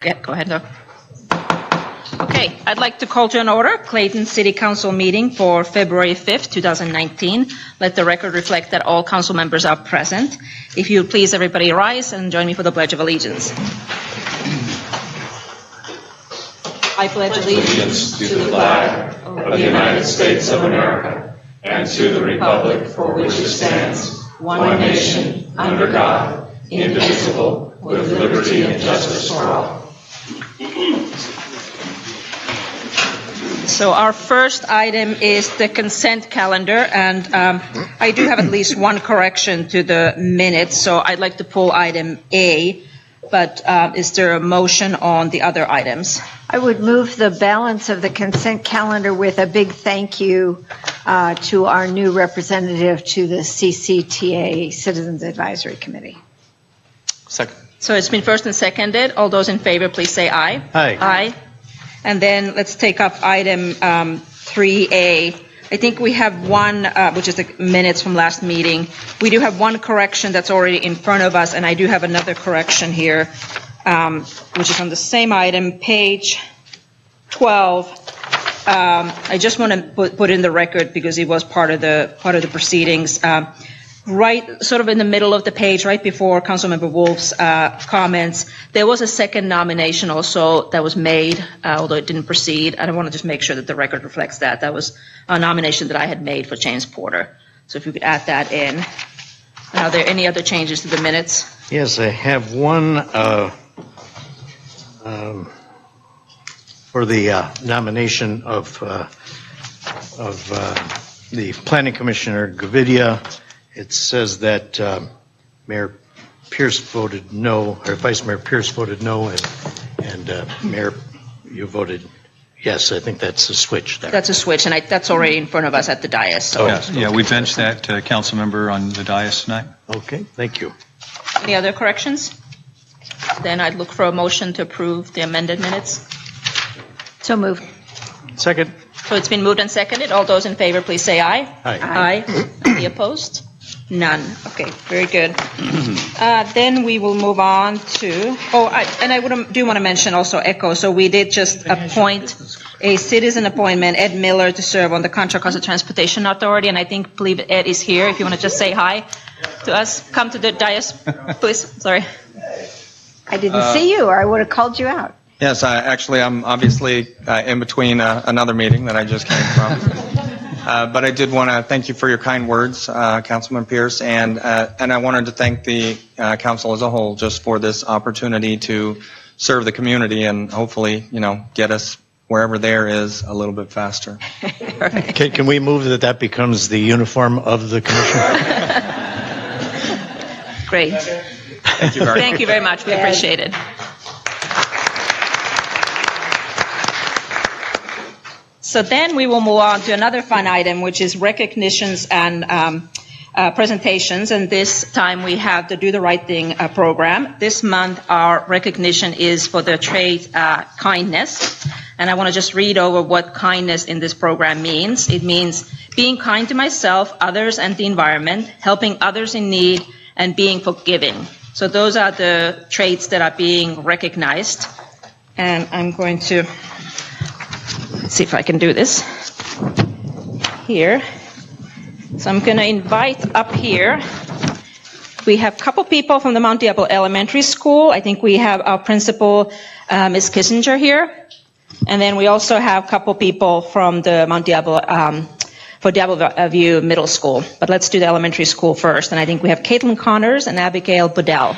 Yeah, go ahead, though. Okay, I'd like to call to an order Clayton City Council meeting for February 5th, 2019. Let the record reflect that all council members are present. If you would please, everybody rise and join me for the Pledge of Allegiance. I pledge allegiance to the flag of the United States of America and to the republic for which it stands, one nation, under God, indivisible, with liberty and justice for all. So our first item is the consent calendar, and I do have at least one correction to the minutes, so I'd like to pull item A, but is there a motion on the other items? I would move the balance of the consent calendar with a big thank you to our new representative to the CCTA Citizens Advisory Committee. Second. So it's been first and seconded. All those in favor, please say aye. Aye. Aye. And then let's take up item 3A. I think we have one, which is the minutes from last meeting. We do have one correction that's already in front of us, and I do have another correction here, which is on the same item, page 12. I just want to put in the record because it was part of the proceedings. Right, sort of in the middle of the page, right before Councilmember Wolf's comments, there was a second nomination also that was made, although it didn't proceed. I want to just make sure that the record reflects that. That was a nomination that I had made for James Porter. So if you could add that in. Are there any other changes to the minutes? Yes, I have one for the nomination of the Planning Commissioner Gavidia. It says that Mayor Pierce voted no, or Vice Mayor Pierce voted no, and Mayor, you voted yes. I think that's a switch there. That's a switch, and that's already in front of us at the dais. So. Yeah, we benched that council member on the dais tonight. Okay, thank you. Any other corrections? Then I'd look for a motion to approve the amended minutes. So moved. Second. So it's been moved and seconded. All those in favor, please say aye. Aye. Aye. Any opposed? None. Okay, very good. Then we will move on to, I do want to mention also ECHO. So we did just appoint a citizen appointment, Ed Miller, to serve on the Contra Costa Transportation Authority, and I believe Ed is here. If you want to just say hi to us, come to the dais, please. Sorry. I didn't see you, or I would have called you out. Yes, I'm obviously in between another meeting that I just came from. But I did want to thank you for your kind words, Councilman Pierce, and I wanted to thank the council as a whole just for this opportunity to serve the community and hopefully, get us wherever there is a little bit faster. Can we move that becomes the uniform of the commission? Great. Thank you very much. Thank you very much. We appreciate it. So then we will move on to another fun item, which is recognitions and presentations. And this time we have the Do the Right Thing program. This month our recognition is for the trait kindness. And I want to just read over what kindness in this program means. It means being kind to myself, others, and the environment, helping others in need, and being forgiving. So those are the traits that are being recognized. And I'm going to see if I can do this here. So I'm going to invite up here. We have a couple people from the Mount Diablo Elementary School. I think we have our principal, Ms. Kissinger, here. And then we also have a couple people from the Mount Diablo, for Diablo View Middle School. But let's do the elementary school first. And I think we have Caitlin Connors and Abigail Budell.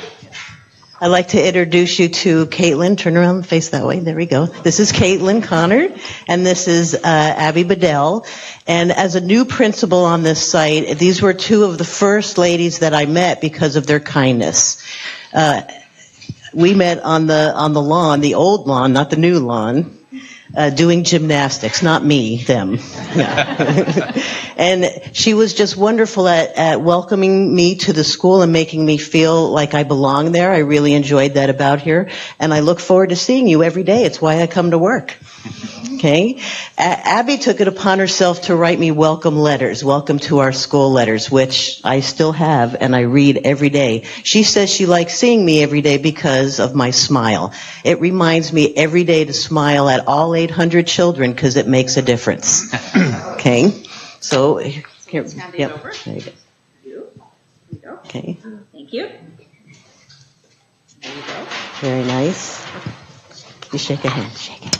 I'd like to introduce you to Caitlin. Turn around and face that way. There we go. This is Caitlin Connor, and this is Abby Bedell. And as a new principal on this site, these were two of the first ladies that I met because of their kindness. We met on the lawn, the old lawn, not the new lawn, doing gymnastics. Not me, them. Yeah. And she was just wonderful at welcoming me to the school and making me feel like I belong there. I really enjoyed that about here. And I look forward to seeing you every day. It's why I come to work. Okay. Abby took it upon herself to write me welcome letters, welcome to our school letters, which I still have and I read every day. She says she likes seeing me every day because of my smile. It reminds me every day to smile at all 800 children because it makes a difference. Okay. So here, Let's hand it yep, over. there you go. Here you go. Okay. Thank you. There you go. Very nice. You shake a hand. Shake a hand.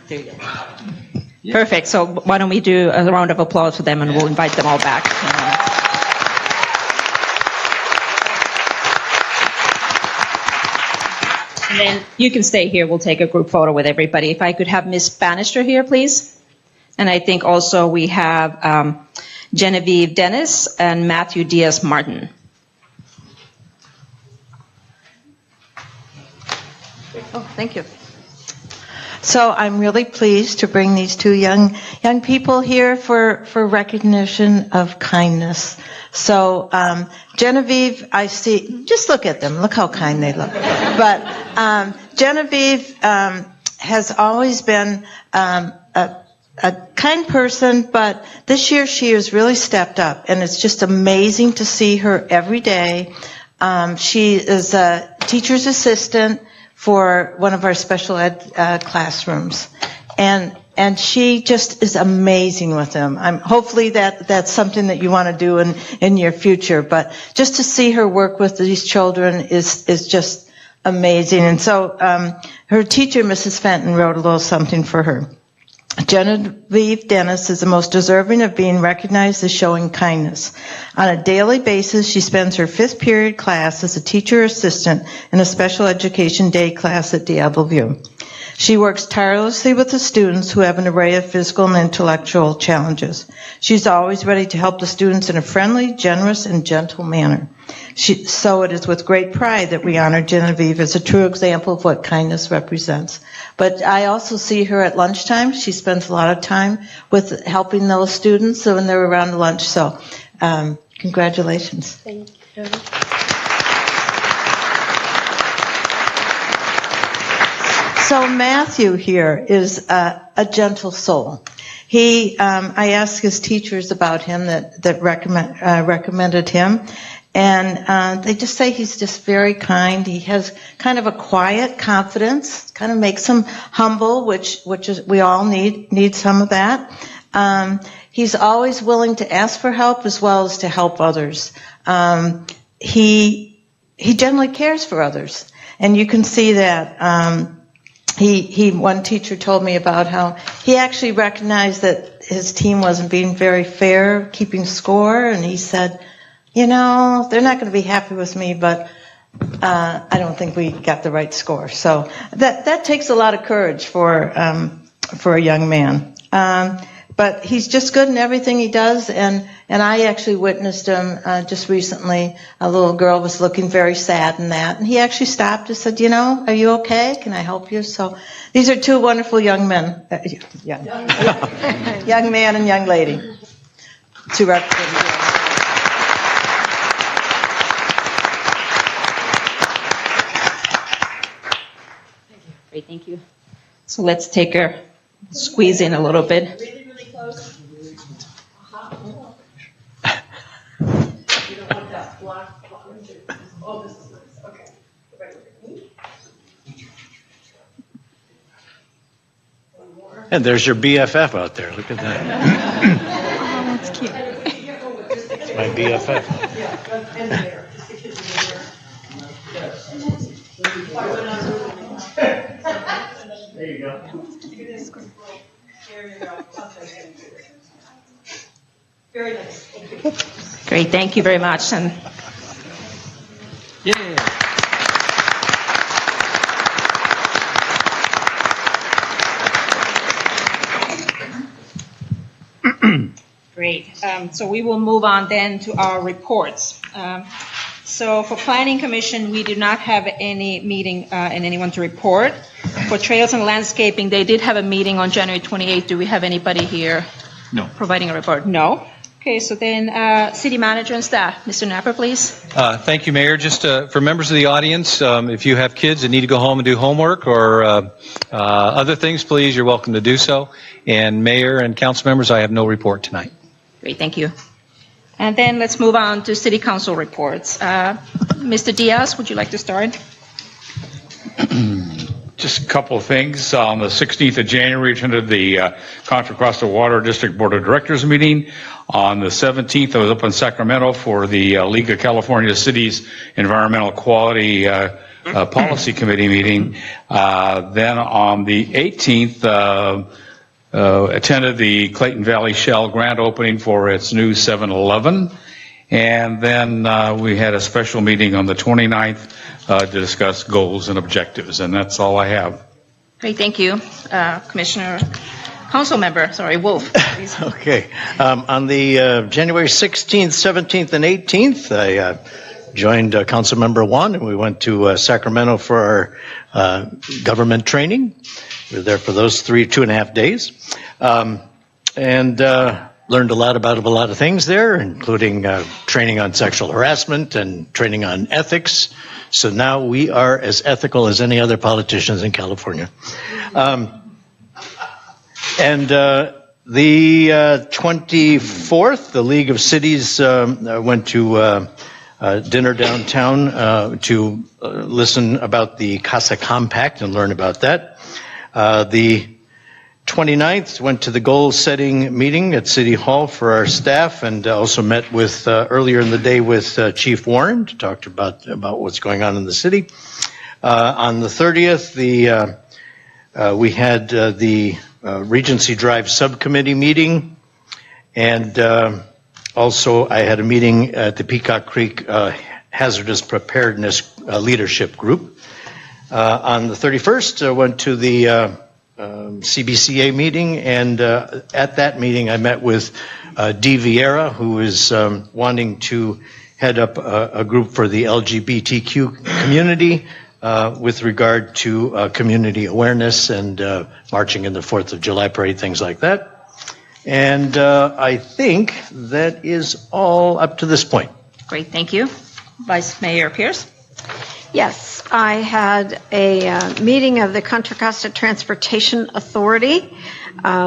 There you go. Perfect. So why don't we do a round of applause for them, and we'll invite them all back. And then you can stay here. We'll take a group photo with everybody. If I could have Miss Bannister here, please. And I think also we have Genevieve Dennis and Matthew Diaz-Martin. Oh, thank you. So I'm really pleased to bring these two young people here for recognition of kindness. So Genevieve, I see, just look at them. Look how kind they look. But Genevieve has always been a kind person, but this year she has really stepped up, and it's just amazing to see her every day. She is a teacher's assistant for one of our special ed classrooms, and she just is amazing with them. Hopefully that's something that you want to do in your future, but just to see her work with these children is just amazing. And so her teacher, Mrs. Fenton, wrote a little something for her. Genevieve Dennis is the most deserving of being recognized as showing kindness. On a daily basis, she spends her 5th period class as a teacher assistant in a special education day class at Diablo View. She works tirelessly with the students who have an array of physical and intellectual challenges. She's always ready to help the students in a friendly, generous, and gentle manner. So it is with great pride that we honor Genevieve as a true example of what kindness represents. But I also see her at lunchtime. She spends a lot of time with helping those students when they're around lunch. So congratulations. Thank you. So Matthew here is a gentle soul. I asked his teachers about him that recommended him, and they just say he's just very kind. He has kind of a quiet confidence, kind of makes him humble, which is we all need some of that. He's always willing to ask for help as well as to help others. He generally cares for others, and you can see that. One teacher told me about how he actually recognized that his team wasn't being very fair, keeping score, and he said, they're not going to be happy with me, but I don't think we got the right score. So that takes a lot of courage for a young man. But he's just good in everything he does, and I actually witnessed him just recently. A little girl was looking very sad and that, and he actually stopped and said, are you okay? Can I help you? So these are two wonderful young men, young man and young lady, to represent. Great, thank you. So let's take a squeeze in a little bit. Really close. And there's your BFF out there. Look at that. Oh, that's cute. It's my BFF. There you go. Very nice. Great, thank you very much. And great. So we will move on then to our reports. So for Planning Commission, we do not have any meeting and anyone to report. For Trails and Landscaping, they did have a meeting on January 28th. Do we have anybody here No. providing a report? No. Okay, so then city manager and staff. Mr. Napper, please. Thank you, Mayor. Just for members of the audience, if you have kids that need to go home and do homework or other things, please, you're welcome to do so. And Mayor and council members, I have no report tonight. Great, thank you. And then let's move on to city council reports. Mr. Diaz, would you like to start? Just a couple of things. On the 16th of January, attended the Contra Costa Water District Board of Directors meeting. On the 17th, I was up in Sacramento for the League of California Cities Environmental Quality Policy Committee meeting. Then on the 18th, attended the Clayton Valley Shell grand opening for its new 7-Eleven. And then we had a special meeting on the 29th to discuss goals and objectives, and that's all I have. Great, thank you. Commissioner, council member, Wolf, please. Okay. On the January 16th, 17th, and 18th, I joined Councilmember Juan, and we went to Sacramento for our government training. We were there for those 2.5 days. And learned a lot about a lot of things there, including training on sexual harassment and training on ethics. So now we are as ethical as any other politicians in California. And the 24th, the League of Cities went to dinner downtown to listen about the Casa Compact and learn about that. The 29th, went to the goal-setting meeting at City Hall for our staff, and also met with earlier in the day with Chief Warren to talk about what's going on in the city. On the 30th, we had the Regency Drive Subcommittee meeting, and also I had a meeting at the Peacock Creek Hazardous Preparedness Leadership Group. On the 31st, I went to the CBCA meeting, and at that meeting I met with Dee Vieira, who is wanting to head up a group for the LGBTQ community with regard to community awareness and marching in the 4th of July parade, things like that. And I think that is all up to this point. Great, thank you. Vice Mayor Pierce. Yes, I had a meeting of the Contra Costa Transportation Authority.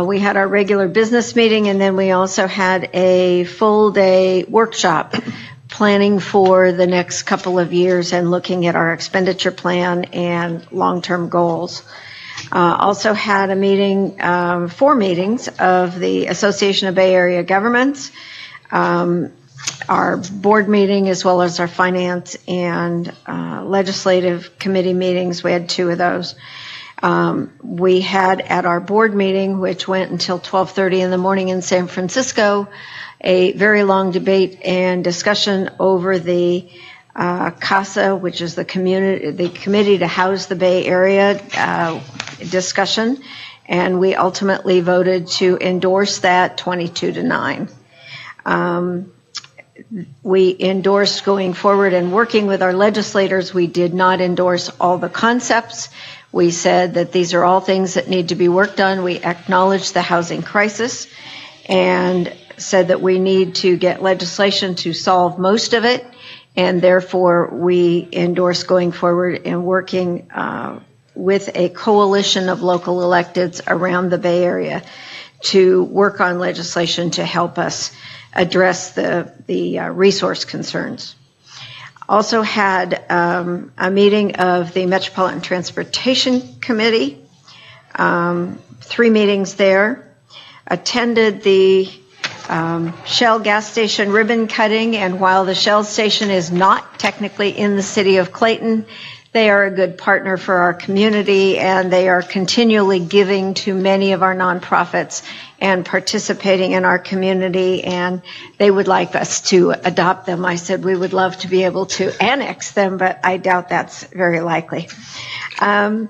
We had our regular business meeting, and then we also had a full-day workshop planning for the next couple of years and looking at our expenditure plan and long-term goals. Also had a meeting, 4 meetings of the Association of Bay Area Governments, our board meeting, as well as our finance and legislative committee meetings. We had 2 of those. We had at our board meeting, which went until 12:30 in the morning in San Francisco, a very long debate and discussion over the CASA, which is the committee to house the Bay Area discussion, and we ultimately voted to endorse that 22-9. We endorsed going forward and working with our legislators. We did not endorse all the concepts. We said that these are all things that need to be worked on. We acknowledged the housing crisis and said that we need to get legislation to solve most of it, and therefore we endorse going forward and working with a coalition of local electeds around the Bay Area to work on legislation to help us address the resource concerns. Also had a meeting of the Metropolitan Transportation Committee, 3 meetings there. Attended the Shell gas station ribbon cutting, and while the Shell station is not technically in the city of Clayton, they are a good partner for our community, and they are continually giving to many of our nonprofits and participating in our community, and they would like us to adopt them. I said we would love to be able to annex them, but I doubt that's very likely. I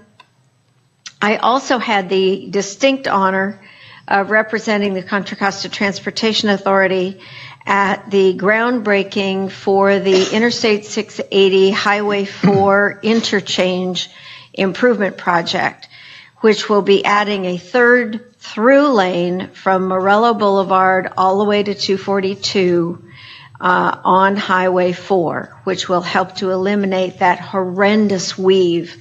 also had the distinct honor of representing the Contra Costa Transportation Authority at the groundbreaking for the Interstate 680 Highway 4 interchange improvement project, which will be adding a 3rd through lane from Morello Boulevard all the way to 242 on Highway 4, which will help to eliminate that horrendous weave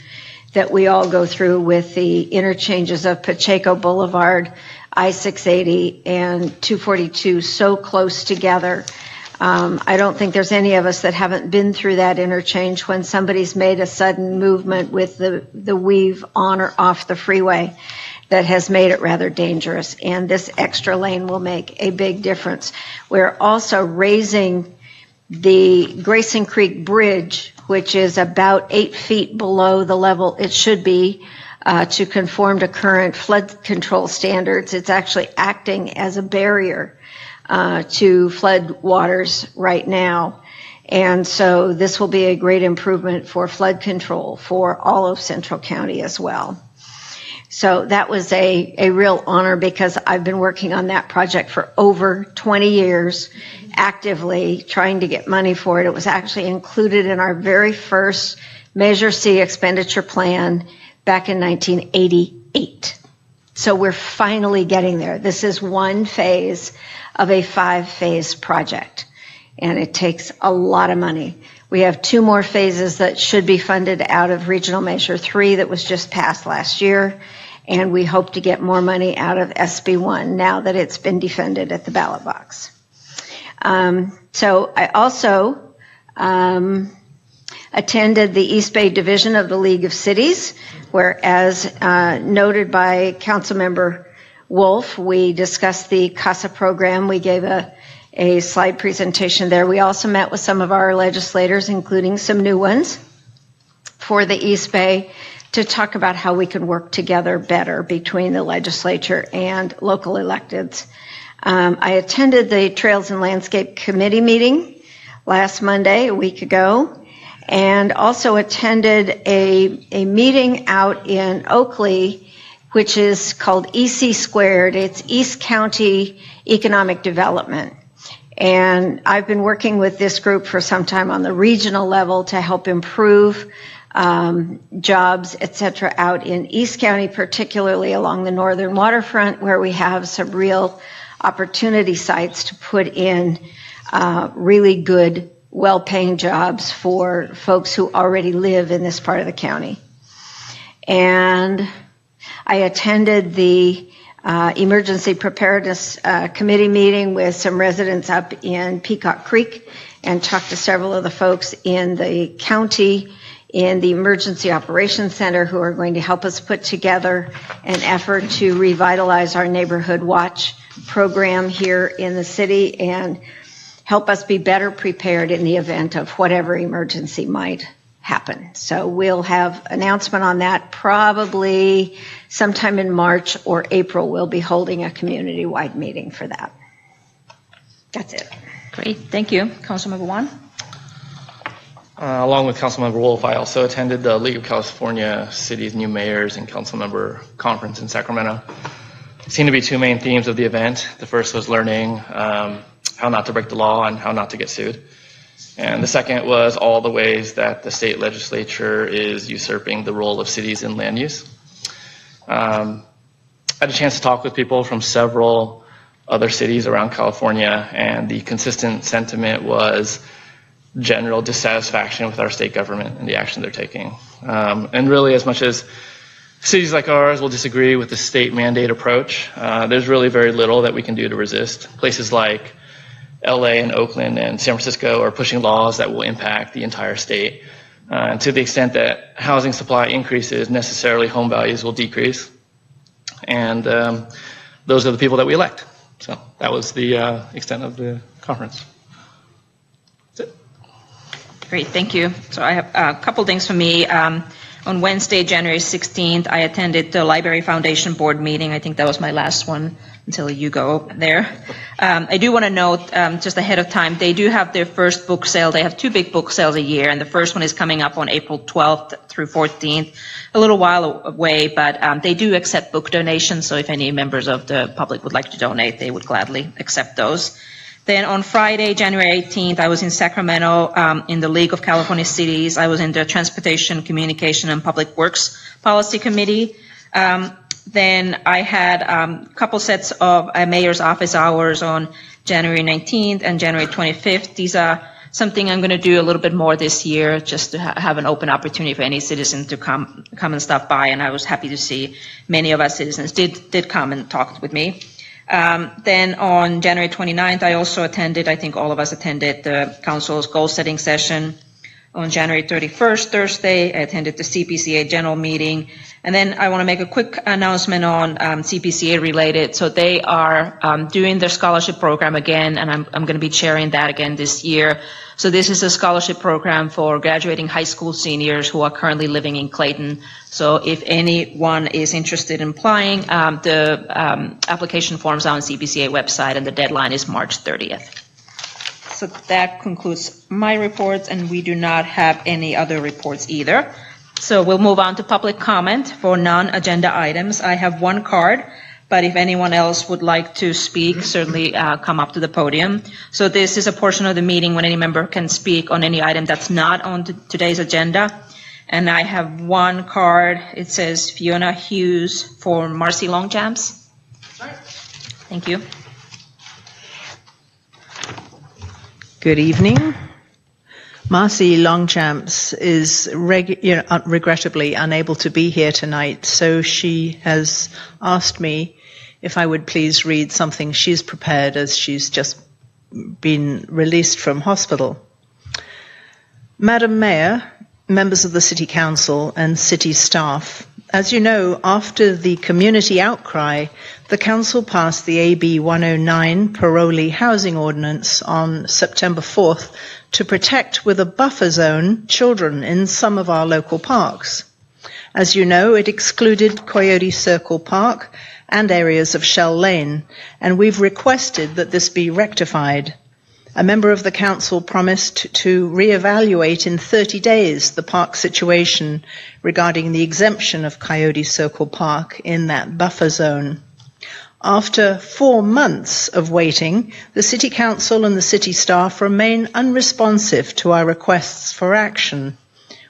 that we all go through with the interchanges of Pacheco Boulevard, I-680, and 242 so close together. I don't think there's any of us that haven't been through that interchange when somebody's made a sudden movement with the weave on or off the freeway that has made it rather dangerous. And this extra lane will make a big difference. We're also raising the Grayson Creek Bridge, which is about 8 feet below the level it should be, to conform to current flood control standards. It's actually acting as a barrier to flood waters right now. And so this will be a great improvement for flood control for all of Central County as well. So that was a real honor because I've been working on that project for over 20 years, actively trying to get money for it. It was actually included in our very first Measure C expenditure plan back in 1988. So we're finally getting there. This is one phase of a 5-phase project, and it takes a lot of money. We have 2 more phases that should be funded out of Regional Measure 3 that was just passed last year, and we hope to get more money out of SB1 now that it's been defunded at the ballot box. So I also attended the East Bay Division of the League of Cities, where, as noted by Councilmember Wolf, we discussed the CASA program. We gave a slide presentation there. We also met with some of our legislators, including some new ones for the East Bay, to talk about how we can work together better between the legislature and local electeds. I attended the Trails and Landscape Committee meeting last Monday, a week ago, and also attended a meeting out in Oakley, which is called EC Squared. It's East County Economic Development. And I've been working with this group for some time on the regional level to help improve jobs, et cetera, out in East County, particularly along the northern waterfront, where we have some real opportunity sites to put in really good, well-paying jobs for folks who already live in this part of the county. And I attended the Emergency Preparedness Committee meeting with some residents up in Peacock Creek and talked to several of the folks in the county in the Emergency Operations Center who are going to help us put together an effort to revitalize our Neighborhood Watch program here in the city and help us be better prepared in the event of whatever emergency might happen. So we'll have announcement on that probably sometime in March or April. We'll be holding a community-wide meeting for that. That's it. Great, thank you. Councilmember Juan? Along with Councilmember Wolf, I also attended the League of California Cities New Mayors and Councilmember Conference in Sacramento. There seemed to be 2 main themes of the event. The first was learning how not to break the law and how not to get sued. And the second was all the ways that the state legislature is usurping the role of cities in land use. I had a chance to talk with people from several other cities around California, and the consistent sentiment was general dissatisfaction with our state government and the action they're taking. And really, as much as cities like ours will disagree with the state mandate approach, there's really very little that we can do to resist. Places like LA and Oakland and San Francisco are pushing laws that will impact the entire state. And to the extent that housing supply increases, necessarily home values will decrease. And those are the people that we elect. So that was the extent of the conference. That's it. Great, thank you. So I have a couple things for me. On Wednesday, January 16th, I attended the Library Foundation Board meeting. I think that was my last one until you go there. I do want to note, just ahead of time, they do have their first book sale. They have 2 big book sales a year, and the first one is coming up on April 12th through 14th, a little while away, but they do accept book donations, so if any members of the public would like to donate, they would gladly accept those. Then on Friday, January 18th, I was in Sacramento in the League of California Cities. I was in the Transportation, Communication, and Public Works Policy Committee. Then I had a couple sets of mayor's office hours on January 19th and January 25th. These are something I'm going to do a little bit more this year, just to have an open opportunity for any citizen to come and stop by. And I was happy to see many of our citizens did come and talk with me. Then on January 29th, I also attended, I think all of us attended, the council's goal-setting session. On January 31st, Thursday, I attended the CPCA general meeting. And then I want to make a quick announcement on CPCA related. So they are doing their scholarship program again, and I'm going to be chairing that again this year. So this is a scholarship program for graduating high school seniors who are currently living in Clayton. So if anyone is interested in applying, the application forms are on CPCA website, and the deadline is March 30th. So that concludes my reports, and we do not have any other reports either. So we'll move on to public comment for non-agenda items. I have one card, but if anyone else would like to speak, certainly come up to the podium. So this is a portion of the meeting when any member can speak on any item that's not on today's agenda. And I have one card. It says Fiona Hughes for Marcy Longchamps. Thank you. Good evening. Marcy Longchamps is regrettably unable to be here tonight, so she has asked me if I would please read something she's prepared, as she's just been released from hospital. Madam Mayor, members of the City Council and City staff, as you know, after the community outcry, the Council passed the AB 109 Parolee Housing Ordinance on September 4th to protect with a buffer zone children in some of our local parks. As you know, it excluded Coyote Circle Park and areas of Shell Lane, and we've requested that this be rectified. A member of the Council promised to reevaluate in 30 days the park situation regarding the exemption of Coyote Circle Park in that buffer zone. After 4 months of waiting, the City Council and the City staff remain unresponsive to our requests for action.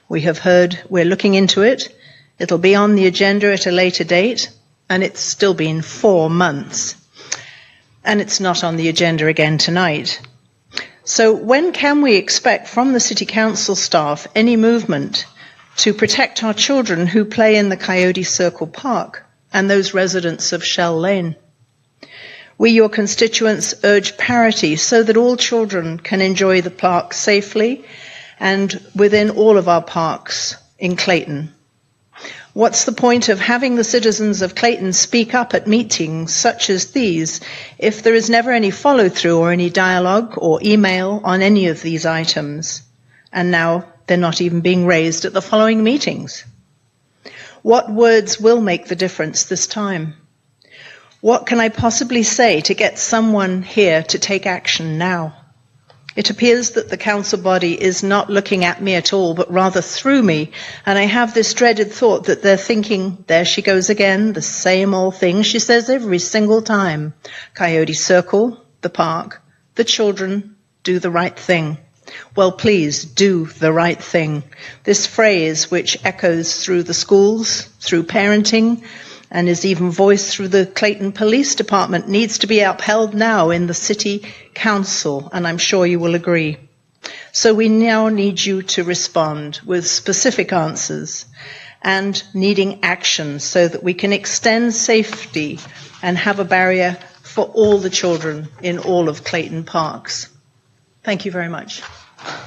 We have heard we're looking into it. It'll be on the agenda at a later date, and it's still been 4 months. And it's not on the agenda again tonight. So when can we expect from the City Council staff any movement to protect our children who play in the Coyote Circle Park and those residents of Shell Lane? We, your constituents, urge parity so that all children can enjoy the park safely and within all of our parks in Clayton. What's the point of having the citizens of Clayton speak up at meetings such as these if there is never any follow-through or any dialogue or email on any of these items? And now they're not even being raised at the following meetings. What words will make the difference this time? What can I possibly say to get someone here to take action now? It appears that the council body is not looking at me at all, but rather through me, and I have this dreaded thought that they're thinking, there she goes again, the same old thing she says every single time. Coyote Circle, the park, the children, do the right thing. Well, please do the right thing. This phrase, which echoes through the schools, through parenting, and is even voiced through the Clayton Police Department, needs to be upheld now in the City Council, and I'm sure you will agree. So we now need you to respond with specific answers and needing action so that we can extend safety and have a barrier for all the children in all of Clayton parks. Thank you very much.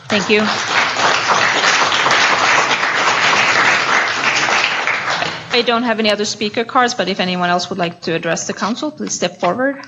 Thank you. I don't have any other speaker cards, but if anyone else would like to address the council, please step forward.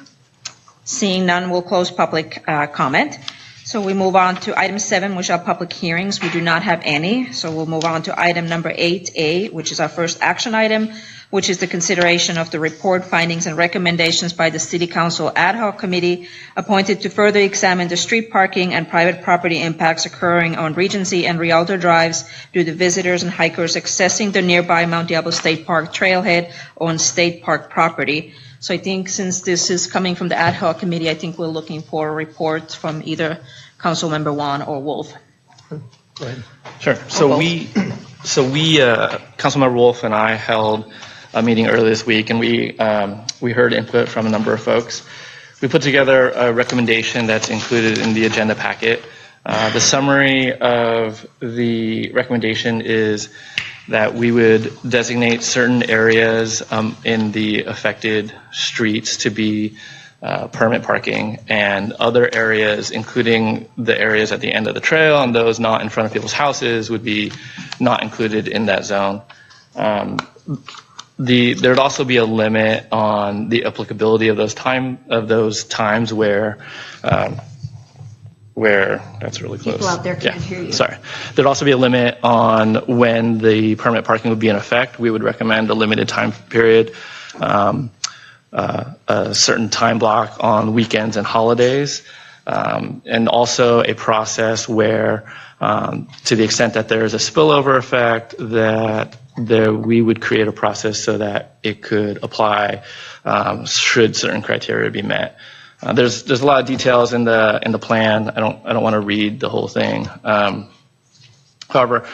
Seeing none, we'll close public comment. So we move on to item 7, which are public hearings. We do not have any. So we'll move on to item number 8A, which is our first action item, which is the consideration of the report, findings, and recommendations by the City Council Ad Hoc Committee appointed to further examine the street parking and private property impacts occurring on Regency and Rialto Drives due to visitors and hikers accessing the nearby Mount Diablo State Park trailhead on state park property. So I think since this is coming from the Ad Hoc Committee, I think we're looking for a report from either Councilmember Wan or Wolf. Go ahead. Sure. So we, Councilmember Wolf and I held meeting earlier this week, and we heard input from a number of folks. We put together a recommendation that's included in the agenda packet. The summary of the recommendation is that we would designate certain areas in the affected streets to be permit parking, and other areas, including the areas at the end of the trail and those not in front of people's houses, would be not included in that zone. There'd also be a limit on the applicability of those times where that's really close. People out there can't hear you. Sorry. There'd also be a limit on when the permit parking would be in effect. We would recommend a limited time period, a certain time block on weekends and holidays, and also a process where, to the extent that there is a spillover effect, that we would create a process so that it could apply should certain criteria be met. There's a lot of details in the plan. I don't want to read the whole thing. However,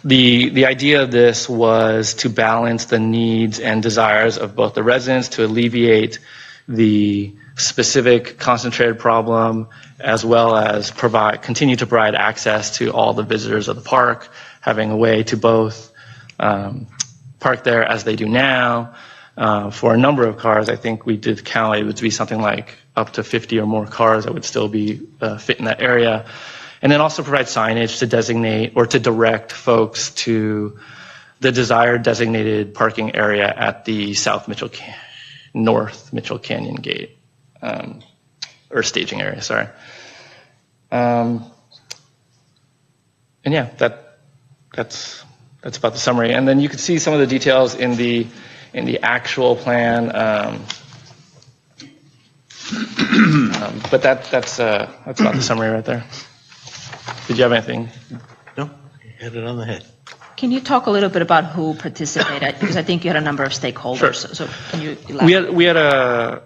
the idea of this was to balance the needs and desires of both the residents to alleviate the specific concentrated problem, as well as continue to provide access to all the visitors of the park, having a way to both park there as they do now. For a number of cars, I think we did count, it would be something like up to 50 or more cars that would still be fit in that area. And then also provide signage to designate or to direct folks to the desired designated parking area at the North Mitchell Canyon Gate, or staging area, sorry. And yeah, that's about the summary. And then you can see some of the details in the actual plan. But that's about the summary right there. Did you have anything? No, you hit it on the head. Can you talk a little bit about who participated? Because I think you had a number of stakeholders. Sure. So can you elaborate?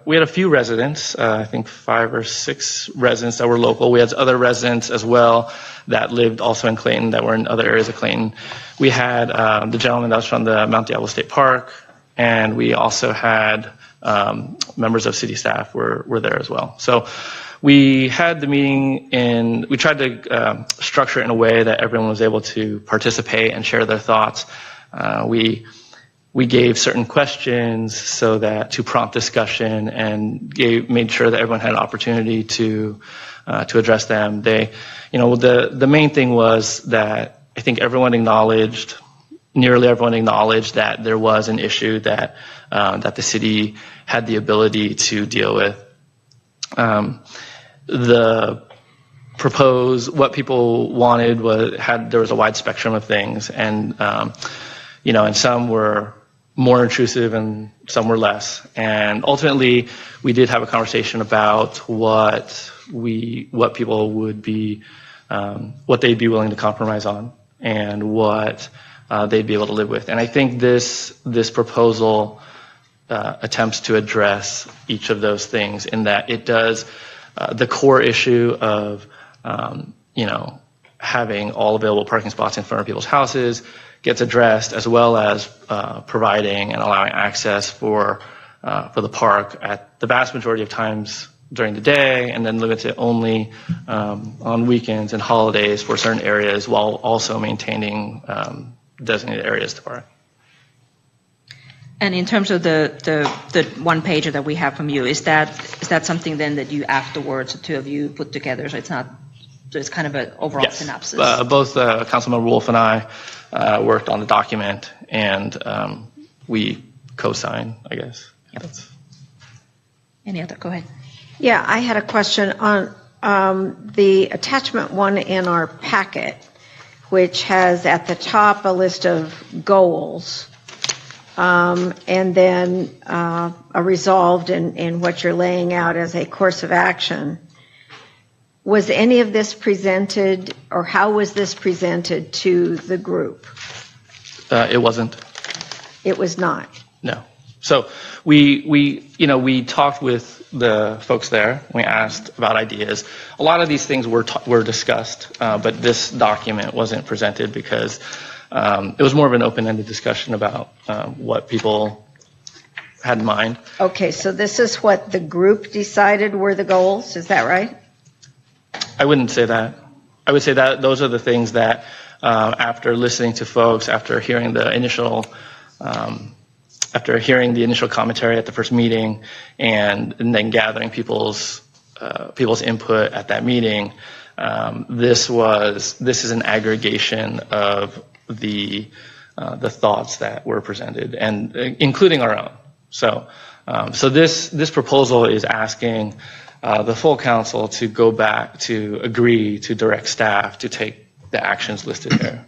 We had a few residents, I think 5 or 6 residents that were local. We had other residents as well that lived also in Clayton, that were in other areas of Clayton. We had the gentleman that was from the Mount Diablo State Park, and we also had members of city staff were there as well. So we had the meeting we tried to structure it in a way that everyone was able to participate and share their thoughts. We gave certain questions to prompt discussion, and made sure that everyone had an opportunity to address them. The main thing was that I think nearly everyone acknowledged that there was an issue that the city had the ability to deal with. What people wanted there was a wide spectrum of things, and and some were more intrusive and some were less. And ultimately, we did have a conversation about what people would be, what they'd be willing to compromise on, and what they'd be able to live with. And I think this proposal attempts to address each of those things, in that it does the core issue of having all available parking spots in front of people's houses gets addressed, as well as providing and allowing access for the park at the vast majority of times during the day, and then limited only on weekends and holidays for certain areas, while also maintaining designated areas to park. And in terms of the one pager that we have from you, is that something then that you afterwards, the two of you put together? So it's kind of an overall synopsis. Both Councilmember Wolf and I worked on the document, and we co-signed, I guess. Yep. Any other? Go ahead. Yeah, I had a question on the attachment 1 in our packet, which has at the top a list of goals, and then a resolved in what you're laying out as a course of action. Was any of this presented, or how was this presented to the group? It wasn't. It was not. No. So we talked with the folks there. We asked about ideas. A lot of these things were discussed, but this document wasn't presented because it was more of an open-ended discussion about what people had in mind. Okay, so this is what the group decided were the goals, is that right? I wouldn't say that. I would say that those are the things that, after listening to folks, after hearing the initial commentary at the first meeting, and then gathering people's input at that meeting, this is an aggregation of the thoughts that were presented, and including our own. So this proposal is asking the full council to go back to agree to direct staff to take the actions listed there.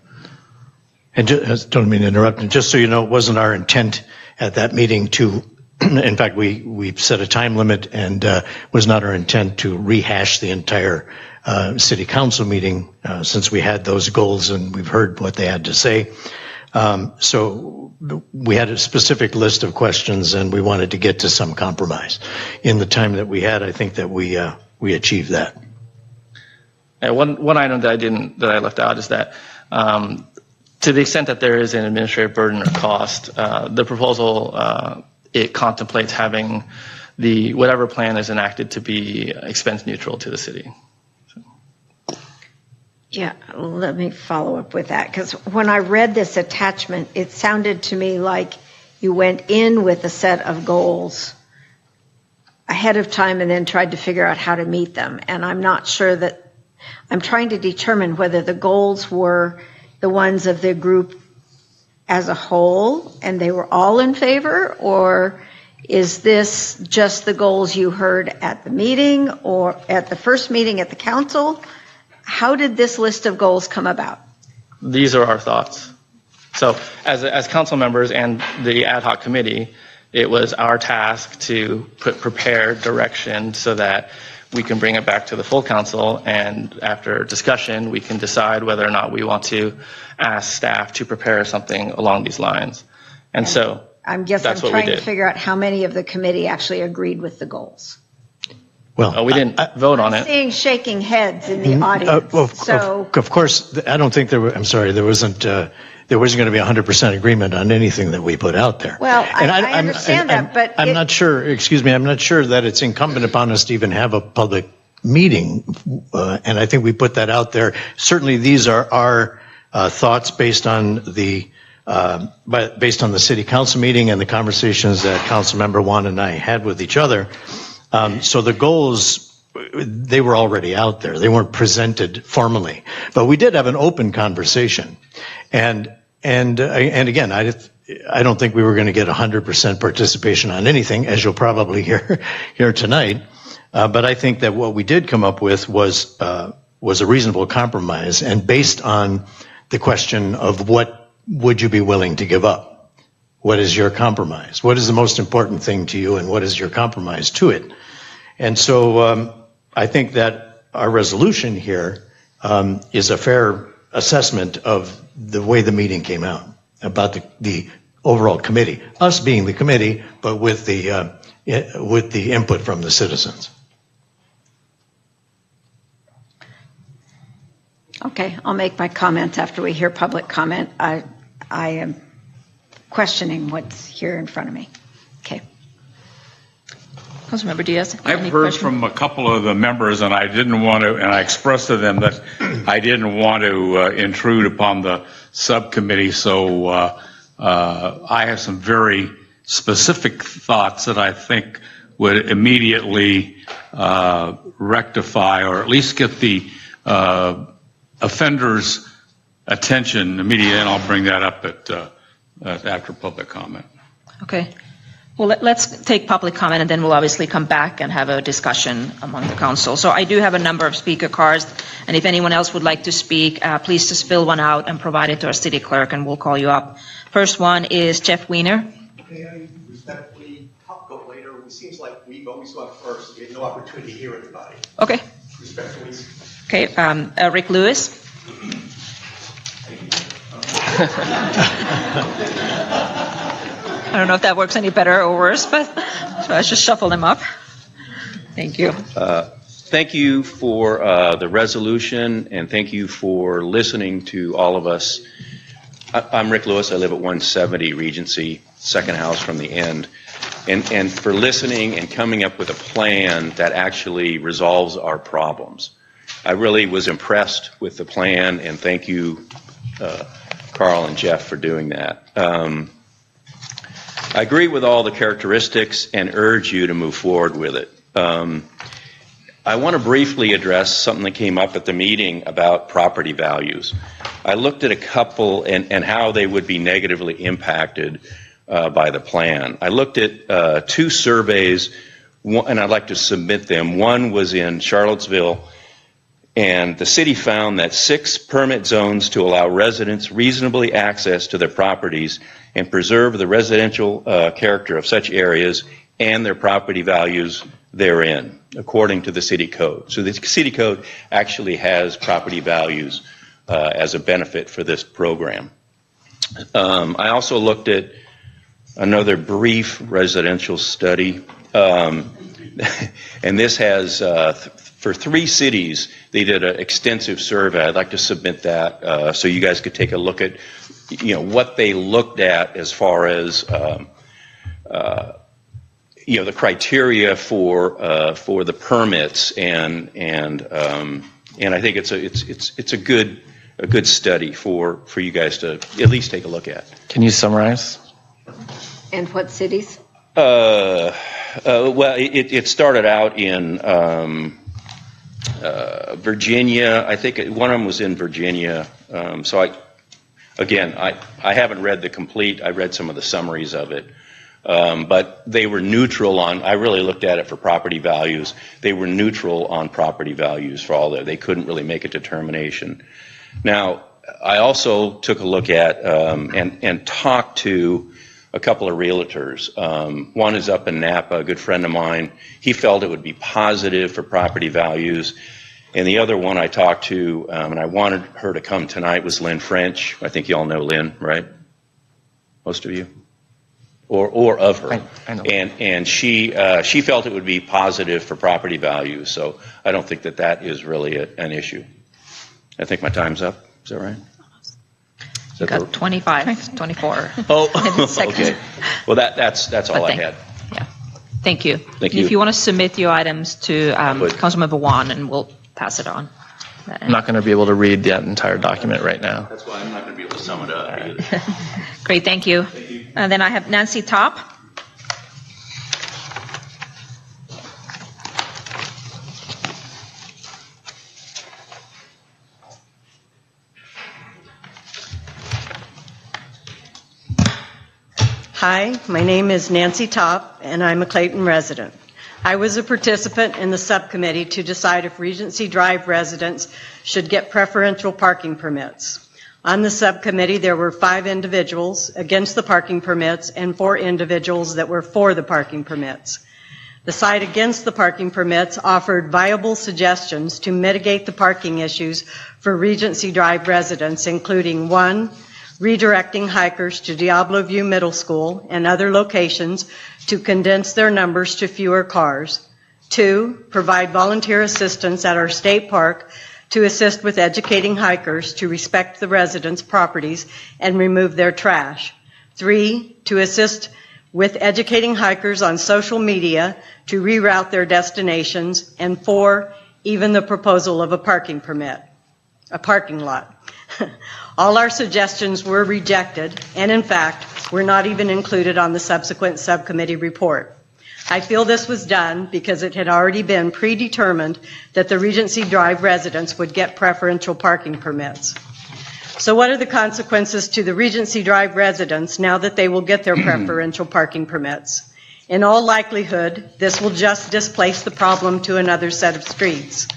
And don't mean to interrupt, and just so you know, it wasn't our intent at that meeting to, in fact, we set a time limit, and was not our intent to rehash the entire city council meeting, since we had those goals and we've heard what they had to say. So we had a specific list of questions, and we wanted to get to some compromise. In the time that we had, I think that we achieved that. And one item that I left out is that, to the extent that there is an administrative burden or cost, the proposal, it contemplates having whatever plan is enacted to be expense neutral to the city. Yeah, let me follow up with that, because when I read this attachment, it sounded to me like you went in with a set of goals ahead of time and then tried to figure out how to meet them. And I'm not sure that, I'm trying to determine whether the goals were the ones of the group as a whole and they were all in favor, or is this just the goals you heard at the meeting or at the first meeting at the council? How did this list of goals come about? These are our thoughts. So as council members and the ad hoc committee, it was our task to prepare direction so that we can bring it back to the full council, and after discussion, we can decide whether or not we want to ask staff to prepare something along these lines. And so I'm trying to figure out how many of the committee actually agreed with the goals. Well, we didn't vote on it. Seeing shaking heads in the audience. Of course, I don't think there wasn't going to be 100% agreement on anything that we put out there. Well, I understand that, but I'm not sure that it's incumbent upon us to even have a public meeting, and I think we put that out there. Certainly, these are our thoughts based on the city council meeting and the conversations that Councilmember Juan and I had with each other. So the goals, they were already out there. They weren't presented formally, but we did have an open conversation. And again, I don't think we were going to get 100% participation on anything, as you'll probably hear tonight. But I think that what we did come up with was a reasonable compromise, and based on the question of what would you be willing to give up? What is your compromise? What is the most important thing to you, and what is your compromise to it? And so I think that our resolution here is a fair assessment of the way the meeting came out, about the overall committee, us being the committee, but with the input from the citizens. Okay, I'll make my comments after we hear public comment. I am questioning what's here in front of me. Okay. Councilmember Diaz. I've heard from a couple of the members, and I didn't want to, and I expressed to them that I didn't want to intrude upon the subcommittee. So I have some very specific thoughts that I think would immediately rectify, or at least get the offender's attention immediately, and I'll bring that up after public comment. Okay. Well, let's take public comment, and then we'll obviously come back and have a discussion among the council. So I do have a number of speaker cards, and if anyone else would like to speak, please just fill one out and provide it to our city clerk, and we'll call you up. First one is Jeff Wiener. Okay, I respectfully go later. It seems like we always go up first. We had no opportunity to hear everybody. Okay. Respectfully. Okay, Rick Lewis. I don't know if that works any better or worse, but so I just shuffle them up. Thank you. Thank you for the resolution, and thank you for listening to all of us. I'm Rick Lewis. I live at 170 Regency, second house from the end. and for listening and coming up with a plan that actually resolves our problems. I really was impressed with the plan, and thank you, Carl and Jeff, for doing that. I agree with all the characteristics and urge you to move forward with it. I want to briefly address something that came up at the meeting about property values. I looked at a couple and how they would be negatively impacted by the plan. I looked at 2 surveys, and I'd like to submit them. One was in Charlottesville, and the city found that 6 permit zones to allow residents reasonably access to their properties and preserve the residential character of such areas and their property values therein, according to the city code. So the city code actually has property values as a benefit for this program. I also looked at another brief residential study, and this has, for 3 cities, they did an extensive survey. I'd like to submit that so you guys could take a look at, what they looked at as far as, the criteria for the permits, and I think it's a good study for you guys to at least take a look at. Can you summarize? And what cities? Well, it started out in Virginia. I think one of them was in Virginia. So I haven't read the complete. I read some of the summaries of it. But they were neutral on, I really looked at it for property values. They were neutral on property values for all that. They couldn't really make a determination. Now, I also took a look at and talked to a couple of realtors. One is up in Napa, a good friend of mine. He felt it would be positive for property values. And the other one I talked to, and I wanted her to come tonight, was Lynn French. I think you all know Lynn, right? Most of you? Or of her. I know. And she felt it would be positive for property values. So I don't think that is really an issue. I think my time's up. Is that right? You got 25, 24. Oh, seconds. okay. Well, that's all I had. Yeah. Thank you. Thank you. If you want to submit your items to Councilmember Wan, and we'll pass it on. I'm not going to be able to read that entire document right now. That's why I'm not going to be able to sum it up either. Great, thank you. And then I have Nancy Topp. Hi, my name is Nancy Topp, and I'm a Clayton resident. I was a participant in the subcommittee to decide if Regency Drive residents should get preferential parking permits. On the subcommittee, there were 5 individuals against the parking permits and 4 individuals that were for the parking permits. The side against the parking permits offered viable suggestions to mitigate the parking issues for Regency Drive residents, including 1, redirecting hikers to Diablo View Middle School and other locations to condense their numbers to fewer cars. 2, provide volunteer assistance at our state park to assist with educating hikers to respect the residents' properties and remove their trash. 3, to assist with educating hikers on social media to reroute their destinations. And 4, even the proposal of a parking lot. All our suggestions were rejected, and in fact, were not even included on the subsequent subcommittee report. I feel this was done because it had already been predetermined that the Regency Drive residents would get preferential parking permits. So what are the consequences to the Regency Drive residents now that they will get their preferential parking permits? In all likelihood, this will just displace the problem to another set of streets.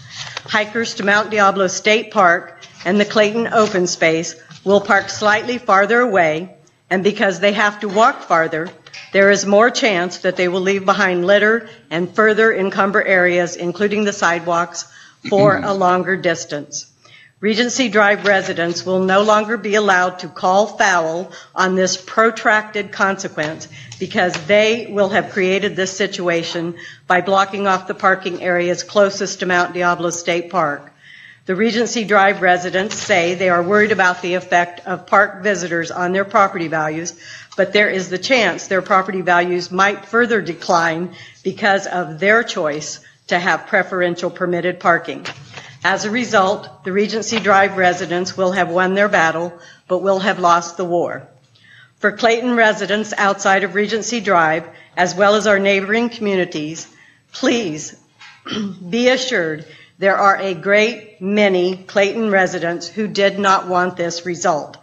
Hikers to Mount Diablo State Park and the Clayton open space will park slightly farther away, and because they have to walk farther, there is more chance that they will leave behind litter and further encumber areas, including the sidewalks, for a longer distance. Regency Drive residents will no longer be allowed to call foul on this protracted consequence because they will have created this situation by blocking off the parking areas closest to Mount Diablo State Park. The Regency Drive residents say they are worried about the effect of park visitors on their property values but there is the chance their property values might further decline because of their choice to have preferential permitted parking. As a result, the Regency Drive residents will have won their battle, but will have lost the war. For Clayton residents outside of Regency Drive, as well as our neighboring communities, please be assured there are a great many Clayton residents who did not want this result.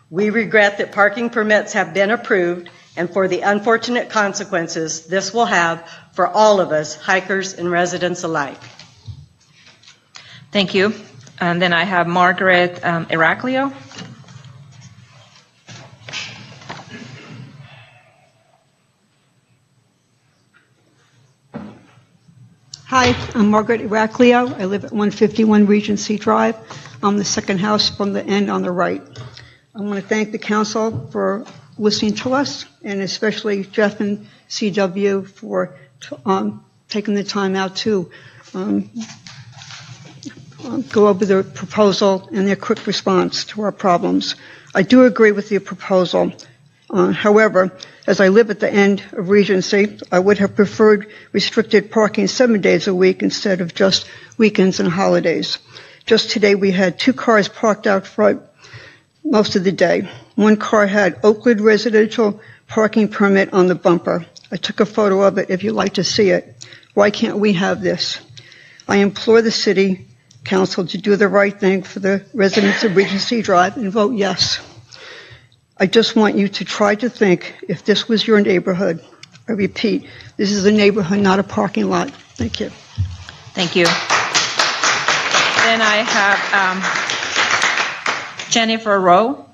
We regret that parking permits have been approved and for the unfortunate consequences this will have for all of us, hikers and residents alike. Thank you. And then I have Margaret Iraklio. Hi, I'm Margaret Iraklio. I live at 151 Regency Drive. I'm the second house from the end on the right. I want to thank the council for listening to us, and especially Jeff and CW for taking the time out to go over the proposal and their quick response to our problems. I do agree with the proposal. However, as I live at the end of Regency, I would have preferred restricted parking 7 days a week instead of just weekends and holidays. Just today we had 2 cars parked out front most of the day. One car had Oakland residential parking permit on the bumper. I took a photo of it if you'd like to see it. Why can't we have this? I implore the city council to do the right thing for the residents of Regency Drive and vote yes. I just want you to try to think if this was your neighborhood. I repeat, this is a neighborhood, not a parking lot. Thank you. Thank you. Then I have Jennifer Rowe.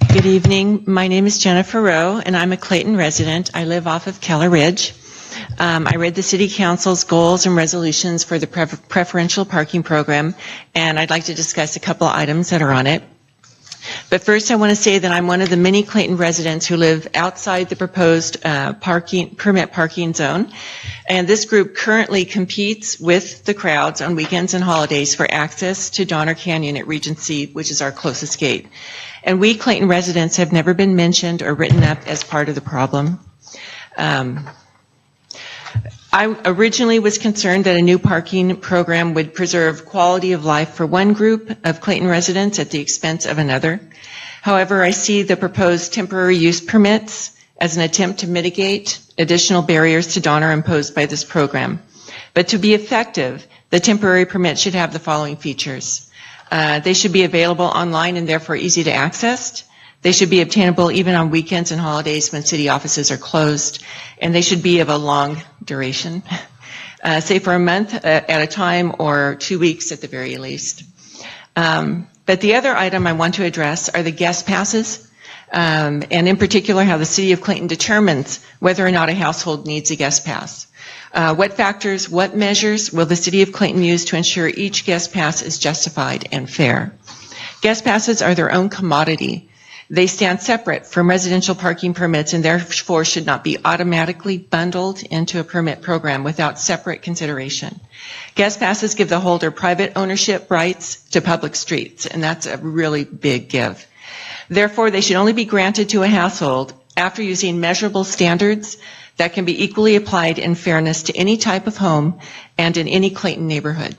Good evening. My name is Jennifer Rowe, and I'm a Clayton resident. I live off of Keller Ridge. I read the City Council's goals and resolutions for the preferential parking program, and I'd like to discuss a couple of items that are on it. But first, I want to say that I'm one of the many Clayton residents who live outside the proposed permit parking zone, and this group currently competes with the crowds on weekends and holidays for access to Donner Canyon at Regency, which is our closest gate. And we Clayton residents have never been mentioned or written up as part of the problem. I originally was concerned that a new parking program would preserve quality of life for one group of Clayton residents at the expense of another. However, I see the proposed temporary use permits as an attempt to mitigate additional barriers to Donner imposed by this program. But to be effective, the temporary permit should have the following features. They should be available online and therefore easy to access. They should be obtainable even on weekends and holidays when city offices are closed. And they should be of a long duration, say for a month at a time or 2 weeks at the very least. But the other item I want to address are the guest passes, and in particular how the City of Clayton determines whether or not a household needs a guest pass. What factors, what measures will the City of Clayton use to ensure each guest pass is justified and fair? Guest passes are their own commodity. They stand separate from residential parking permits and therefore should not be automatically bundled into a permit program without separate consideration. Guest passes give the holder private ownership rights to public streets, and that's a really big give. Therefore, they should only be granted to a household after using measurable standards that can be equally applied in fairness to any type of home and in any Clayton neighborhood.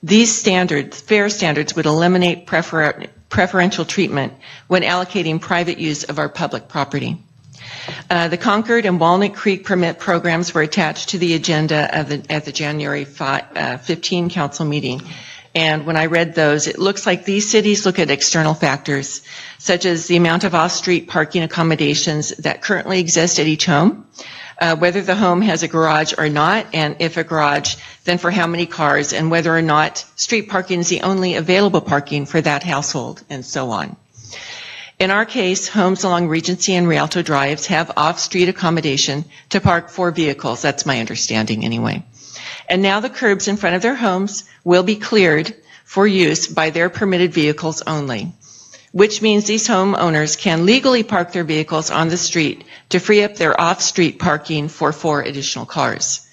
These standards, fair standards, would eliminate preferential treatment when allocating private use of our public property. The Concord and Walnut Creek permit programs were attached to the agenda at the January 15 council meeting. And when I read those, it looks like these cities look at external factors, such as the amount of off-street parking accommodations that currently exist at each home, whether the home has a garage or not, and if a garage, then for how many cars, and whether or not street parking is the only available parking for that household, and so on. In our case, homes along Regency and Rialto Drives have off-street accommodation to park 4 vehicles. That's my understanding anyway. And now the curbs in front of their homes will be cleared for use by their permitted vehicles only. which means these homeowners can legally park their vehicles on the street to free up their off-street parking for 4 additional cars.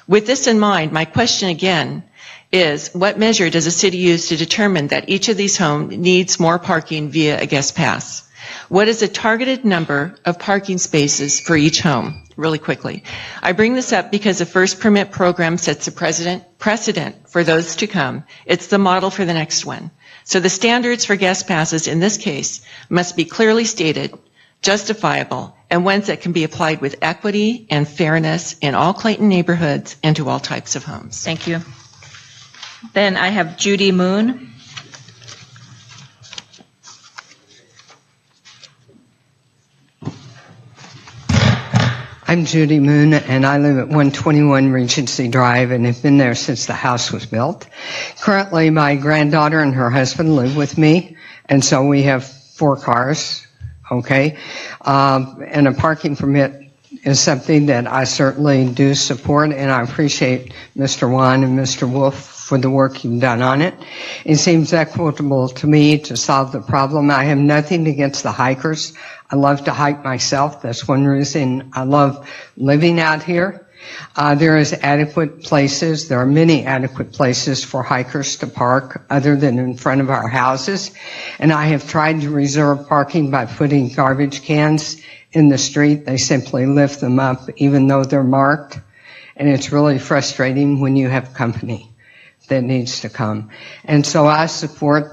With this in mind, my question again is, what measure does the city use to determine that each of these homes needs more parking via a guest pass? What is the targeted number of parking spaces for each home? Really quickly. I bring this up because the first permit program sets a precedent for those to come. It's the model for the next one. So the standards for guest passes in this case must be clearly stated, justifiable, and ones that can be applied with equity and fairness in all Clayton neighborhoods and to all types of homes. Thank you. Then I have Judy Moon. I'm Judy Moon, and I live at 121 Regency Drive and have been there since the house was built. Currently, my granddaughter and her husband live with me, and so we have 4 cars, okay? And a parking permit is something that I certainly do support, and I appreciate Mr. Wan and Mr. Wolf for the work you've done on it. It seems equitable to me to solve the problem. I have nothing against the hikers. I love to hike myself. That's one reason I love living out here. There is adequate places. There are many adequate places for hikers to park other than in front of our houses. And I have tried to reserve parking by putting garbage cans in the street. They simply lift them up even though they're marked. And it's really frustrating when you have company that needs to come. And so I support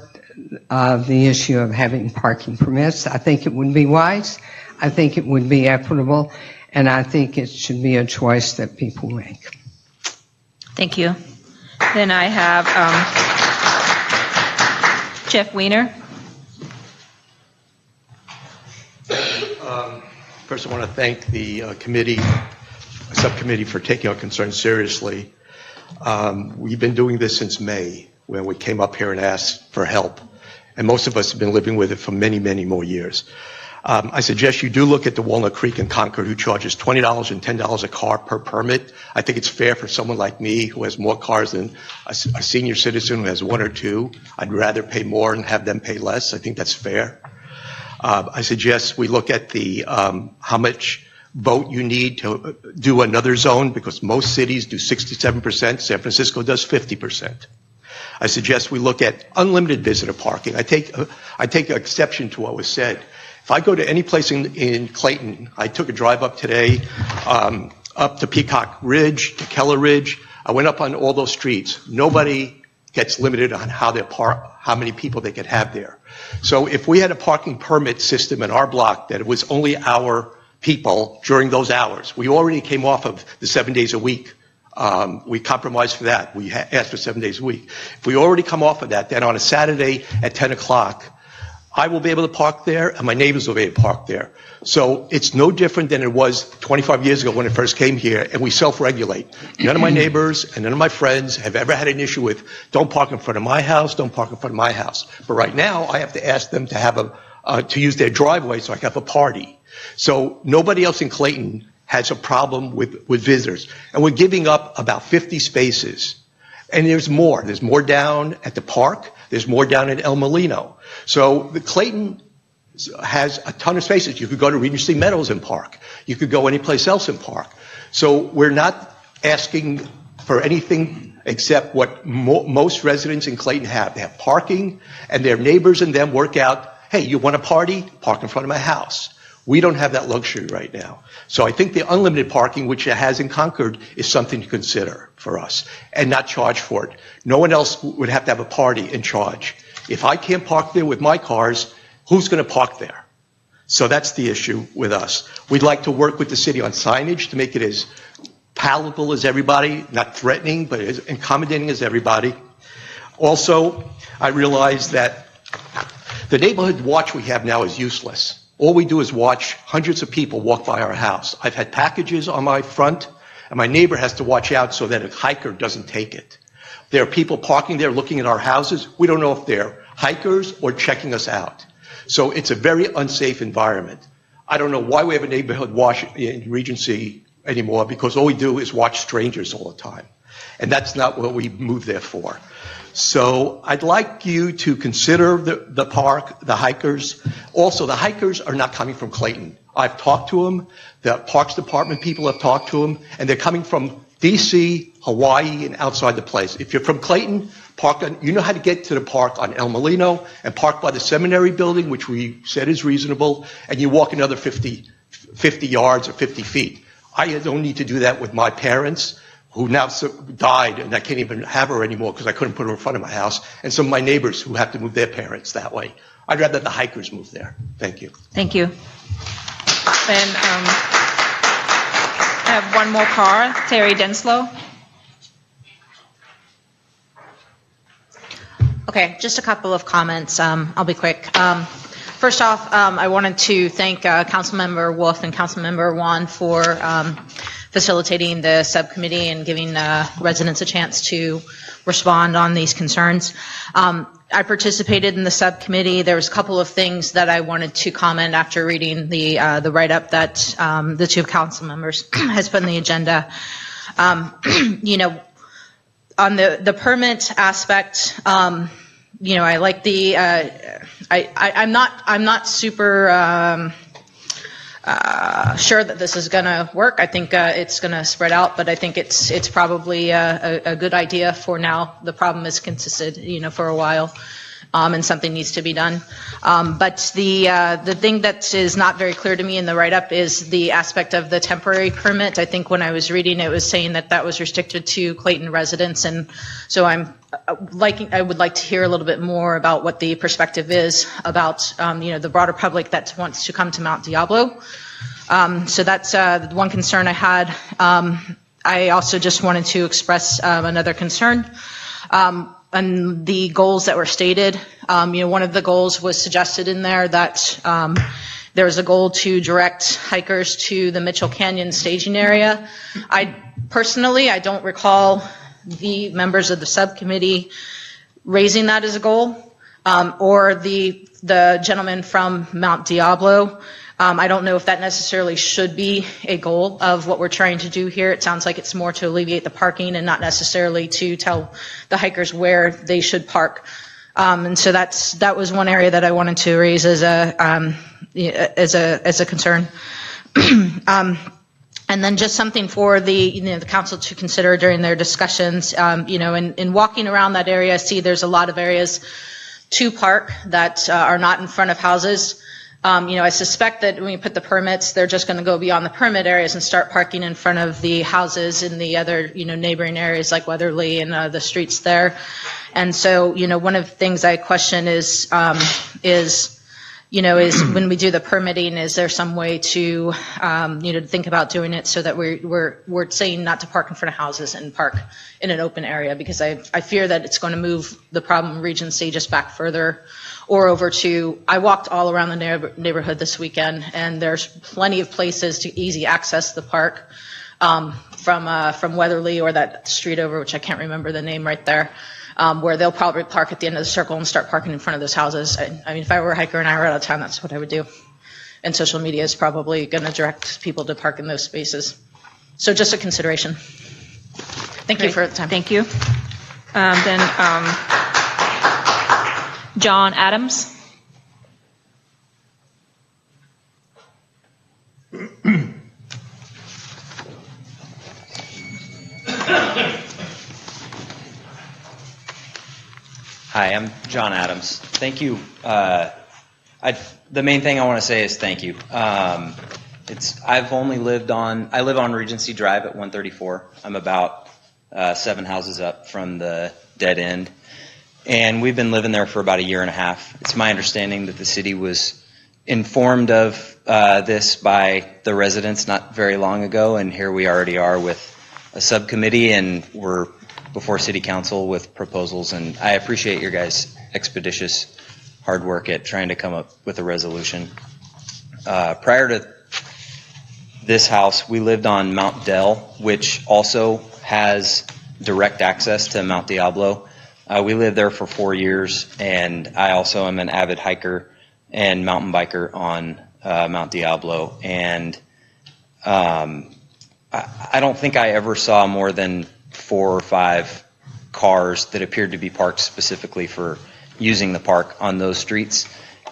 the issue of having parking permits. I think it would be wise. I think it would be equitable. And I think it should be a choice that people make. Thank you. Then I have Jeff Weiner. First, I want to thank the subcommittee for taking our concerns seriously. We've been doing this since May, when we came up here and asked for help. And most of us have been living with it for many, many more years. I suggest you do look at the Walnut Creek in Concord, who charges $20 and $10 a car per permit. I think it's fair for someone like me who has more cars than a senior citizen who has 1 or 2. I'd rather pay more and have them pay less. I think that's fair. I suggest we look at the how much vote you need to do another zone, because most cities do 67%. San Francisco does 50%. I suggest we look at unlimited visitor parking. I take exception to what was said. If I go to any place in Clayton, I took a drive up today, up to Peacock Ridge, to Keller Ridge. I went up on all those streets. Nobody gets limited on how many people they could have there. So if we had a parking permit system in our block that it was only our people during those hours, we already came off of the 7 days a week. We compromised for that. We asked for 7 days a week. If we already come off of that, then on a Saturday at 10 o'clock, I will be able to park there and my neighbors will be able to park there. So it's no different than it was 25 years ago when it first came here, and we self-regulate. None of my neighbors and none of my friends have ever had an issue with, don't park in front of my house, don't park in front of my house. But right now, I have to ask them to have to use their driveway so I can have a party. So nobody else in Clayton has a problem with visitors. And we're giving up about 50 spaces. And there's more. There's more down at the park. There's more down at El Molino. So the Clayton has a ton of spaces. You could go to Regency Meadows and park. You could go anyplace else and park. So we're not asking for anything except what most residents in Clayton have. They have parking, and their neighbors and them work out, hey, you want a party? Park in front of my house. We don't have that luxury right now. So I think the unlimited parking, which it has in Concord, is something to consider for us, and not charge for it. No one else would have to have a party and charge. If I can't park there with my cars, who's going to park there? So that's the issue with us. We'd like to work with the city on signage to make it as palatable as everybody, not threatening, but as accommodating as everybody. Also, I realize that the neighborhood watch we have now is useless. All we do is watch hundreds of people walk by our house. I've had packages on my front, and my neighbor has to watch out so that a hiker doesn't take it. There are people parking there looking at our houses. We don't know if they're hikers or checking us out. So it's a very unsafe environment. I don't know why we have a neighborhood watch in Regency anymore, because all we do is watch strangers all the time. and that's not what we moved there for. So I'd like you to consider the park, the hikers. Also, the hikers are not coming from Clayton. I've talked to them. The Parks Department people have talked to them, and they're coming from D.C., Hawaii, and outside the place. If you're from Clayton, you know how to get to the park on El Molino and park by the seminary building, which we said is reasonable, and you walk another 50 yards or 50 feet. I don't need to do that with my parents, who now died, and I can't even have her anymore because I couldn't put her in front of my house, and some of my neighbors who have to move their parents that way. I'd rather the hikers move there. Thank you. Thank you. And I have one more car, Terry Denslow. Okay, just a couple of comments. I'll be quick. First off, I wanted to thank Councilmember Wolf and Councilmember Wan for facilitating the subcommittee and giving residents a chance to respond on these concerns. I participated in the subcommittee. There was a couple of things that I wanted to comment after reading the write-up that the two council members has put in the agenda. You know, on the permit aspect, you know, I like the. I'm not super sure that this is going to work. I think it's going to spread out, but I think it's probably a good idea for now. The problem has consisted, you know, for a while, and something needs to be done. But the thing that is not very clear to me in the write-up is the aspect of the temporary permit. I think when I was reading, it was saying that was restricted to Clayton residents, and so I would like to hear a little bit more about what the perspective is about, you know, the broader public that wants to come to Mount Diablo. So that's one concern I had. I also just wanted to express another concern. And the goals that were stated, you know, one of the goals was suggested in there that there was a goal to direct hikers to the Mitchell Canyon staging area. I don't recall the members of the subcommittee raising that as a goal, or the gentleman from Mount Diablo. I don't know if that necessarily should be a goal of what we're trying to do here. It sounds like it's more to alleviate the parking and not necessarily to tell the hikers where they should park. And so that was one area that I wanted to raise as a concern. And then just something for the council to consider during their discussions. You know, in walking around that area, I see there's a lot of areas to park that are not in front of houses. You know, I suspect that when you put the permits, they're just going to go beyond the permit areas and start parking in front of the houses in the other, you know, neighboring areas like Weatherly and the streets there. And so, you know, one of the things I question is when we do the permitting, is there some way to, you know, to think about doing it so that we're saying not to park in front of houses and park in an open area, because I fear that it's going to move the problem Regency just back further, or over to, I walked all around the neighborhood this weekend, and there's plenty of places to easy access the park from Weatherly or that street over, which I can't remember the name right there. Where they'll probably park at the end of the circle and start parking in front of those houses. I mean, if I were a hiker and I were out of town, that's what I would do. And social media is probably going to direct people to park in those spaces. So just a consideration. Thank you for the time. Thank you. Then John Adams. Hi, I'm John Adams. Thank you. The main thing I want to say is thank you. I live on Regency Drive at 134. I'm about 7 houses up from the dead end, and we've been living there for about a year and a half. It's my understanding that the city was informed of this by the residents not very long ago, and here we already are with a subcommittee, and we're before City Council with proposals, and I appreciate your guys' expeditious hard work at trying to come up with a resolution. Prior to this house, we lived on Mount Dell, which also has direct access to Mount Diablo. We lived there for 4 years, and I also am an avid hiker and mountain biker on Mount Diablo, and I don't think I ever saw more than 4 or 5 cars that appeared to be parked specifically for using the park on those streets.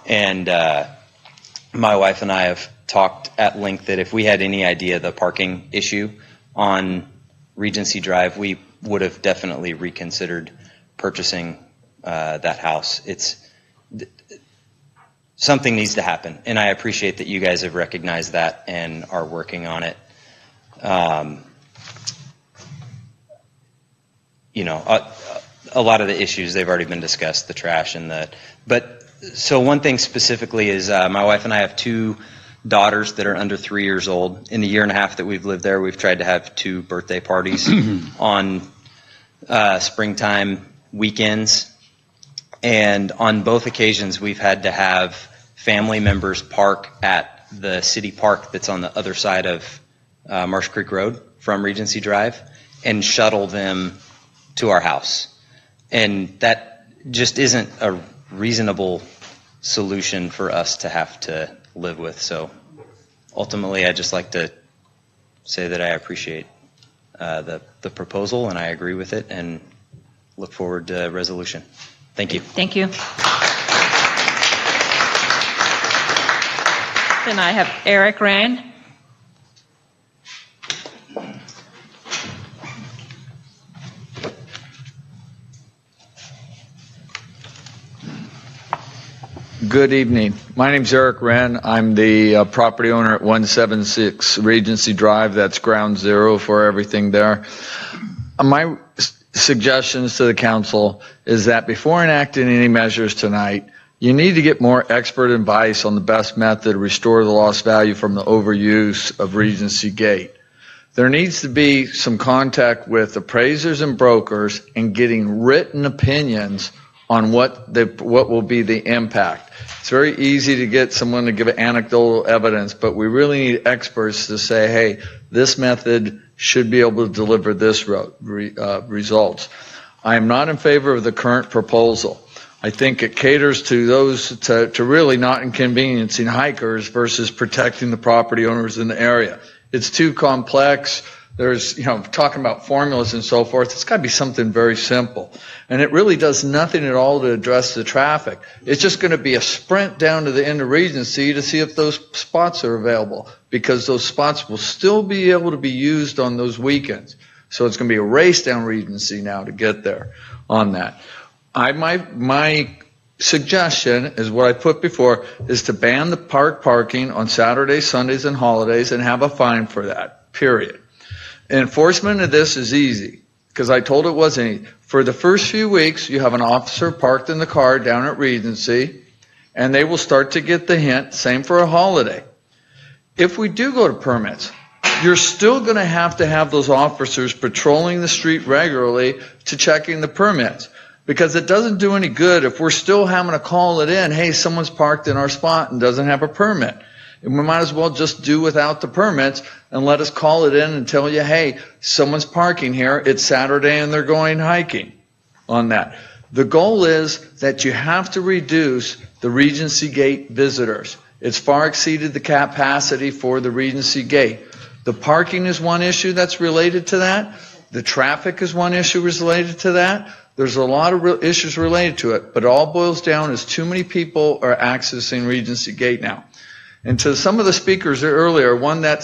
And my wife and I have talked at length that if we had any idea of the parking issue on Regency Drive, we would have definitely reconsidered purchasing that house. Something needs to happen, and I appreciate that you guys have recognized that and are working on it. A lot of the issues, they've already been discussed, the trash and so one thing specifically is my wife and I have 2 daughters that are under 3 years old. In the year and a half that we've lived there, we've tried to have 2 birthday parties on springtime weekends. And on both occasions, we've had to have family members park at the city park that's on the other side of Marsh Creek Road from Regency Drive and shuttle them to our house. And that just isn't a reasonable solution for us to have to live with. So ultimately, I'd just like to say that I appreciate the proposal and I agree with it and look forward to resolution. Thank you. Thank you. Then I have Eric Rand. Good evening. My name's Eric Wren. I'm the property owner at 176 Regency Drive. That's ground zero for everything there. My suggestions to the council is that before enacting any measures tonight, you need to get more expert advice on the best method to restore the lost value from the overuse of Regency Gate. There needs to be some contact with appraisers and brokers and getting written opinions on what will be the impact. It's very easy to get someone to give anecdotal evidence, but we really need experts to say, hey, this method should be able to deliver this results. I am not in favor of the current proposal. I think it caters to those to really not inconveniencing hikers versus protecting the property owners in the area. It's too complex. There's, talking about formulas and so forth. It's got to be something very simple. And it really does nothing at all to address the traffic. It's just going to be a sprint down to the end of Regency to see if those spots are available, because those spots will still be able to be used on those weekends. So it's going to be a race down Regency now to get there on that. My suggestion is what I put before is to ban the parking on Saturdays, Sundays, and holidays and have a fine for that, period. Enforcement of this is easy because I told it wasn't. For the first few weeks, you have an officer parked in the car down at Regency, and they will start to get the hint. Same for a holiday. If we do go to permits, you're still going to have those officers patrolling the street regularly to checking the permits, because it doesn't do any good if we're still having to call it in, hey, someone's parked in our spot and doesn't have a permit. And we might as well just do without the permits and let us call it in and tell you, hey, someone's parking here, it's Saturday and they're going hiking on that. The goal is that you have to reduce the Regency Gate visitors. It's far exceeded the capacity for the Regency Gate. The parking is one issue that's related to that. The traffic is one issue related to that. There's a lot of issues related to it, but it all boils down as too many people are accessing Regency Gate now. And to some of the speakers earlier, one that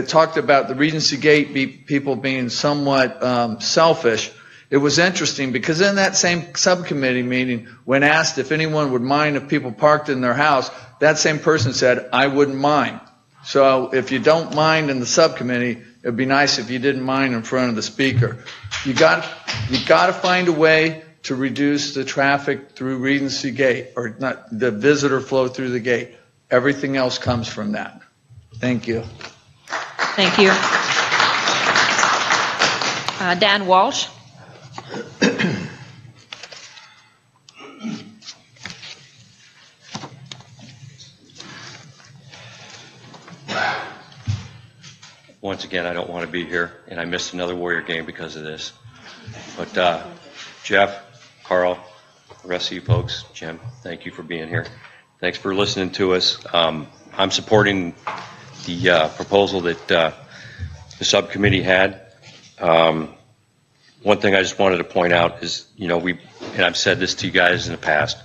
talked about the Regency Gate people being somewhat selfish. It was interesting because in that same subcommittee meeting, when asked if anyone would mind if people parked in their house, that same person said, I wouldn't mind. So if you don't mind in the subcommittee, it'd be nice if you didn't mind in front of the speaker. You got to find a way to reduce the traffic through Regency Gate, or not the visitor flow through the gate. Everything else comes from that. Thank you. Thank you. Dan Walsh. Once again, I don't want to be here, and I missed another Warrior game because of this. But Jeff, Carl, the rest of you folks, Jim, thank you for being here. Thanks for listening to us. I'm supporting the proposal that the subcommittee had. one thing I just wanted to point out is, and I've said this to you guys in the past,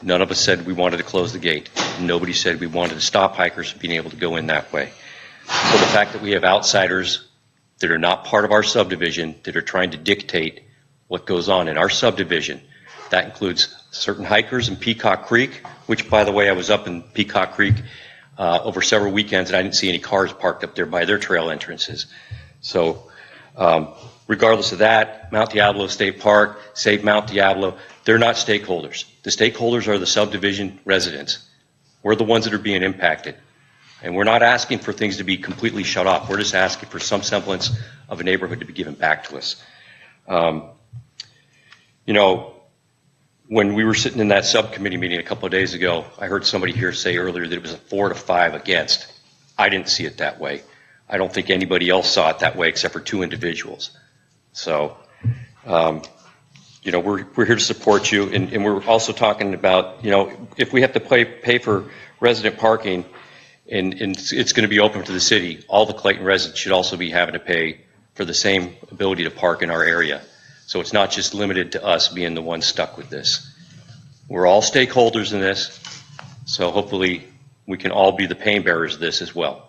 none of us said we wanted to close the gate. Nobody said we wanted to stop hikers from being able to go in that way. So the fact that we have outsiders that are not part of our subdivision that are trying to dictate what goes on in our subdivision, that includes certain hikers in Peacock Creek, which, by the way, I was up in Peacock Creek over several weekends, and I didn't see any cars parked up there by their trail entrances. So regardless of that, Mount Diablo State Park, Save Mount Diablo, they're not stakeholders. The stakeholders are the subdivision residents. We're the ones that are being impacted. And we're not asking for things to be completely shut off. We're just asking for some semblance of a neighborhood to be given back to us. When we were sitting in that subcommittee meeting a couple of days ago, I heard somebody here say earlier that it was a 4-5 against. I didn't see it that way. I don't think anybody else saw it that way except for 2 individuals. So, we're here to support you, and we're also talking about, if we have to pay for resident parking, and it's going to be open to the city, all the Clayton residents should also be having to pay for the same ability to park in our area. So it's not just limited to us being the ones stuck with this. We're all stakeholders in this, so hopefully we can all be the pain bearers of this as well.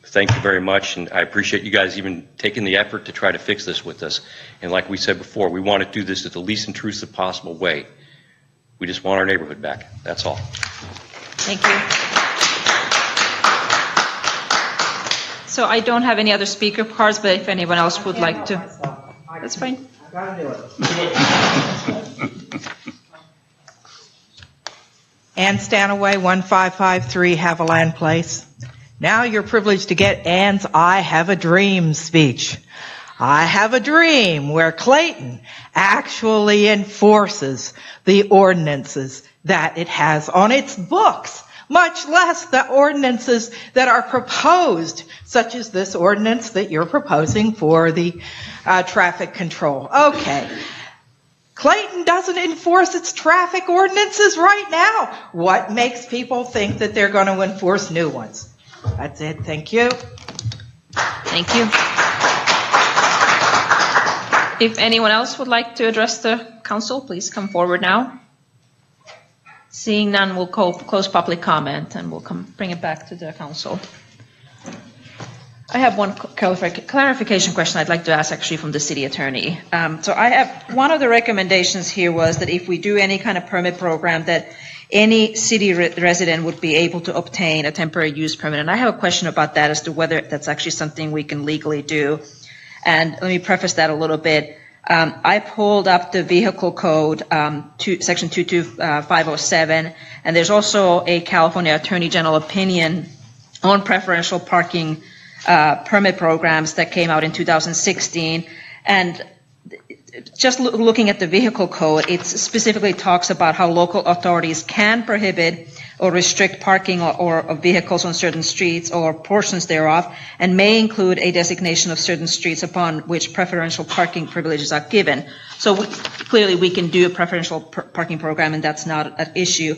Thank you very much, and I appreciate you guys even taking the effort to try to fix this with us. And like we said before, we want to do this in the least intrusive possible way. We just want our neighborhood back. That's all. Thank you. So I don't have any other speaker cards, but if anyone else would like to, that's fine. Ann Stanaway, 1553 Haviland Place. Now you're privileged to get Ann's I Have a Dream speech. I have a dream where Clayton actually enforces the ordinances that it has on its books, much less the ordinances that are proposed, such as this ordinance that you're proposing for the traffic control. Okay. Clayton doesn't enforce its traffic ordinances right now. What makes people think that they're going to enforce new ones? That's it. Thank you. Thank you. If anyone else would like to address the council, please come forward now. Seeing none, we'll close public comment and we'll bring it back to the council. I have one clarification question I'd like to ask actually from the city attorney. So I have one of the recommendations here was that if we do any kind of permit program that any city resident would be able to obtain a temporary use permit. And I have a question about that as to whether that's actually something we can legally do. And let me preface that a little bit. I pulled up the vehicle code, section 22507, and there's also a California Attorney General opinion on preferential parking permit programs that came out in 2016. And just looking at the vehicle code, it specifically talks about how local authorities can prohibit or restrict parking or vehicles on certain streets or portions thereof, and may include a designation of certain streets upon which preferential parking privileges are given. So clearly we can do a preferential parking program, and that's not an issue.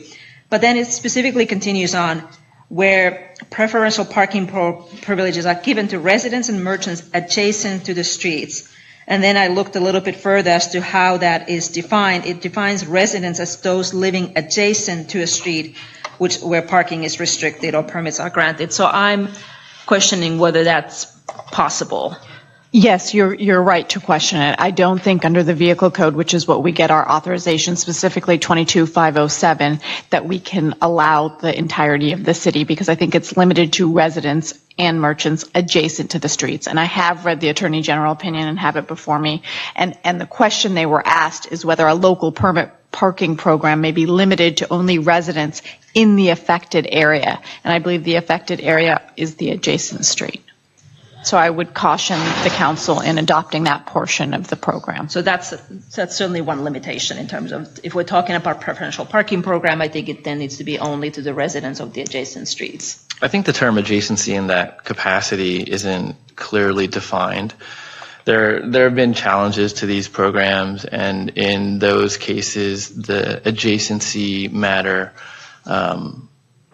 But then it specifically continues on where preferential parking privileges are given to residents and merchants adjacent to the streets. And then I looked a little bit further as to how that is defined. It defines residents as those living adjacent to a street where parking is restricted or permits are granted. So I'm questioning whether that's possible. Yes, you're right to question it. I don't think under the vehicle code, which is what we get our authorization, specifically 22507, that we can allow the entirety of the city, because I think it's limited to residents and merchants adjacent to the streets. And I have read the Attorney General opinion and have it before me. And the question they were asked is whether a local permit parking program may be limited to only residents in the affected area. And I believe the affected area is the adjacent street. So I would caution the council in adopting that portion of the program. So that's certainly one limitation in terms of if we're talking about preferential parking program, I think it then needs to be only to the residents of the adjacent streets. I think the term adjacency in that capacity isn't clearly defined. There have been challenges to these programs, and in those cases, the adjacency matter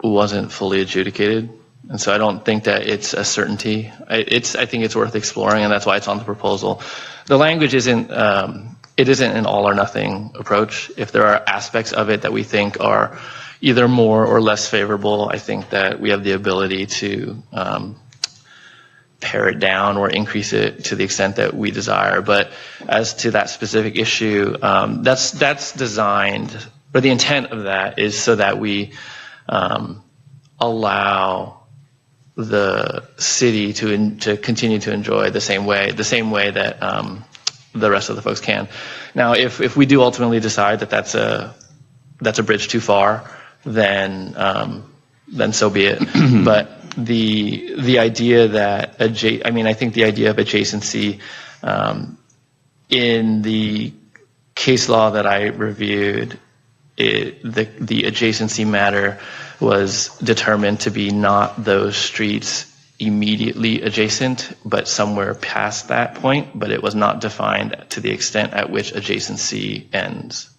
wasn't fully adjudicated. And so I don't think that it's a certainty. I think it's worth exploring, and that's why it's on the proposal. The language isn't an all or nothing approach. If there are aspects of it that we think are either more or less favorable, I think that we have the ability to pare it down or increase it to the extent that we desire. But as to that specific issue, that's designed, or the intent of that is so that we allow the city to continue to enjoy the same way that the rest of the folks can. Now, if we do ultimately decide that that's a bridge too far, then so be it. But the idea that I think the idea of adjacency in the case law that I reviewed, the adjacency matter was determined to be not those streets immediately adjacent, but somewhere past that point, but it was not defined to the extent at which adjacency ends.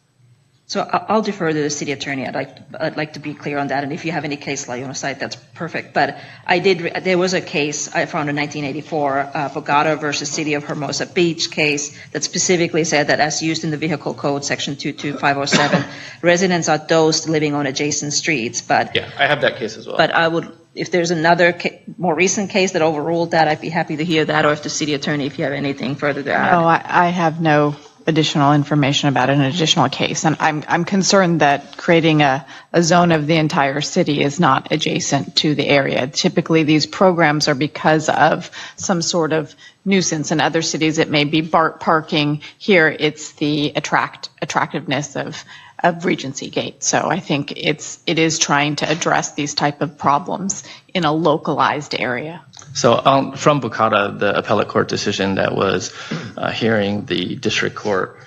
So I'll defer to the city attorney. I'd like to be clear on that, and if you have any case law you want to cite, that's perfect. But there was a case I found in 1984, Bogota versus City of Hermosa Beach case that specifically said that as used in the Vehicle Code, Section 22507, residents are those living on adjacent streets. But yeah, I have that case as well. But I would, if there's another more recent case that overruled that, I'd be happy to hear that, or if the city attorney, if you have anything further to add. No, I have no additional information about an additional case. And I'm concerned that creating a zone of the entire city is not adjacent to the area. Typically, these programs are because of some sort of nuisance. In other cities, it may be BART parking. Here, it's the attractiveness of Regency Gate. So I think it is trying to address these type of problems in a localized area. So from Bogota, the appellate court decision that was hearing the district court,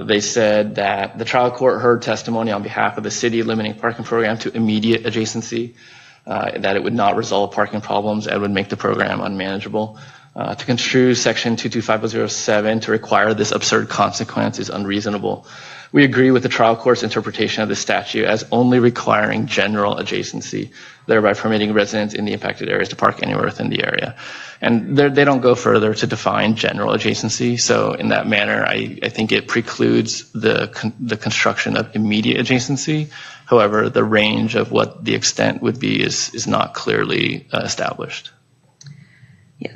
they said that the trial court heard testimony on behalf of the city limiting parking program to immediate adjacency, that it would not resolve parking problems and would make the program unmanageable. To construe Section 22507 to require this absurd consequence is unreasonable. We agree with the trial court's interpretation of the statute as only requiring general adjacency, thereby permitting residents in the impacted areas to park anywhere within the area. And they don't go further to define general adjacency. So in that manner, I think it precludes the construction of immediate adjacency. However, the range of what the extent would be is not clearly established. Yeah,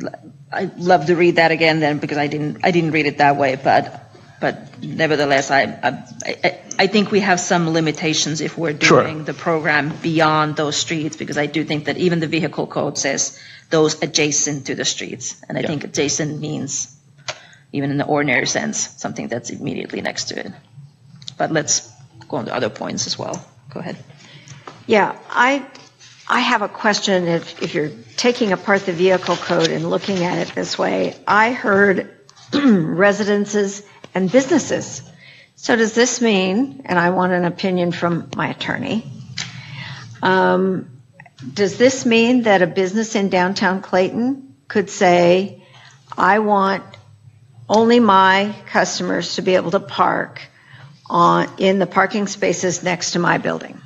I'd love to read that again then, because I didn't read it that way, but nevertheless, I think we have some limitations if we're doing the program beyond those streets, because I do think that even the vehicle code says those adjacent to the streets, and I think adjacent means, even in the ordinary sense, something that's immediately next to it. But let's go on to other points as well. Go ahead. Yeah, I have a question. If you're taking apart the vehicle code and looking at it this way, I heard residences and businesses. So does this mean, and I want an opinion from my attorney, does this mean that a business in downtown Clayton could say, I want only my customers to be able to park in the parking spaces next to my building?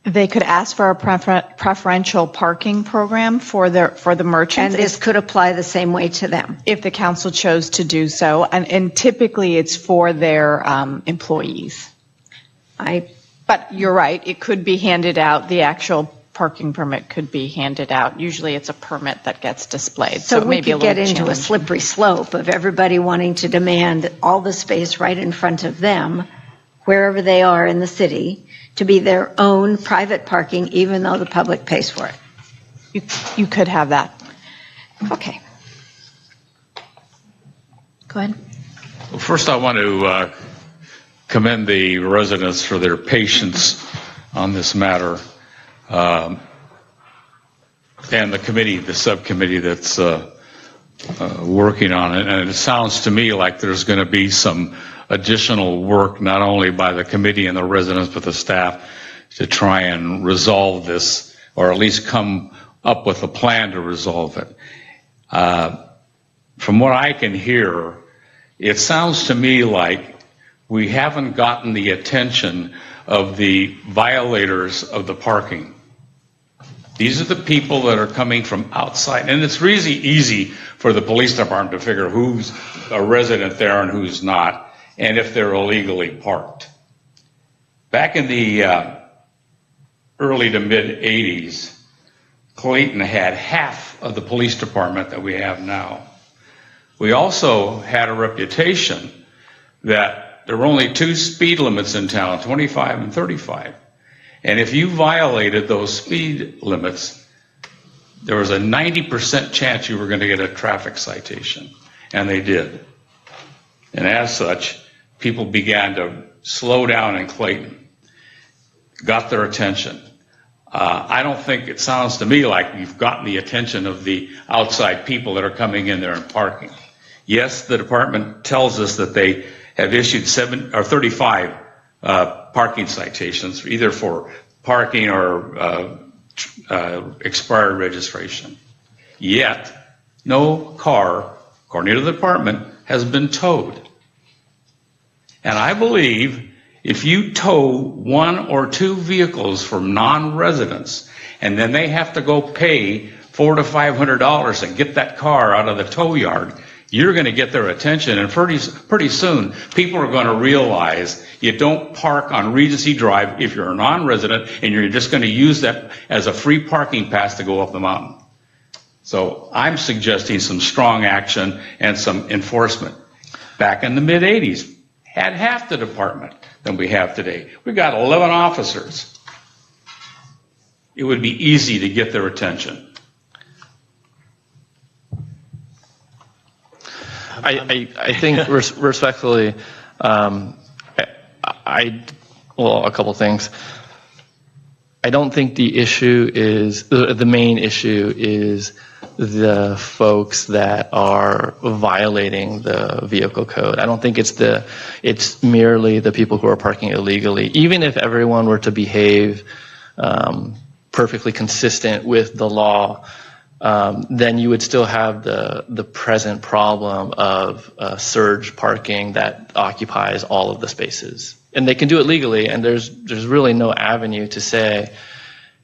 They could ask for a preferential parking program for the merchants. And this could apply the same way to them? If the council chose to do so. And typically it's for their employees. But you're right, it could be handed out. The actual parking permit could be handed out. Usually it's a permit that gets displayed. So it may be a little get into a slippery slope of everybody wanting to demand all the space right in front of them, wherever they are in the city, to be their own private parking, even though the public pays for it. You could have that. Okay. Go ahead. Well, first I want to commend the residents for their patience on this matter, and the subcommittee that's working on it. And it sounds to me like there's going to be some additional work, not only by the committee and the residents, but the staff, to try and resolve this, or at least come up with a plan to resolve it. From what I can hear, it sounds to me like we haven't gotten the attention of the violators of the parking. These are the people that are coming from outside. And it's really easy for the police department to figure who's a resident there and who's not, and if they're illegally parked. Back in the early to mid 80s, Clayton had half of the police department that we have now. We also had a reputation that there were only 2 speed limits in town, 25 and 35. And if you violated those speed limits, there was a 90% chance you were going to get a traffic citation. And they did. And as such, people began to slow down in Clayton, got their attention. I don't think it sounds to me like you've gotten the attention of the outside people that are coming in there and parking. Yes, the department tells us that they have issued 35 parking citations, either for parking or expired registration. Yet, no car, according to the department, has been towed. And I believe if you tow 1 or 2 vehicles from non-residents, and then they have to go pay $400 to $500 and get that car out of the tow yard, you're going to get their attention, and pretty soon people are going to realize you don't park on Regency Drive if you're a non-resident, and you're just going to use that as a free parking pass to go up the mountain. So I'm suggesting some strong action and some enforcement. Back in the mid-'80s, had half the department than we have today. We've got 11 officers. It would be easy to get their attention. I think respectfully, well, a couple things. I don't think the issue is, the main issue is the folks that are violating the vehicle code. I don't think it's merely the people who are parking illegally. Even if everyone were to behave perfectly consistent with the law, then you would still have the present problem of surge parking that occupies all of the spaces. And they can do it legally, and there's really no avenue to say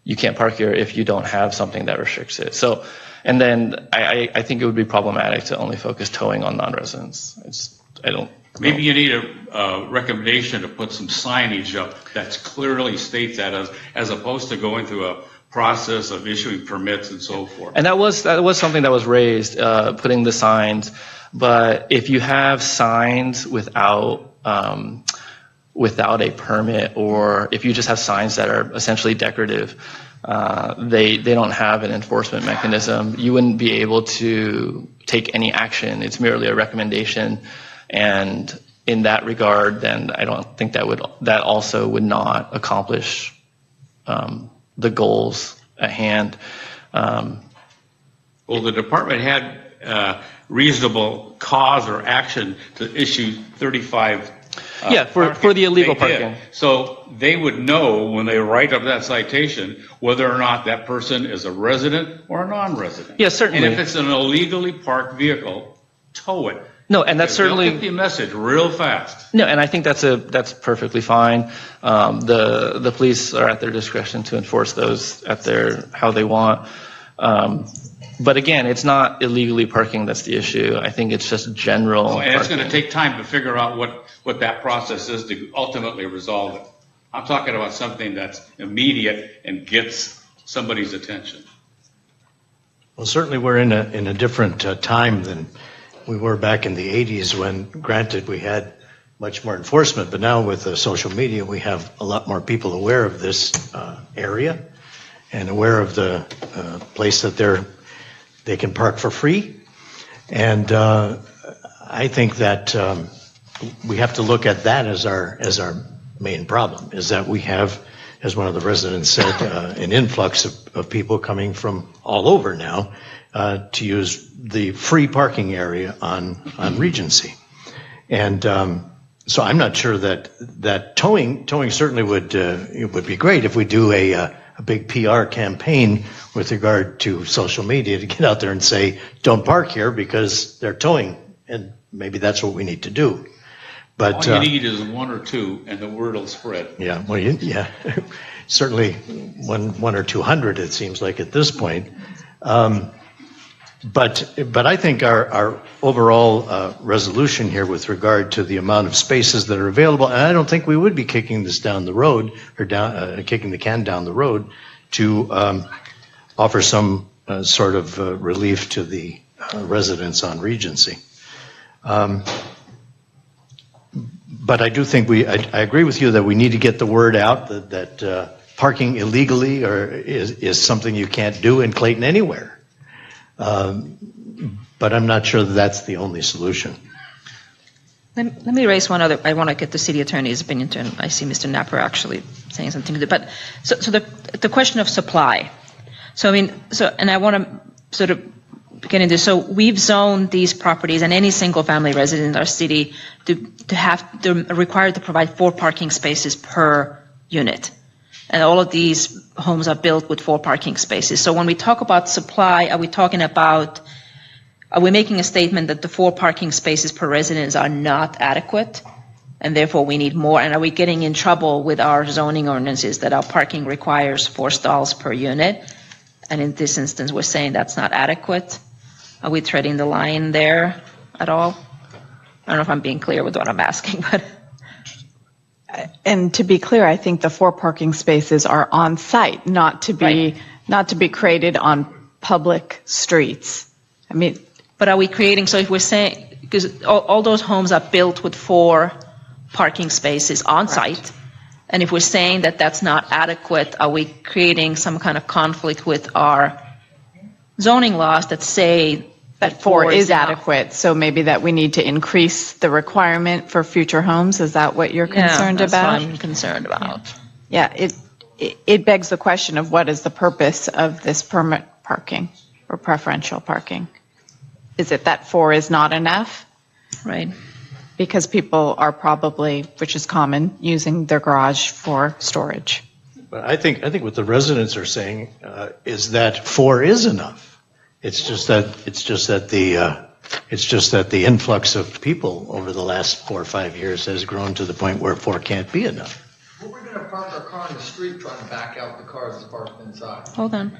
you can't park here if you don't have something that restricts it. So, and then I think it would be problematic to only focus towing on non-residents. Maybe you need a recommendation to put some signage up that clearly states that, as opposed to going through a process of issuing permits and so forth. And that was something that was raised, putting the signs. But if you have signs without a permit, or if you just have signs that are essentially decorative, they don't have an enforcement mechanism. You wouldn't be able to take any action. It's merely a recommendation. And in that regard, then I don't think that also would not accomplish the goals at hand. Well, the department had reasonable cause or action to issue 35. For the illegal parking. So they would know when they write up that citation whether or not that person is a resident or a non-resident. Yes, certainly. And if it's an illegally parked vehicle, tow it. No, and that's certainly. They'll get the message real fast. No, and I think that's perfectly fine. The police are at their discretion to enforce those how they want. But again, it's not illegally parking that's the issue. I think it's just general. And it's parking. going to take time to figure out what that process is to ultimately resolve it. I'm talking about something that's immediate and gets somebody's attention. Well, certainly we're in a different time than we were back in the 80s when, granted, we had much more enforcement, but now with social media, we have a lot more people aware of this area and aware of the place that they can park for free. And I think that we have to look at that as our main problem, is that we have, as one of the residents said, an influx of people coming from all over now to use the free parking area on Regency. And so I'm not sure that towing certainly would be great if we do a big PR campaign with regard to social media to get out there and say, don't park here because they're towing. And maybe that's what we need to do. But all you need is 1 or 2 and the word will spread. Yeah, well, yeah. certainly one or 200, it seems like at this point. But I think our overall resolution here with regard to the amount of spaces that are available, and I don't think we would be kicking this down the road, or kicking the can down the road, to offer some sort of relief to the residents on Regency. But I do think I agree with you that we need to get the word out that parking illegally is something you can't do in Clayton anywhere. But I'm not sure that's the only solution. Let me raise one other. I want to get the city attorney's opinion too. And I see Mr. Napper actually saying something. But so the question of supply. So and I want to sort of get into. So we've zoned these properties and any single family resident in our city they're required to provide 4 parking spaces per unit. And all of these homes are built with 4 parking spaces. So when we talk about supply, are we making a statement that the 4 parking spaces per residence are not adequate, and therefore we need more? And are we getting in trouble with our zoning ordinances that our parking requires 4 stalls per unit? And in this instance, we're saying that's not adequate. Are we treading the line there at all? I don't know if I'm being clear with what I'm asking, but. And to be clear, I think the 4 parking spaces are on site, not to be created on public streets. I mean, but are we creating? So if we're saying, because all those homes are built with 4 parking spaces on site, and if we're saying that that's not adequate, are we creating some kind of conflict with our zoning laws that say that 4 is adequate, so maybe that we need to increase the requirement for future homes? Is that what you're concerned about? That's what I'm concerned about. Yeah, it begs the question of what is the purpose of this permit parking or preferential parking? Is it that 4 is not enough? Right. Because people are probably, which is common, using their garage for storage. But I think what the residents are saying is that 4 is enough. It's just that the influx of people over the last 4 or 5 years has grown to the point where 4 can't be enough. Well, we're going to park our car in the street trying to back out the cars that's parked inside. Hold on.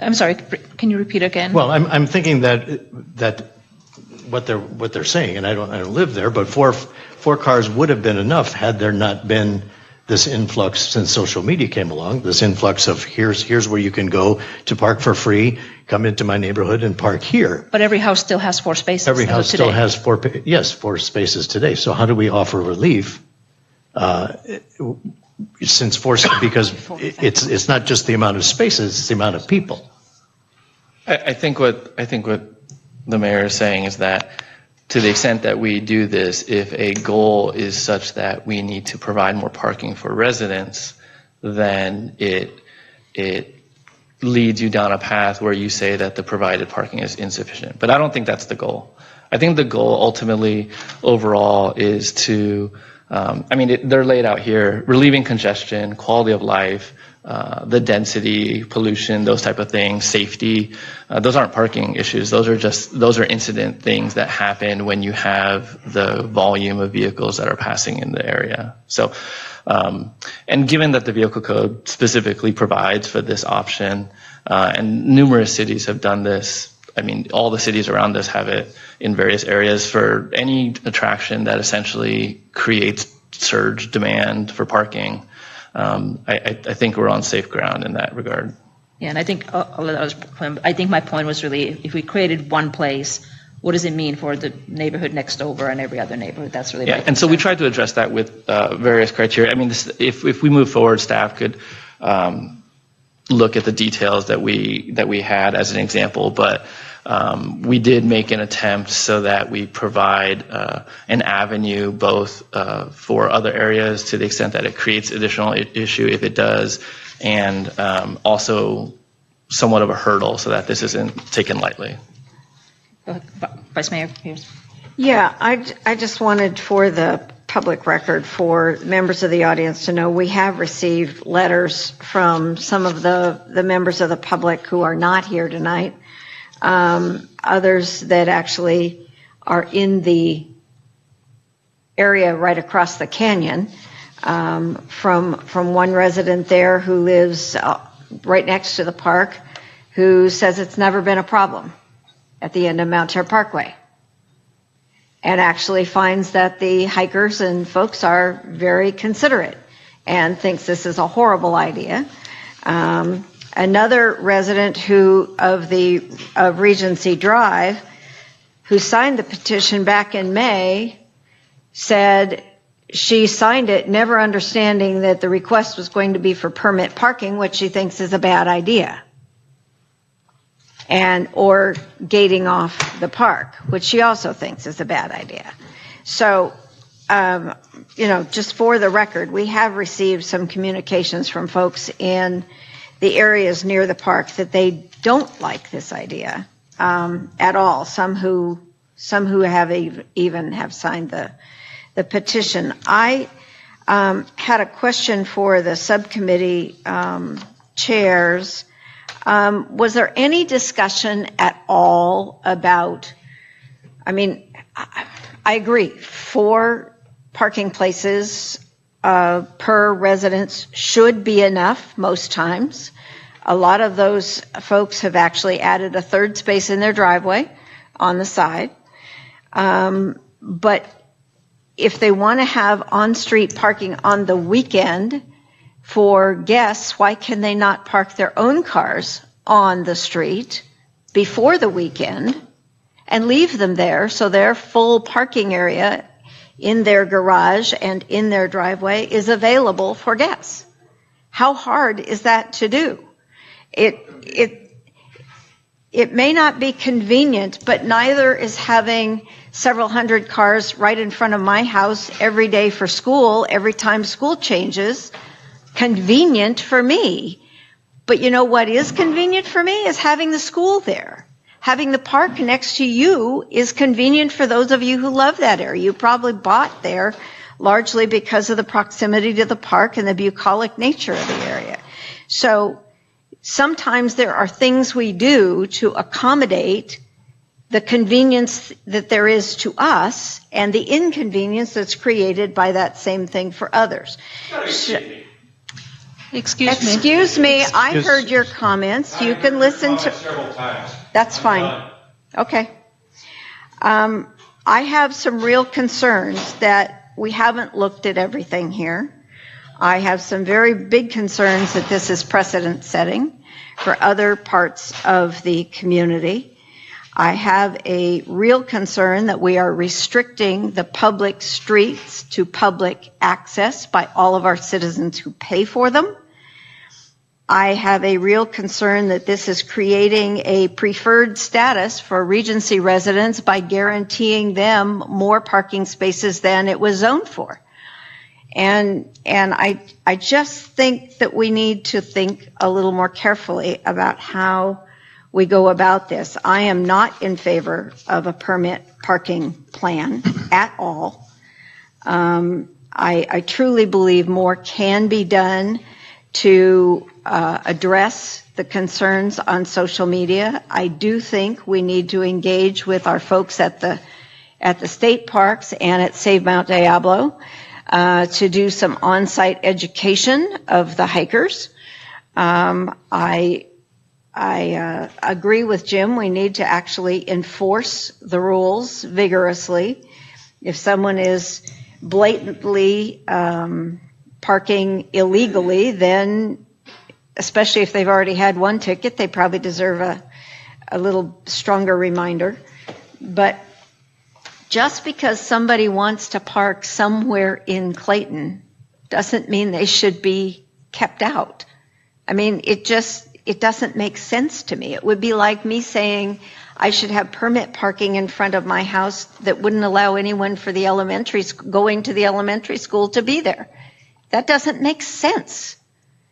I'm sorry. Can you repeat again? Well, I'm thinking that what they're saying, and I don't live there, but four cars would have been enough had there not been this influx since social media came along. This influx of here's where you can go to park for free. Come into my neighborhood and park here. But every house still has 4 spaces. Every house still has 4 spaces today. So how do we offer relief? Since 4, because it's not just the amount of spaces, it's the amount of people. I think what the mayor is saying is that to the extent that we do this, if a goal is such that we need to provide more parking for residents, then it leads you down a path where you say that the provided parking is insufficient. But I don't think that's the goal. I think the goal ultimately overall is to they're laid out here: relieving congestion, quality of life, the density, pollution, those type of things, safety. Those aren't parking issues. Those are incident things that happen when you have the volume of vehicles that are passing in the area. So, and given that the vehicle code specifically provides for this option, and numerous cities have done this. I mean, all the cities around us have it in various areas for any attraction that essentially creates surge demand for parking. I think we're on safe ground in that regard. Yeah, and I think my point was really, if we created one place, what does it mean for the neighborhood next over and every other neighborhood? That's really my concern. And so we tried to address that with various criteria. I mean, if we move forward, staff could look at the details that we had as an example, but we did make an attempt so that we provide an avenue both for other areas to the extent that it creates additional issue if it does, and also somewhat of a hurdle so that this isn't taken lightly. Vice Mayor Pierce. Yeah, I just wanted for the public record for members of the audience to know we have received letters from some of the members of the public who are not here tonight, others that actually are in the area right across the canyon, from one resident there who lives right next to the park, who says it's never been a problem at the end of Mount Terre Parkway, and actually finds that the hikers and folks are very considerate and thinks this is a horrible idea. Another resident of Regency Drive, who signed the petition back in May, said she signed it never understanding that the request was going to be for permit parking, which she thinks is a bad idea, or gating off the park, which she also thinks is a bad idea. So, just for the record, we have received some communications from folks in the areas near the park that they don't like this idea at all. Some who have even have signed the petition. I had a question for the subcommittee chairs. Was there any discussion at all about, I agree, 4 parking places per residence should be enough most times. A lot of those folks have actually added a 3rd space in their driveway on the side. But if they want to have on-street parking on the weekend for guests, why can they not park their own cars on the street before the weekend and leave them there so their full parking area in their garage and in their driveway is available for guests? How hard is that to do? It may not be convenient, but neither is having several hundred cars right in front of my house every day for school, every time school changes, convenient for me. But you know what is convenient for me is having the school there. Having the park next to you is convenient for those of you who love that area. You probably bought there largely because of the proximity to the park and the bucolic nature of the area. So sometimes there are things we do to accommodate the convenience that there is to us and the inconvenience that's created by that same thing for others. Excuse me, I heard your comments. You can listen to several times. That's fine. Okay. I have some real concerns that we haven't looked at everything here. I have some very big concerns that this is precedent setting for other parts of the community. I have a real concern that we are restricting the public streets to public access by all of our citizens who pay for them. I have a real concern that this is creating a preferred status for Regency residents by guaranteeing them more parking spaces than it was zoned for. And I just think that we need to think a little more carefully about how we go about this. I am not in favor of a permit parking plan at all. I truly believe more can be done to address the concerns on social media. I do think we need to engage with our folks at the state parks and at Save Mount Diablo to do some on-site education of the hikers. I agree with Jim. We need to actually enforce the rules vigorously. If someone is blatantly parking illegally, then, especially if they've already had one ticket, they probably deserve a little stronger reminder. But just because somebody wants to park somewhere in Clayton doesn't mean they should be kept out. I mean, it doesn't make sense to me. It would be like me saying I should have permit parking in front of my house that wouldn't allow anyone for the going to the elementary school to be there. That doesn't make sense.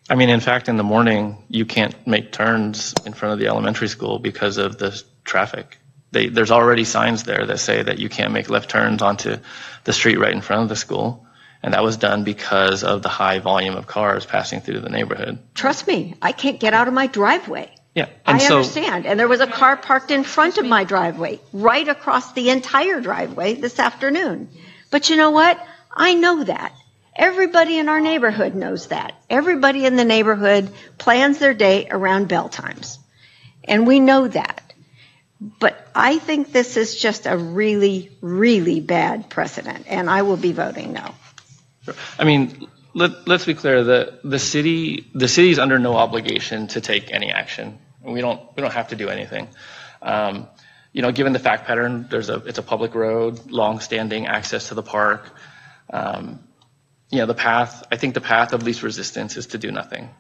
I mean, in fact, in the morning, you can't make turns in front of the elementary school because of the traffic. There's already signs there that say that you can't make left turns onto the street right in front of the school. And that was done because of the high volume of cars passing through the neighborhood. Trust me, I can't get out of my driveway. Yeah. I understand. And there was a car parked in front of my driveway, right across the entire driveway this afternoon. But you know what? I know that. Everybody in our neighborhood knows that. Everybody in the neighborhood plans their day around bell times. And we know that. But I think this is just a really, really bad precedent, and I will be voting no. I mean, let's be clear. The city is under no obligation to take any action. We don't have to do anything. Given the fact pattern, it's a public road, long-standing access to the park. The path. I think the path of least resistance is to do nothing.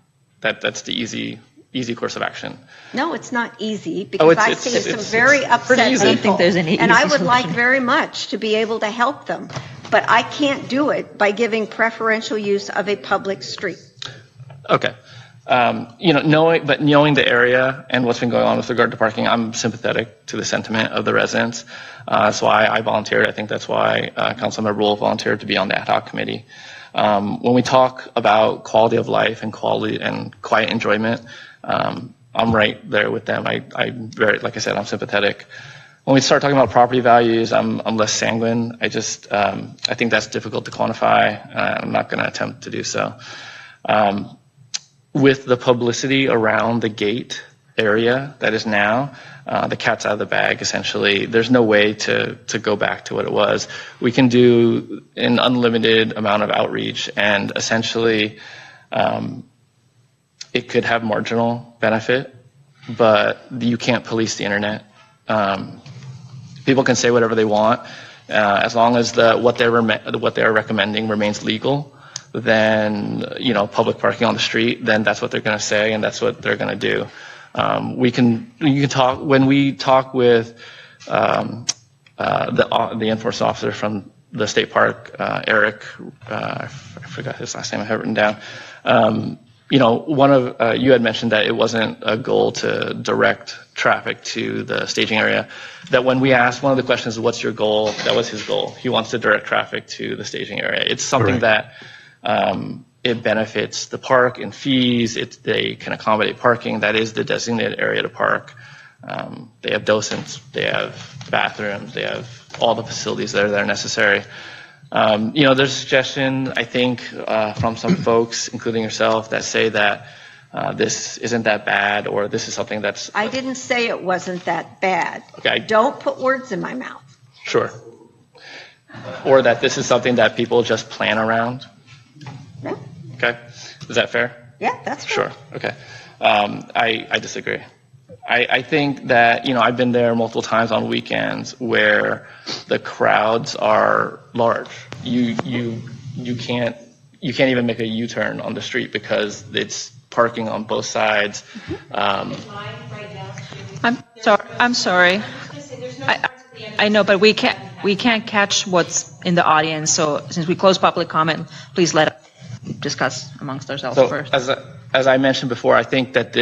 That's the easy course of action. No, it's not easy, because I see some very upset people. I don't think there's any and easy I would like solution. very much to be able to help them, but I can't do it by giving preferential use of a public street. Okay. Knowing the area and what's been going on with regard to parking, I'm sympathetic to the sentiment of the residents. That's why I volunteered. I think that's why Councilmember Rule volunteered to be on the ad hoc committee. When we talk about quality of life and quality and quiet enjoyment, I'm right there with them. Like I said, I'm sympathetic. When we start talking about property values, I'm less sanguine. I think that's difficult to quantify. I'm not going to attempt to do so. With the publicity around the gate area that is now, the cat's out of the bag, essentially. There's no way to go back to what it was. We can do an unlimited amount of outreach, and essentially it could have marginal benefit, but you can't police the internet. People can say whatever they want, as long as what they're recommending remains legal. Then public parking on the street, then that's what they're going to say, and that's what they're going to do. You can talk when we talk with the enforcement officer from the state park, Eric. I forgot his last name. I have it written down. You had mentioned that it wasn't a goal to direct traffic to the staging area. That when we asked, one of the questions is, "What's your goal?" That was his goal. He wants to direct traffic to the staging area. It's something that it benefits the park in fees. They can accommodate parking. That is the designated area to park. They have docents. They have bathrooms. They have all the facilities that are necessary. There's a suggestion, I think, from some folks, including yourself, that say that this isn't that bad, or this is something that's... I didn't say it wasn't that bad. Okay. Don't put words in my mouth. Sure. Or that this is something that people just plan around. No. Okay. Is that fair? Yeah, that's fair. Sure. Okay. I disagree. I think that, I've been there multiple times on weekends where the crowds are large. You can't even make a U-turn on the street because it's parking on both sides. I'm sorry. I know, but we can't catch what's in the audience. So since we closed public comment, please let us discuss amongst ourselves first. As I mentioned before, I think that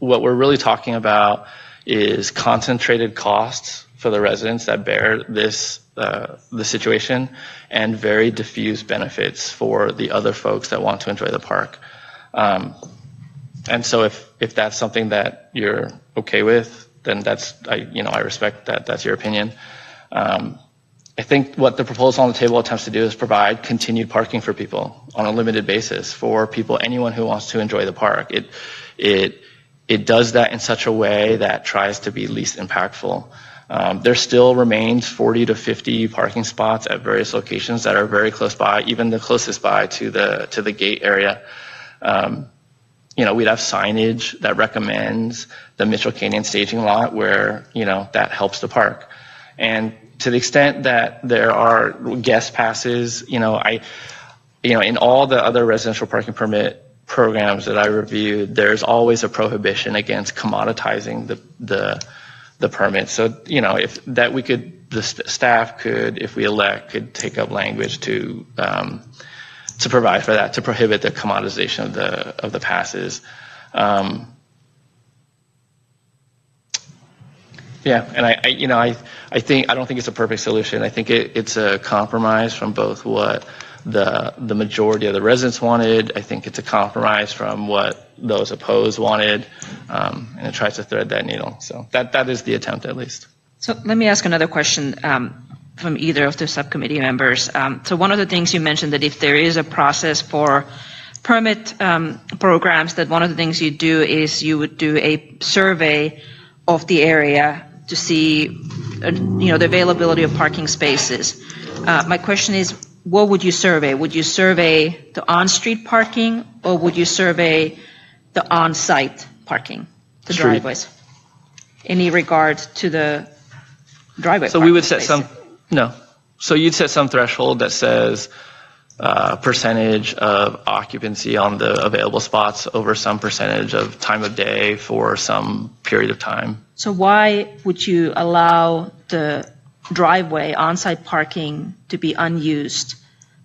what we're really talking about is concentrated costs for the residents that bear the situation, and very diffuse benefits for the other folks that want to enjoy the park. And so if that's something that you're okay with, then I respect that. That's your opinion. I think what the proposal on the table attempts to do is provide continued parking for people on a limited basis, for anyone who wants to enjoy the park. It does that in such a way that tries to be least impactful. There still remains 40 to 50 parking spots at various locations that are very close by, even the closest by to the gate area. We'd have signage that recommends the Mitchell Canyon staging lot where, that helps the park. And to the extent that there are guest passes, in all the other residential parking permit programs that I reviewed, there's always a prohibition against commoditizing the permit. So, if that the staff could, if we elect, could take up language to provide for that, to prohibit the commoditization of the passes. And I don't think it's a perfect solution. I think it's a compromise from both what the majority of the residents wanted. I think it's a compromise from what those opposed wanted, and it tries to thread that needle. So that is the attempt, at least. So let me ask another question. from either of the subcommittee members. So one of the things you mentioned, that if there is a process for permit programs, that one of the things you do is you would do a survey of the area to see, the availability of parking spaces. My question is, what would you survey? Would you survey the on-street parking, or would you survey the on-site parking, the Street. driveways? Any regard to the driveway? So we would parking set spaces? So you'd set some threshold that says percentage of occupancy on the available spots over some percentage of time of day for some period of time. So why would you allow the driveway on-site parking to be unused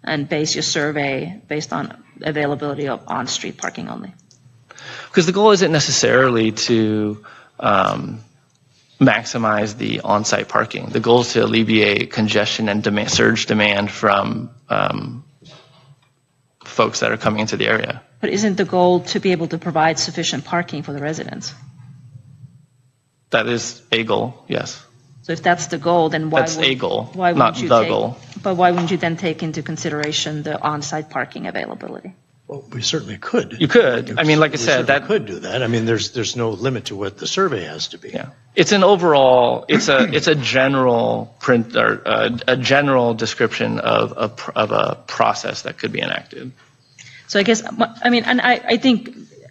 and base your survey based on availability of on-street parking only? Because the goal isn't necessarily to maximize the on-site parking. The goal is to alleviate congestion and surge demand from folks that are coming into the area. But isn't the goal to be able to provide sufficient parking for the residents? That is a goal, yes. So if that's the goal, then why That's would, a goal, why not wouldn't you the take, goal. But why wouldn't you then take into consideration the on-site parking availability? Well, we certainly could. You could. I mean, like I said, that could do that. I mean, there's no limit to what the survey has to be. Yeah. It's an overall. It's a general print or a general description of a process that could be enacted. So I guess, I mean, and I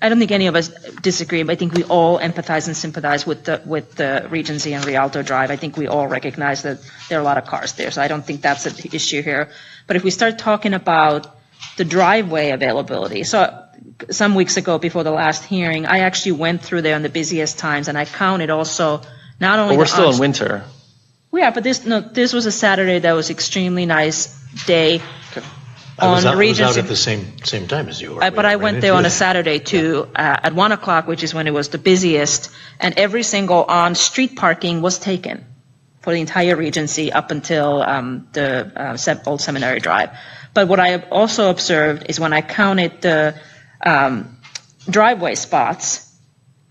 don't think any of us disagree, but I think we all empathize and sympathize with the Regency and Rialto Drive. I think we all recognize that there are a lot of cars there, so I don't think that's an issue here. But if we start talking about the driveway availability, so some weeks ago before the last hearing, I actually went through there on the busiest times, and I counted also not only. But we're still in winter. Yeah, but this was a Saturday that was extremely nice day. I was out Regency. at the same time as you were. But I went there on a Saturday too, at 1 o'clock, which is when it was the busiest, and every single on-street parking was taken for the entire Regency up until the Old Seminary Drive. But what I also observed is when I counted the driveway spots,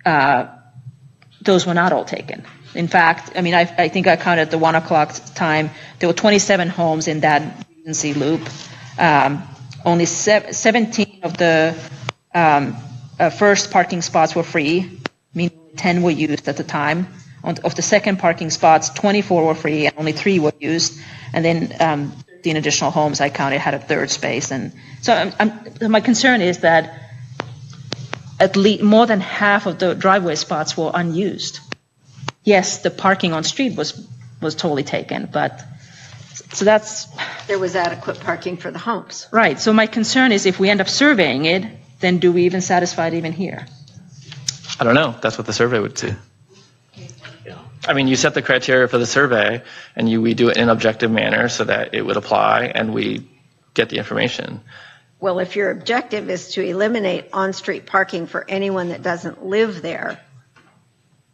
those were not all taken. In fact, I mean, I think I counted at the 1 o'clock time, there were 27 homes in that Regency loop. Only 17 of the first parking spots were free, meaning 10 were used at the time. Of the second parking spots, 24 were free and only 3 were used. And then 13 additional homes I counted had a third space. And so my concern is that at least more than half of the driveway spots were unused. Yes, the parking on street was totally taken, but so that's... There was adequate parking for the homes. Right. So my concern is if we end up surveying it, then do we even satisfy it even here? I don't know. That's what the survey would do. I mean, you set the criteria for the survey, and we do it in an objective manner so that it would apply, and we get the information. Well, if your objective is to eliminate on-street parking for anyone that doesn't live there,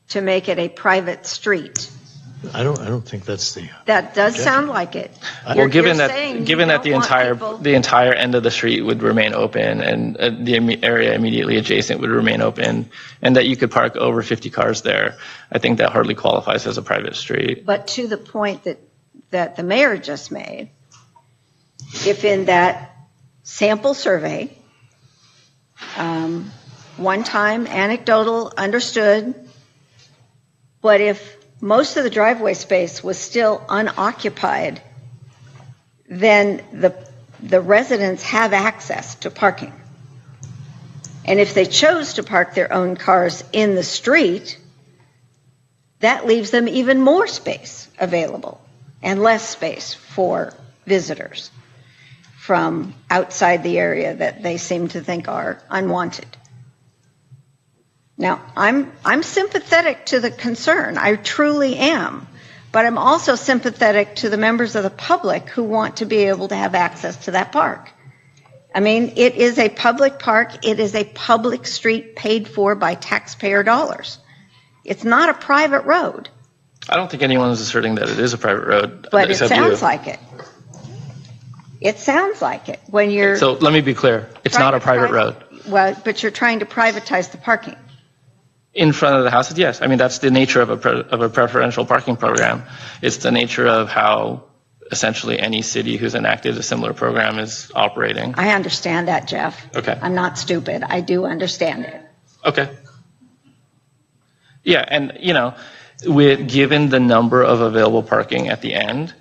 to make it a private street, I don't think that's the. that does sound like it. Well, given that the entire end of the street would remain open, and the area immediately adjacent would remain open, and that you could park over 50 cars there, I think that hardly qualifies as a private street. But to the point that the mayor just made, if in that sample survey, one time anecdotal, understood, but if most of the driveway space was still unoccupied, then the residents have access to parking. And if they chose to park their own cars in the street, that leaves them even more space available and less space for visitors from outside the area that they seem to think are unwanted. Now, I'm sympathetic to the concern. I truly am. But I'm also sympathetic to the members of the public who want to be able to have access to that park. I mean, it is a public park. It is a public street paid for by taxpayer dollars. It's not a private road. I don't think anyone is asserting that it is a private road. But it sounds like it. It sounds like it when you're... So let me be clear. It's not a private road. Well, but you're trying to privatize the parking. In front of the houses, yes. I mean, that's the nature of a preferential parking program. It's the nature of how essentially any city who's enacted a similar program is operating. I understand that, Jeff. Okay. I'm not stupid. I do understand it. Okay. Yeah, and given the number of available parking at the end,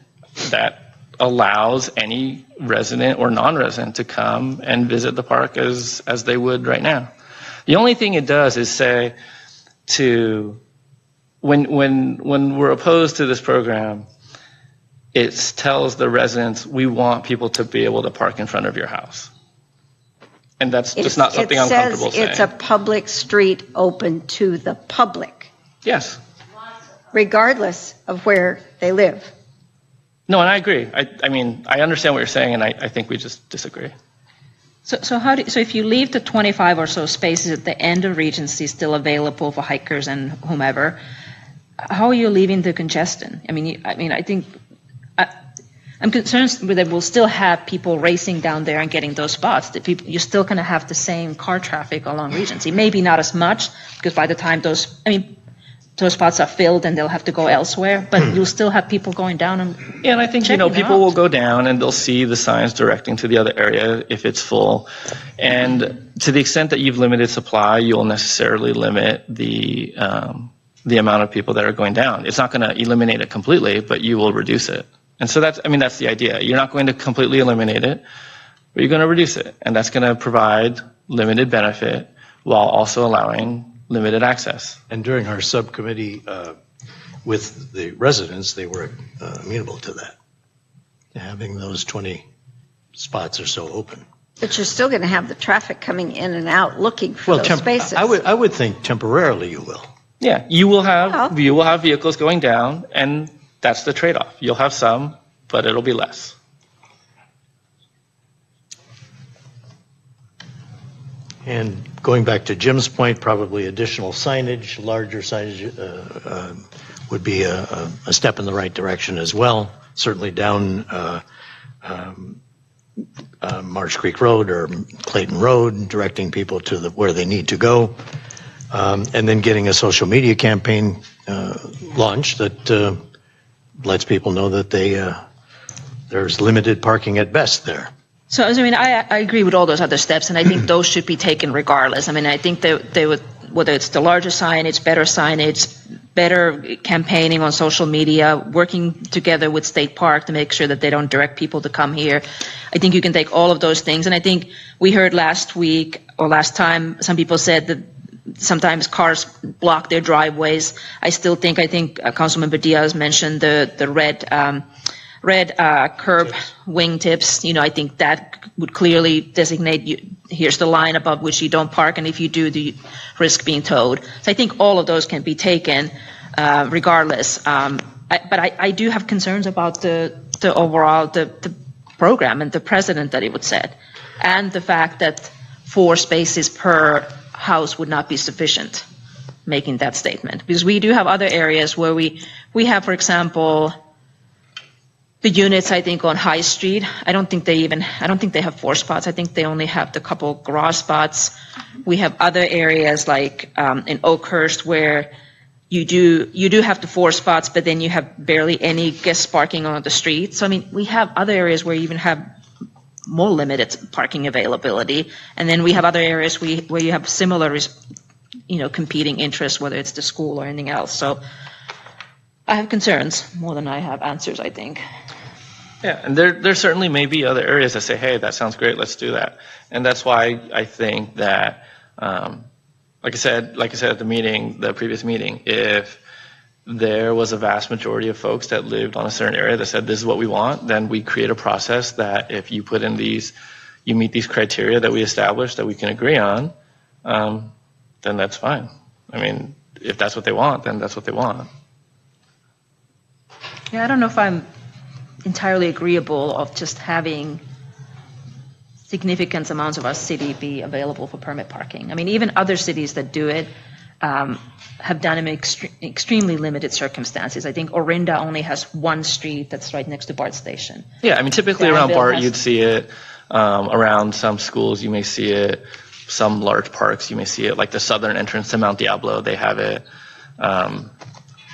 that allows any resident or non-resident to come and visit the park as they would right now. The only thing it does is say when we're opposed to this program, it tells the residents we want people to be able to park in front of your house. And that's just not something I'm comfortable saying. It says it's a public street open to the public. Yes. Regardless of where they live. No, and I agree. I mean, I understand what you're saying, and I think we just disagree. So if you leave the 25 or so spaces at the end of Regency still available for hikers and whomever, how are you leaving the congestion? I mean, I think I'm concerned that we'll still have people racing down there and getting those spots. You're still going to have the same car traffic along Regency. Maybe not as much, because by the time those spots are filled and they'll have to go elsewhere, but you'll still have people going down and Yeah, and I think, people will go down and they'll see the signs directing to the other area if it's full. And to the extent that you've limited supply, you'll necessarily limit the amount of people that are going down. It's not going to eliminate it completely, but you will reduce it. And so that's the idea. You're not going to completely eliminate it, but you're going to reduce it. And that's going to provide limited benefit while also allowing limited access. And during our subcommittee with the residents, they were amenable to that, having those 20 spots or so open. But you're still going to have the traffic coming in and out looking for those spaces. I would think temporarily you will. Yeah, you will have vehicles going down, and that's the trade-off. You'll have some, but it'll be less. And going back to Jim's point, probably additional signage, larger signage would be a step in the right direction as well. Certainly down Marsh Creek Road or Clayton Road, directing people to where they need to go. And then getting a social media campaign launched that lets people know that there's limited parking at best there. So, I agree with all those other steps, and I think those should be taken regardless. I think they would, whether it's the larger signage, better campaigning on social media, working together with State Park to make sure that they don't direct people to come here. I think you can take all of those things. And I think we heard last time, some people said that sometimes cars block their driveways. I think Councilmember Diaz mentioned the red curb wingtips. I think that would clearly designate here's the line above which you don't park, and if you do, you risk being towed. So I think all of those can be taken regardless. But I do have concerns about the overall the program and the precedent that it would set, and the fact that 4 spaces per house would not be sufficient, making that statement. Because we do have other areas where we have, for example, the units, I think, on High Street. I don't think they have 4 spots. I think they only have the couple garage spots. We have other areas like in Oakhurst where you do have the 4 spots, but then you have barely any guest parking on the street. So we have other areas where you even have more limited parking availability, and then we have other areas where you have similar, competing interests, whether it's the school or anything else. So I have concerns more than I have answers, I think. Yeah, and there certainly may be other areas that say, hey, that sounds great, let's do that. And that's why I think that, like I said at the previous meeting, if there was a vast majority of folks that lived on a certain area that said this is what we want, then we create a process that if you put in you meet these criteria that we established that we can agree on, then that's fine. If that's what they want, then that's what they want. Yeah, I don't know if I'm entirely agreeable of just having significant amounts of our city be available for permit parking. Even other cities that do it have done it in extremely limited circumstances. I think Orinda only has 1 street that's right next to BART station. Yeah, typically around BART you'd see it. Around some schools you may see it. Some large parks you may see it, like the southern entrance to Mount Diablo, they have it. The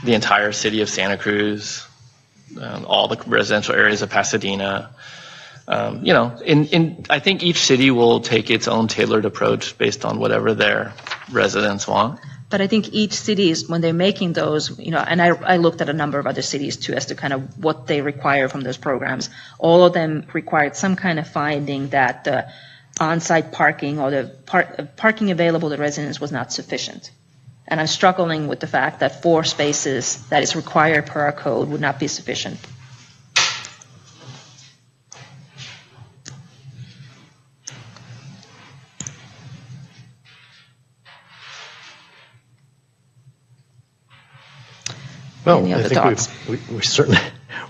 entire city of Santa Cruz, all the residential areas of Pasadena. I think each city will take its own tailored approach based on whatever their residents want. But I think each city is, when they're making those, and I looked at a number of other cities too as to kind of what they require from those programs. All of them required some kind of finding that the on-site parking or the parking available to residents was not sufficient. And I'm struggling with the fact that 4 spaces that is required per our code would not be sufficient. Well, Any I other think thoughts?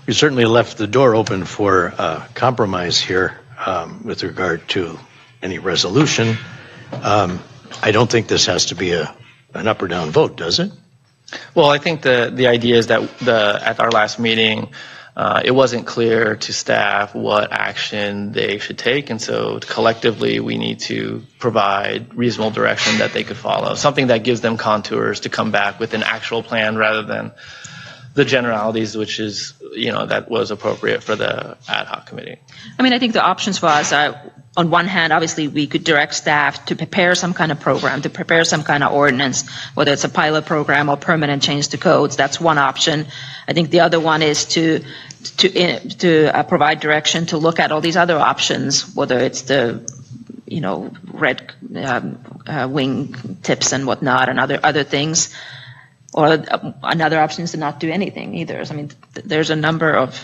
we certainly left the door open for compromise here with regard to any resolution. I don't think this has to be an up or down vote, does it? Well, I think the idea is that at our last meeting, it wasn't clear to staff what action they should take, and so collectively we need to provide reasonable direction that they could follow, something that gives them contours to come back with an actual plan rather than the generalities, which is, that was appropriate for the ad hoc committee. I mean, I think the options for us are, on one hand, obviously, we could direct staff to prepare some kind of program, to prepare some kind of ordinance, whether it's a pilot program or permanent change to codes. That's one option. I think the other one is to provide direction to look at all these other options, whether it's the red wing tips and whatnot, and other things. Or another option is to not do anything either. I mean, there's a number of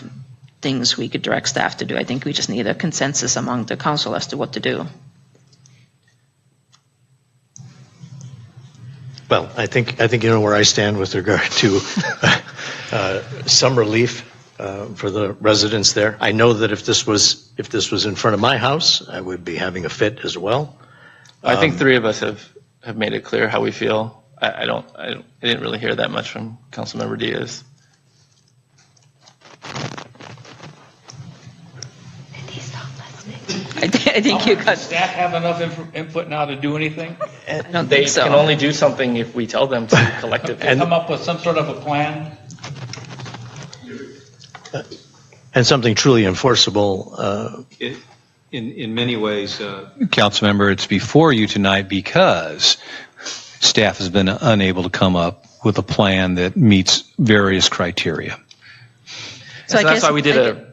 things we could direct staff to do. I think we just need a consensus among the council as to what to do. Well, I think you know where I stand with regard to some relief for the residents there. I know that if this was in front of my house, I would be having a fit as well. I think 3 of us have made it clear how we feel. I didn't really hear that much from Councilmember Diaz. I think you got. Does staff have enough input now to do anything? I don't They think so. can only do something if we tell them to collectively. And come up with some sort of a plan? And something truly enforceable. In many ways, Councilmember, it's before you tonight because staff has been unable to come up with a plan that meets various criteria. So that's why we did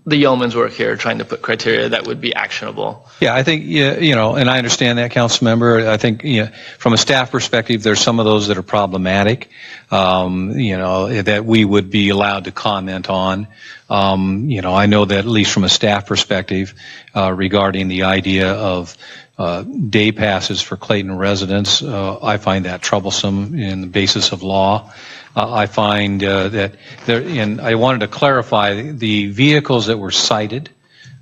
the yeoman's work here, trying to put criteria that would be actionable. Yeah, I think, and I understand that, Councilmember. I think, from a staff perspective, there's some of those that are problematic, that we would be allowed to comment on. I know that at least from a staff perspective, regarding the idea of day passes for Clayton residents, I find that troublesome in the basis of law. I find that there, and I wanted to clarify the vehicles that were cited.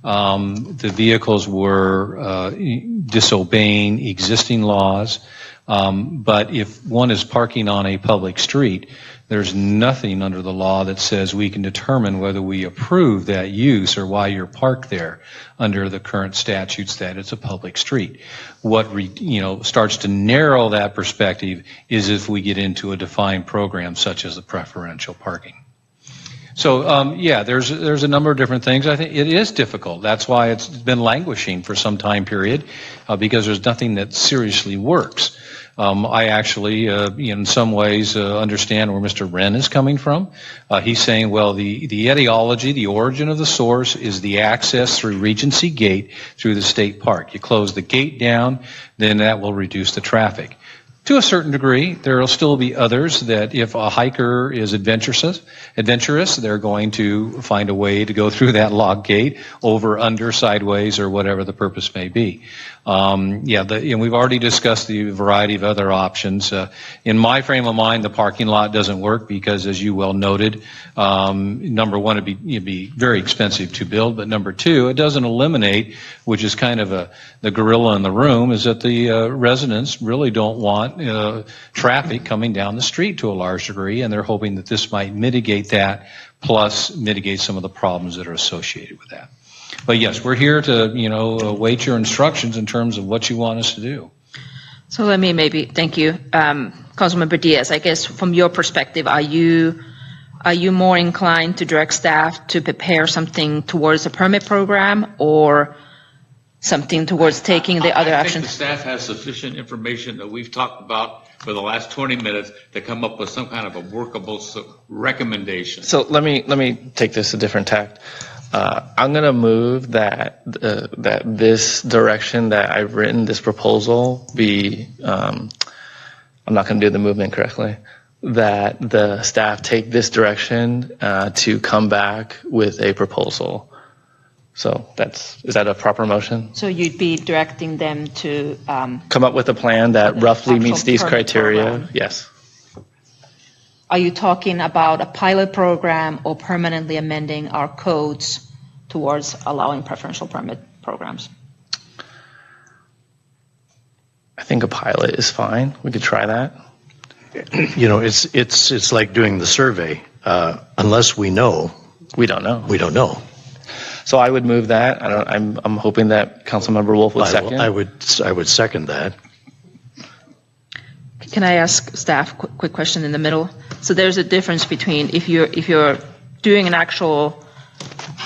The vehicles were disobeying existing laws, but if one is parking on a public street, there's nothing under the law that says we can determine whether we approve that use or why you're parked there under the current statutes that it's a public street. What starts to narrow that perspective is if we get into a defined program such as the preferential parking. So, there's a number of different things. I think it is difficult. That's why it's been languishing for some time period, because there's nothing that seriously works. I actually, in some ways, understand where Mr. Wren is coming from. He's saying, well, the etiology, the origin of the source is the access through Regency Gate through the state park. You close the gate down, then that will reduce the traffic. To a certain degree, there will still be others that if a hiker is adventurous, they're going to find a way to go through that log gate, over, under, sideways, or whatever the purpose may be. And we've already discussed the variety of other options. In my frame of mind, the parking lot doesn't work because, as you well noted, number one, it'd be very expensive to build, but number two, it doesn't eliminate, which is kind of the gorilla in the room, is that the residents really don't want traffic coming down the street to a large degree, and they're hoping that this might mitigate that, plus mitigate some of the problems that are associated with that. But yes, we're here to, await your instructions in terms of what you want us to do. So let me thank you, Councilmember Diaz. I guess from your perspective, are you are you more inclined to direct staff to prepare something towards a permit program or something towards taking the other I actions? think the staff has sufficient information that we've talked about for the last 20 minutes to come up with some kind of a workable recommendation. So let me take this a different tact. I'm going to move that this direction that I've written, this proposal, be, I'm not going to do the movement correctly, that the staff take this direction to come back with a proposal. So is that a proper motion? So you'd be directing them to Come up with a plan that roughly actual meets these permit criteria? program. Yes. Are you talking about a pilot program or permanently amending our codes towards allowing preferential permit programs? I think a pilot is fine. We could try that. You know, it's like doing the survey. Unless we know. We don't know. We don't know. So I would move that. I'm hoping that Councilmember Wolf would second. I would second that. Can I ask staff a quick question in the middle? So there's a difference between if you're doing an actual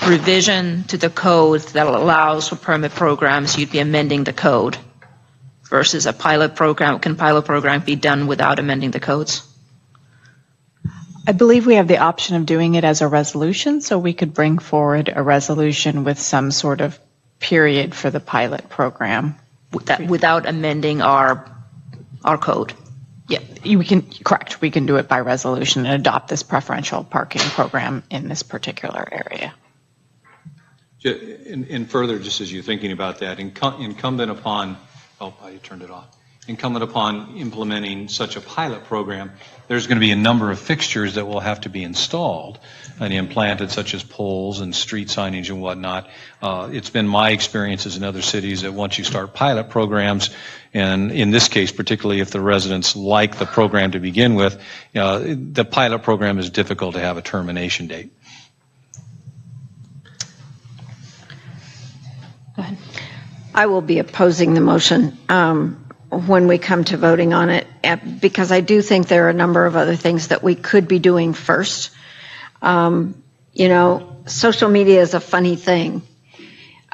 revision to the code that allows for permit programs, you'd be amending the code versus a pilot program. Can pilot program be done without amending the codes? I believe we have the option of doing it as a resolution, so we could bring forward a resolution with some sort of period for the pilot program. Without amending our code? Yeah, we can do it by resolution and adopt this preferential parking program in this particular area. And further, just as you're thinking about that, incumbent upon implementing such a pilot program, there's going to be a number of fixtures that will have to be installed and implanted, such as poles and street signage and whatnot. It's been my experiences in other cities that once you start pilot programs, and in this case, particularly if the residents like the program to begin with, the pilot program is difficult to have a termination date. Go ahead. I will be opposing the motion when we come to voting on it, because I do think there are a number of other things that we could be doing first. Social media is a funny thing.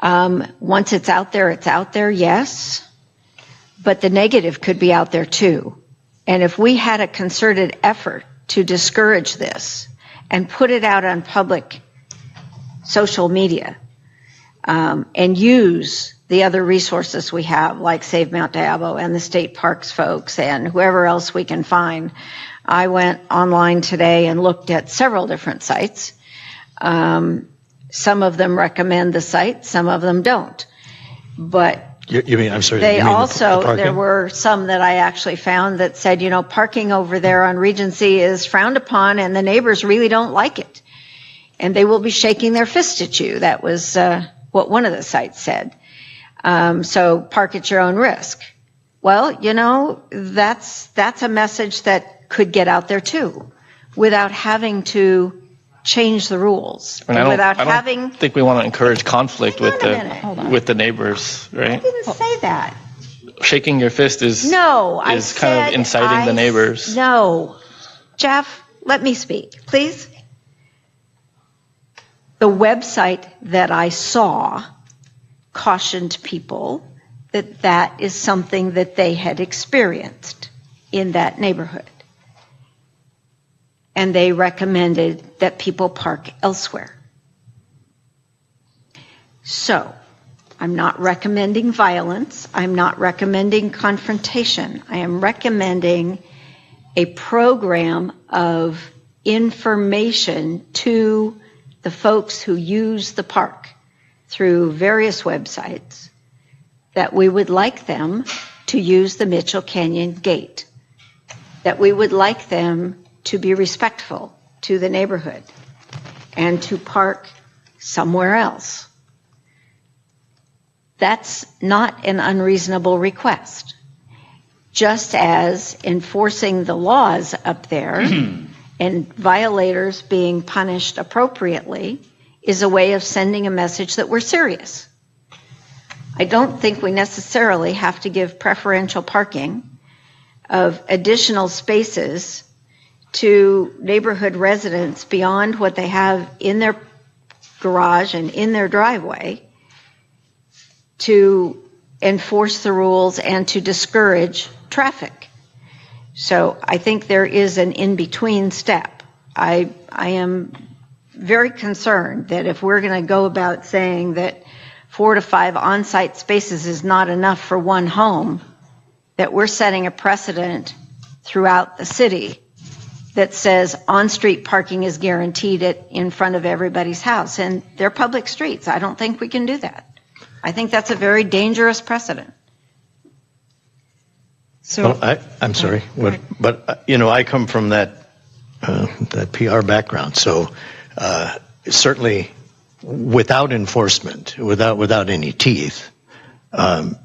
Once it's out there, yes, but the negative could be out there too. And if we had a concerted effort to discourage this and put it out on public social media, and use the other resources we have, like Save Mount Diablo and the state parks folks and whoever else we can find. I went online today and looked at several different sites. Some of them recommend the site, some of them don't. But You mean, I'm sorry. they you mean also, the parking? there were some that I actually found that said, parking over there on Regency is frowned upon and the neighbors really don't like it. And they will be shaking their fist at you. That was what one of the sites said. So park at your own risk. Well, that's a message that could get out there too, without having to change the rules. And And I don't think we want to encourage conflict with the neighbors, I right? didn't say that. Shaking your fist is I kind of inciting the neighbors. No. Jeff, let me speak, please. The website that I saw cautioned people that that is something that they had experienced in that neighborhood. And they recommended that people park elsewhere. So, I'm not recommending violence. I'm not recommending confrontation. I am recommending a program of information to the folks who use the park through various websites that we would like them to use the Mitchell Canyon Gate, that we would like them to be respectful to the neighborhood and to park somewhere else. That's not an unreasonable request. Just as enforcing the laws up there and violators being punished appropriately is a way of sending a message that we're serious. I don't think we necessarily have to give preferential parking of additional spaces to neighborhood residents beyond what they have in their garage and in their driveway to enforce the rules and to discourage traffic. So I think there is an in-between step. I am very concerned that if we're going to go about saying that 4 to 5 on-site spaces is not enough for one home, that we're setting a precedent throughout the city that says on-street parking is guaranteed in front of everybody's house. And they're public streets. I don't think we can do that. I think that's a very dangerous precedent. So I'm sorry, but I come from that PR background, so certainly without enforcement, without any teeth, a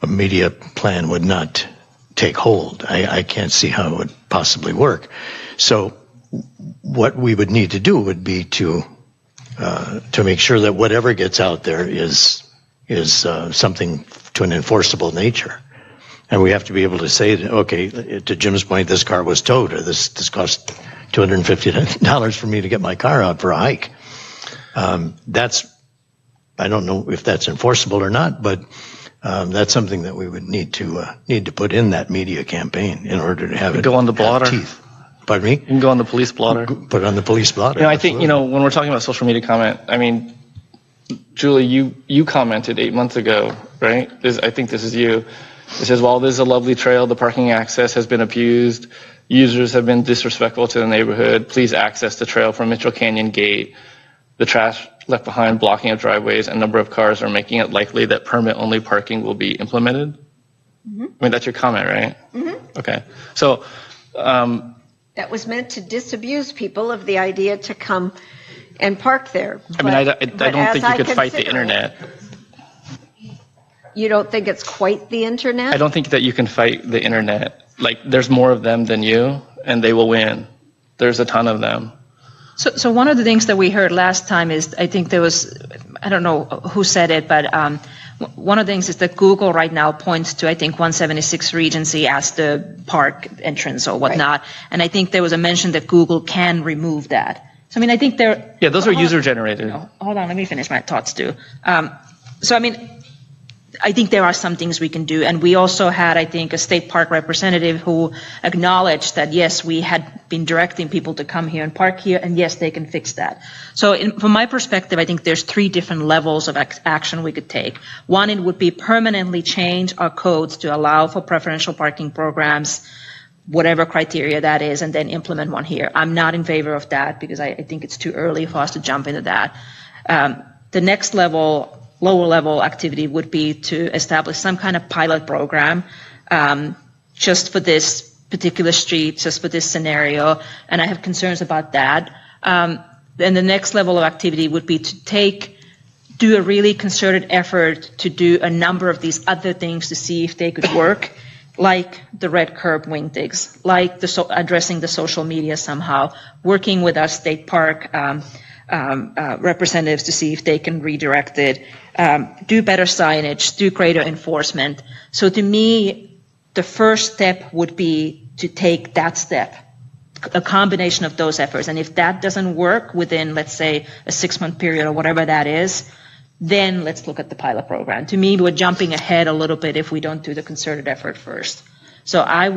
media plan would not take hold. I can't see how it would possibly work. So what we would need to do would be to make sure that whatever gets out there is something to an enforceable nature. And we have to be able to say, okay, to Jim's point, this car was towed, or this cost $250 for me to get my car out for a hike. I don't know if that's enforceable or not, but that's something that we would need to put in that media campaign in order to have it go on the blotter. Teeth. Pardon me? You can go on the police blotter. Put it on the police blotter. I think, when we're talking about social media comment, I mean, Julie, you commented 8 months ago, right? I think this is you. It says, while this is a lovely trail, the parking access has been abused. Users have been disrespectful to the neighborhood. Please access the trail from Mitchell Canyon Gate. The trash left behind blocking of driveways and number of cars are making it likely that permit-only parking will be implemented. Mm-hmm. I mean, that's your comment, right? Mm-hmm. Okay. So that was meant to disabuse people of the idea to come and park there. I mean, I don't think you could fight the internet. You don't think it's quite the internet? I don't think that you can fight the internet. Like, there's more of them than you, and they will win. There's a ton of them. So one of the things that we heard last time is, I think there was, I don't know who said it, but one of the things is that Google right now points to, I think, 176 Regency as the park entrance or whatnot. Right. And I think there was a mention that Google can remove that. So, I mean, I think they're... Yeah, those are user-generated. Hold on, let me finish my thoughts, too. So, I mean... I think there are some things we can do. And we also had, I think, a state park representative who acknowledged that, yes, we had been directing people to come here and park here, and yes, they can fix that. So from my perspective, I think there's 3 different levels of action we could take. One, it would be permanently change our codes to allow for preferential parking programs, whatever criteria that is, and then implement one here. I'm not in favor of that because I think it's too early for us to jump into that. The next level, lower level activity would be to establish some kind of pilot program just for this particular street, just for this scenario, and I have concerns about that. Then the next level of activity would be to do a really concerted effort to do a number of these other things to see if they could work, like the red curb wing digs, like addressing the social media somehow, working with our state park representatives to see if they can redirect it, do better signage, do greater enforcement. So to me, the first step would be to take that step, a combination of those efforts. And if that doesn't work within, let's say, a 6-month period or whatever that is, then let's look at the pilot program. To me, we're jumping ahead a little bit if we don't do the concerted effort first. So I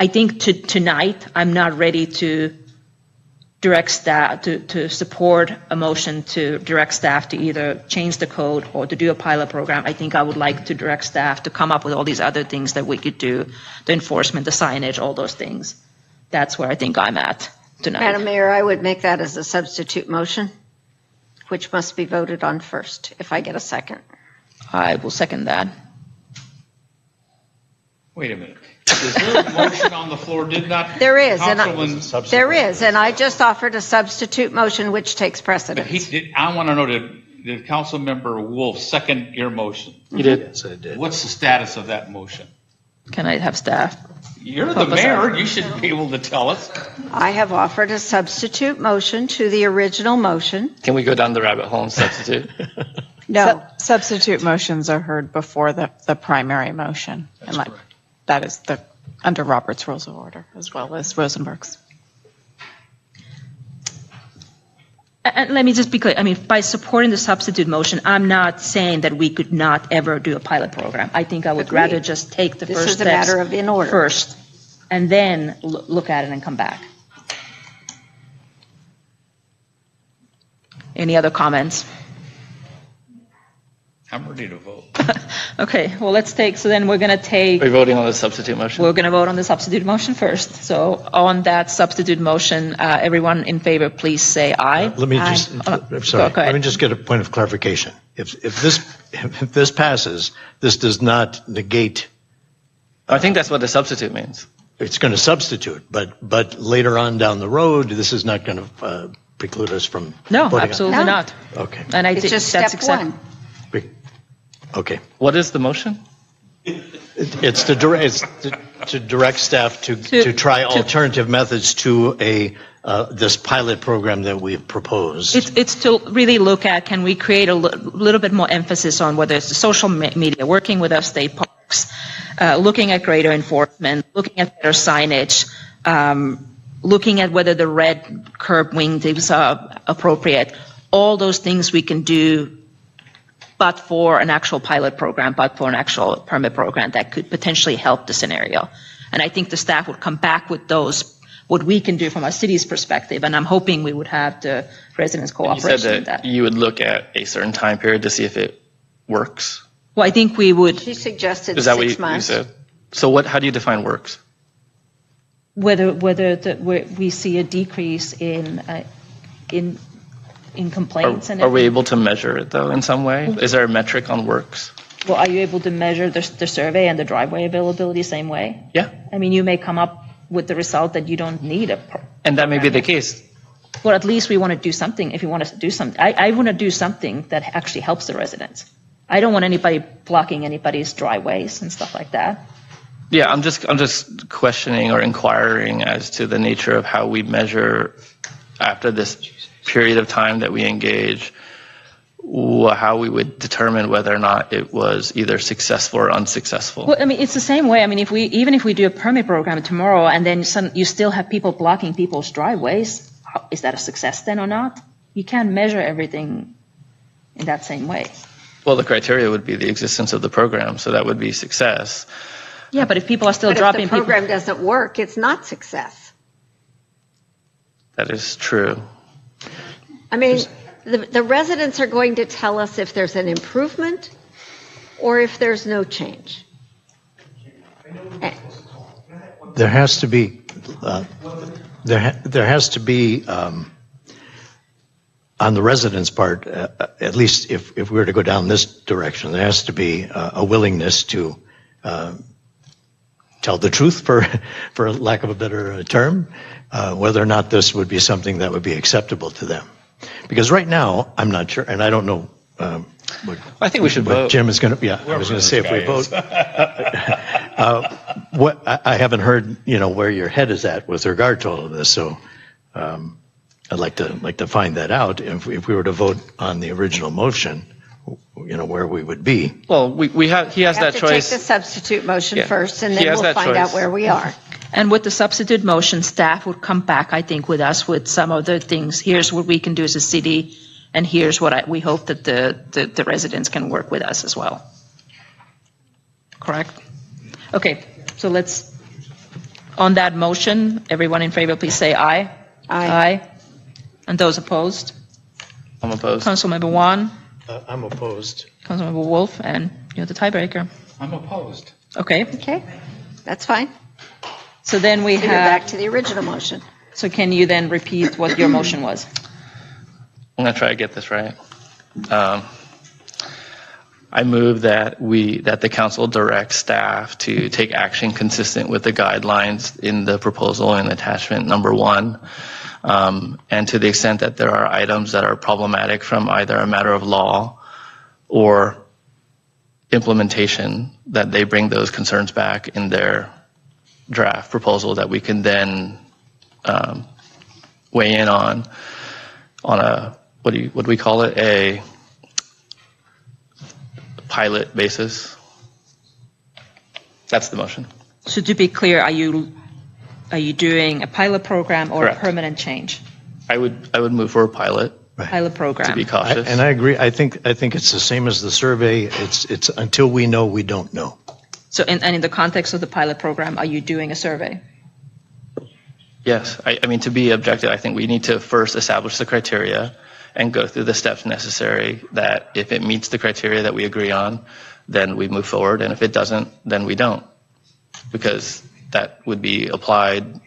think tonight, I'm not ready to direct staff to support a motion to direct staff to either change the code or to do a pilot program. I think I would like to direct staff to come up with all these other things that we could do, the enforcement, the signage, all those things. That's where I think I'm at tonight. Madam Mayor, I would make that as a substitute motion, which must be voted on first, if I get a second. I will second that. Wait a minute. Is there a motion on the floor? There is, and I just offered a substitute motion which takes precedence. I want to know, did Councilmember Wolf second your motion? He did. Yes, I did. What's the status of that motion? Can I have staff? You're the mayor. You should be able to tell us. I have offered a substitute motion to the original motion. Can we go down the rabbit hole and substitute? No. Substitute motions are heard before the primary motion. That's correct. That is the under Robert's Rules of Order as well as Rosenberg's. And let me just be clear. I mean, by supporting the substitute motion, I'm not saying that we could not ever do a pilot program. I think I would Agreed. rather just take the This first is a steps matter of in order. first, and then look at it and come back. Any other comments? I'm ready to vote. Okay, well, let's take, so then we're going to take, We're voting on the substitute motion. we're going to vote on the substitute motion first. So on that substitute motion, everyone in favor, please say aye. Let me just, I'm sorry, Go ahead. let me just get a point of clarification. If this passes, this does not negate. I think that's what the substitute means. It's going to substitute, but later on down the road, this is not going to preclude us from. No, voting on- absolutely not. Okay. And I It's think just that's step exactly. one. Okay. What is the motion? It's to direct staff to try alternative methods to this pilot program that we've proposed. It's to really look at, can we create a little bit more emphasis on whether it's the social media, working with our state parks, looking at greater enforcement, looking at better signage, looking at whether the red curb wingtips are appropriate. All those things we can do, but for an actual pilot program, but for an actual permit program that could potentially help the scenario. And I think the staff would come back with those, what we can do from our city's perspective, and I'm hoping we would have the residents' You cooperation said with that that. you would look at a certain time period to see if it works. Well, I think we would, She suggested Is that what 6 you months. said? So how do you define works? whether we see a decrease in complaints and Are we everything. able to measure it though in some way? Is there a metric on works? Well, are you able to measure the survey and the driveway availability same way? Yeah. I mean, you may come up with the result that you don't need And that may be the case. Well, at least we want to do something. If you want us to do something, I want to do something that actually helps the residents. I don't want anybody blocking anybody's driveways and stuff like that. Yeah, I'm just questioning or inquiring as to the nature of how we measure after this period of time that we engage, how we would determine whether or not it was either successful or unsuccessful. Well, I mean, it's the same way. I mean, even if we do a permit program tomorrow and then you still have people blocking people's driveways, is that a success then or not? You can't measure everything in that same way. Well, the criteria would be the existence of the program, so that would be success. Yeah, but if people are still But dropping if the program doesn't work, it's not success. That is true. I mean, the residents are going to tell us if there's an improvement or if there's no change. There has to be, on the residents' part, at least if we were to go down this direction, there has to be a willingness to tell the truth, for lack of a better term, whether or not this would be something that would be acceptable to them. Because right now, I'm not sure, and I don't know I think we should vote. Jim is going to, I was going to say if we vote. I haven't heard, where your head is at with regard to all of this, so I'd like to find that out. If we were to vote on the original motion, where we would be. Well, he has We have that to choice. take the substitute motion Yeah. first, and He then has we'll that find out choice. where we are. And with the substitute motion, staff would come back, I think, with us with some of the things. Here's what we can do as a city, and here's what we hope that the residents can work with us as well. Correct? Okay, so on that motion, everyone in favor, please say aye. Aye. And those opposed? I'm opposed. Councilmember Wan, I'm opposed. Councilmember Wolf, and you're the tiebreaker. I'm opposed. Okay, Okay, that's fine. so then we So you're have, back to the original motion. so can you then repeat what your motion was? I'm going to try to get this right. I move that the council direct staff to take action consistent with the guidelines in the proposal in attachment number 1. And to the extent that there are items that are problematic from either a matter of law or implementation, that they bring those concerns back in their draft proposal that we can then weigh in on a, what do we call it, a pilot basis. That's the motion. So to be clear, are you doing a pilot program or Correct. a permanent change? I would move for a pilot Pilot program. to be cautious. And I agree. I think it's the same as the survey. It's until we know, we don't know. So in the context of the pilot program, are you doing a survey? Yes, I mean, to be objective, I think we need to first establish the criteria and go through the steps necessary that if it meets the criteria that we agree on, then we move forward, and if it doesn't, then we don't. Because that would be applied,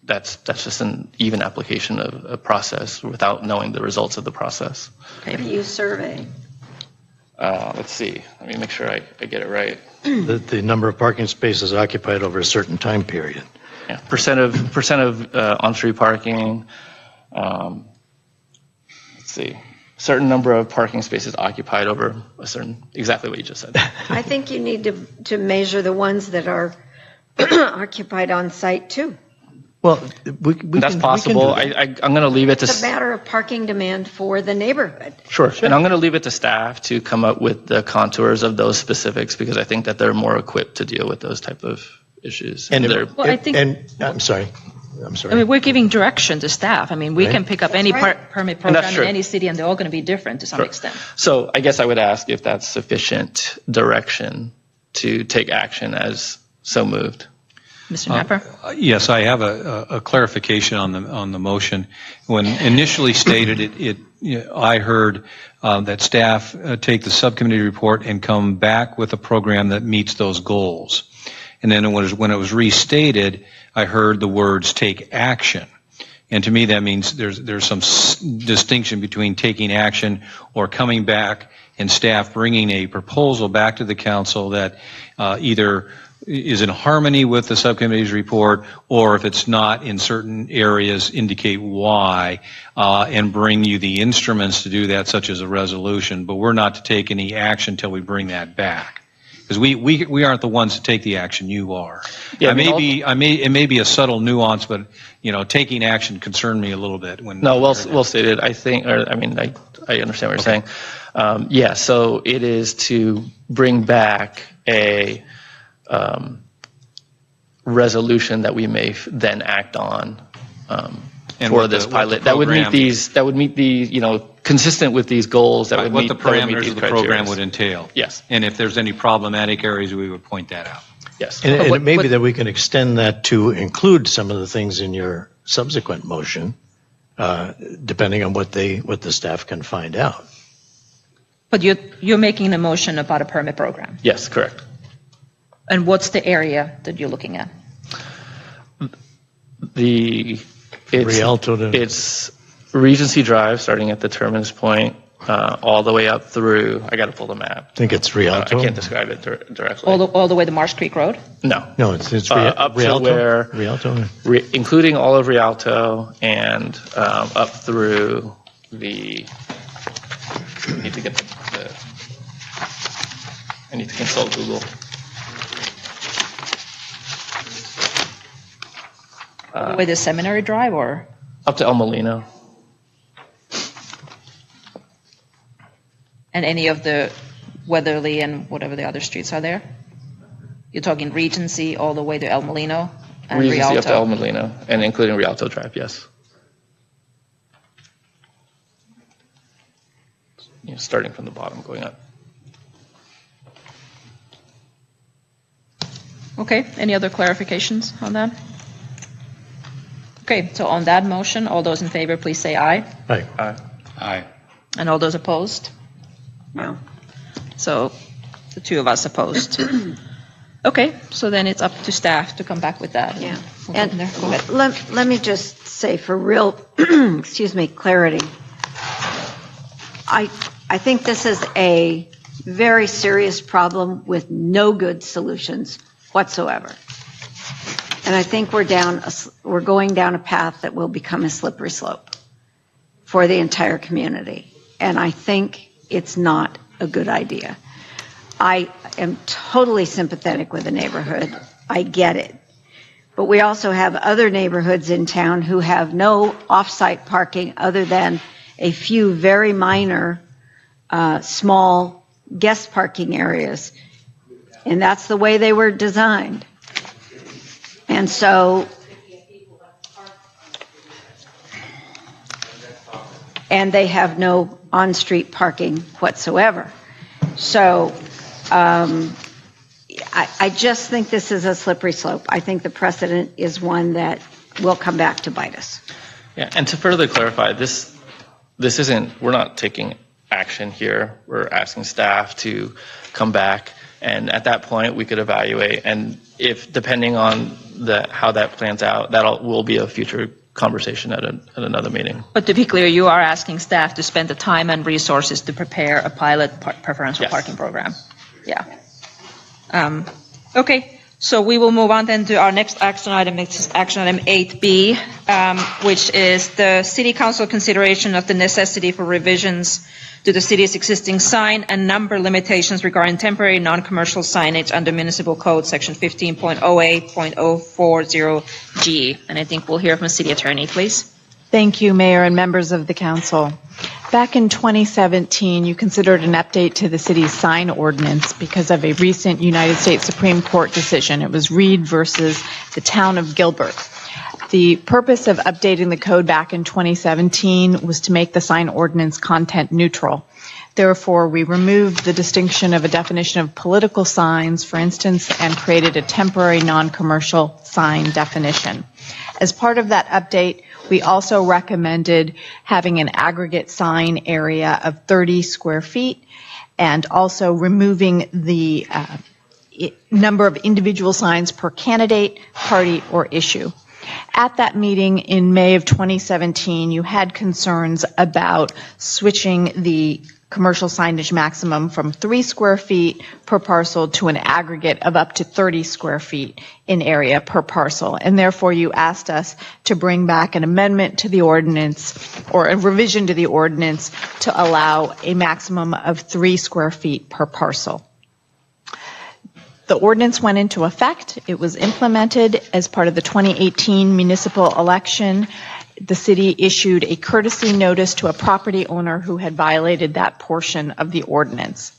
that's just an even application of a process without knowing the results of the process. What do you survey? Let's see, let me make sure I get it right. The number of parking spaces occupied over a certain time period. Yeah, percent of on-street parking. Let's see, certain number of parking spaces occupied over a certain, exactly what you just said. I think you need to measure the ones that are occupied on site too. Well, that's possible. I'm going to leave it to. It's a matter of parking demand for the neighborhood. Sure. And I'm going to leave it to staff to come up with the contours of those specifics because I think that they're more equipped to deal with those type of issues. And I'm sorry. I mean, we're giving direction to staff. I mean, we can pick up any permit program that's in true. any city, and they're all going to be different to some Sure. extent. So I guess I would ask if that's sufficient direction to take action as so moved. Mr. Napper? Yes, I have a clarification on the motion. When initially stated, I heard that staff take the subcommittee report and come back with a program that meets those goals. And then when it was restated, I heard the words "take action." And to me, that means there's some distinction between taking action or coming back and staff bringing a proposal back to the council that either is in harmony with the subcommittee's report, or if it's not in certain areas, indicate why, and bring you the instruments to do that, such as a resolution. But we're not to take any action until we bring that back. Because we aren't the ones to take the action, you are. Yeah, it may be a subtle nuance, but taking action concerned me a little bit. No, well stated. I think, I understand what you're saying. So it is to bring back a resolution that we may then act on for this pilot. That would meet the consistent with these goals. That would what meet the that would meet parameters these of the program criteria. would entail. Yes. And if there's any problematic areas, we would point that out. Yes. And it may be that we can extend that to include some of the things in your subsequent motion, depending on what the staff can find out. But you're making a motion about a permit program. Yes, correct. And what's the area that you're looking at? It's Regency Drive, starting at the terminus point, all the way up through. I got to pull the map. I think it's Rialto. I can't describe it directly. All the way to Marsh Creek Road? No, it's up Rialto. to where Rialto. including all of Rialto and up through the. I need to get I need to consult Google. All the way to Seminary Drive, or? Up to El Molino. And any of the Weatherly and whatever the other streets are there? You're talking Regency all the way to El Molino and Regency Rialto? up to El Molino, and including Rialto Drive, yes. Starting from the bottom, going up. Okay, any other clarifications on that? Okay, so on that motion, all those in favor, please say aye. Aye. Aye. Aye. And all those opposed? No. So the two of us opposed. Okay, so then it's up to staff to come back with that. Yeah. We'll go And from there. Go ahead. let me just say for real, clarity. I think this is a very serious problem with no good solutions whatsoever. And I think we're going down a path that will become a slippery slope for the entire community. And I think it's not a good idea. I am totally sympathetic with the neighborhood. I get it. But we also have other neighborhoods in town who have no off-site parking other than a few very minor, small guest parking areas. And that's the way they were designed. And so, and they have no on-street parking whatsoever. So I just think this is a slippery slope. I think the precedent is one that will come back to bite us. Yeah, and to further clarify, this isn't, we're not taking action here. We're asking staff to come back, and at that point, we could evaluate, and if, depending on how that plans out, will be a future conversation at another meeting. But to be clear, you are asking staff to spend the time and resources to prepare a pilot preferential parking program. Yeah. Okay, so we will move on then to our next action item, which is action item 8B, which is the City Council consideration of the necessity for revisions to the city's existing sign and number limitations regarding temporary non-commercial signage under Municipal Code Section 15.08.040G. And I think we'll hear from the City Attorney, please. Thank you, Mayor and members of the council. Back in 2017, you considered an update to the city's sign ordinance because of a recent United States Supreme Court decision. It was Reed versus the town of Gilbert. The purpose of updating the code back in 2017 was to make the sign ordinance content neutral. Therefore, we removed the distinction of a definition of political signs, for instance, and created a temporary non-commercial sign definition. As part of that update, we also recommended having an aggregate sign area of 30 square feet and also removing the number of individual signs per candidate, party, or issue. At that meeting in May of 2017, you had concerns about switching the commercial signage maximum from 3 square feet per parcel to an aggregate of up to 30 square feet in area per parcel. And therefore, you asked us to bring back an amendment to the ordinance or a revision to the ordinance to allow a maximum of 3 square feet per parcel. The ordinance went into effect. It was implemented as part of the 2018 municipal election. The city issued a courtesy notice to a property owner who had violated that portion of the ordinance.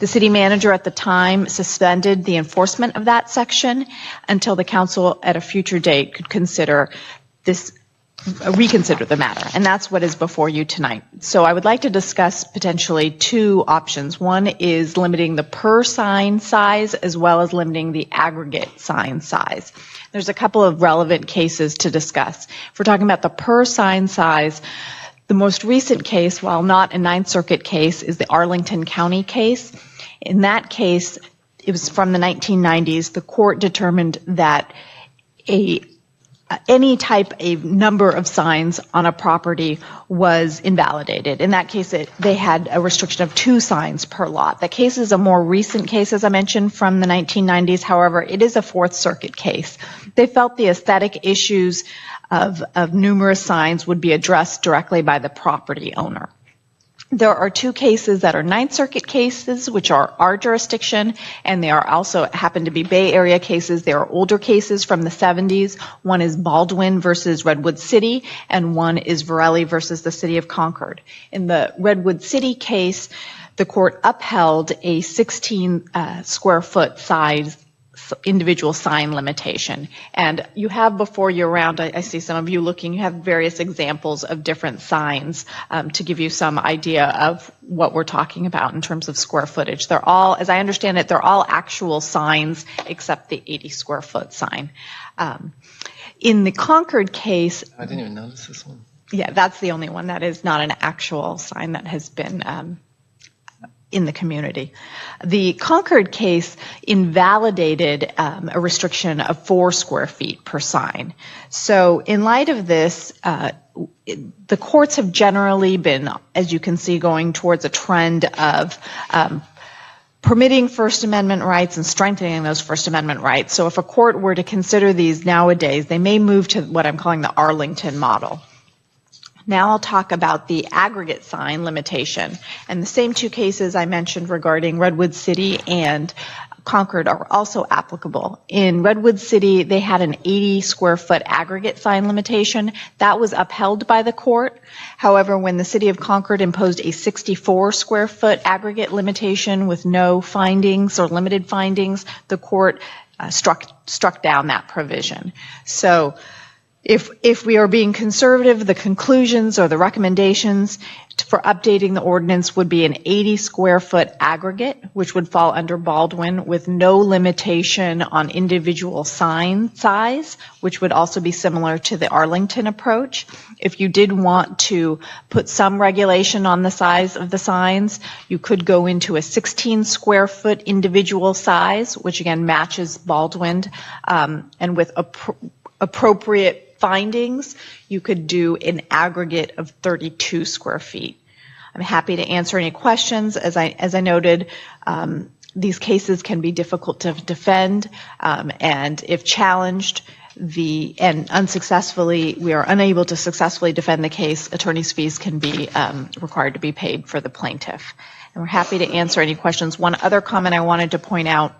The city manager at the time suspended the enforcement of that section until the council at a future date could reconsider the matter, and that's what is before you tonight. So I would like to discuss potentially 2 options. One is limiting the per sign size as well as limiting the aggregate sign size. There's a couple of relevant cases to discuss. If we're talking about the per sign size, the most recent case, while not a Ninth Circuit case, is the Arlington County case. In that case, it was from the 1990s. The court determined that any type of number of signs on a property was invalidated. In that case, they had a restriction of 2 signs per lot. That case is a more recent case, as I mentioned, from the 1990s. However, it is a Fourth Circuit case. They felt the aesthetic issues of numerous signs would be addressed directly by the property owner. There are 2 cases that are Ninth Circuit cases, which are our jurisdiction, and they are also happen to be Bay Area cases. They are older cases from the 70s. One is Baldwin versus Redwood City, and one is Varelli versus the City of Concord. In the Redwood City case, the court upheld a 16 square foot size individual sign limitation. And you have before you around, I see some of you looking, you have various examples of different signs to give you some idea of what we're talking about in terms of square footage. They're all, as I understand it, they're all actual signs except the 80 square foot sign. In the Concord case... I didn't even notice this one. Yeah, that's the only one that is not an actual sign that has been in the community. The Concord case invalidated a restriction of 4 square feet per sign. So in light of this, the courts have generally been, as you can see, going towards a trend of permitting First Amendment rights and strengthening those First Amendment rights. So if a court were to consider these nowadays, they may move to what I'm calling the Arlington model. Now I'll talk about the aggregate sign limitation. And the same 2 cases I mentioned regarding Redwood City and Concord are also applicable. In Redwood City, they had an 80 square foot aggregate sign limitation. That was upheld by the court. However, when the City of Concord imposed a 64 square foot aggregate limitation with no findings or limited findings, the court struck down that provision. So if we are being conservative, the conclusions or the recommendations for updating the ordinance would be an 80 square foot aggregate, which would fall under Baldwin, with no limitation on individual sign size, which would also be similar to the Arlington approach. If you did want to put some regulation on the size of the signs, you could go into a 16 square foot individual size, which again matches Baldwin, and with appropriate findings, you could do an aggregate of 32 square feet. I'm happy to answer any questions. As I noted, these cases can be difficult to defend, and if challenged, and unsuccessfully, we are unable to successfully defend the case, attorney's fees can be required to be paid for the plaintiff. And we're happy to answer any questions. One other comment I wanted to point out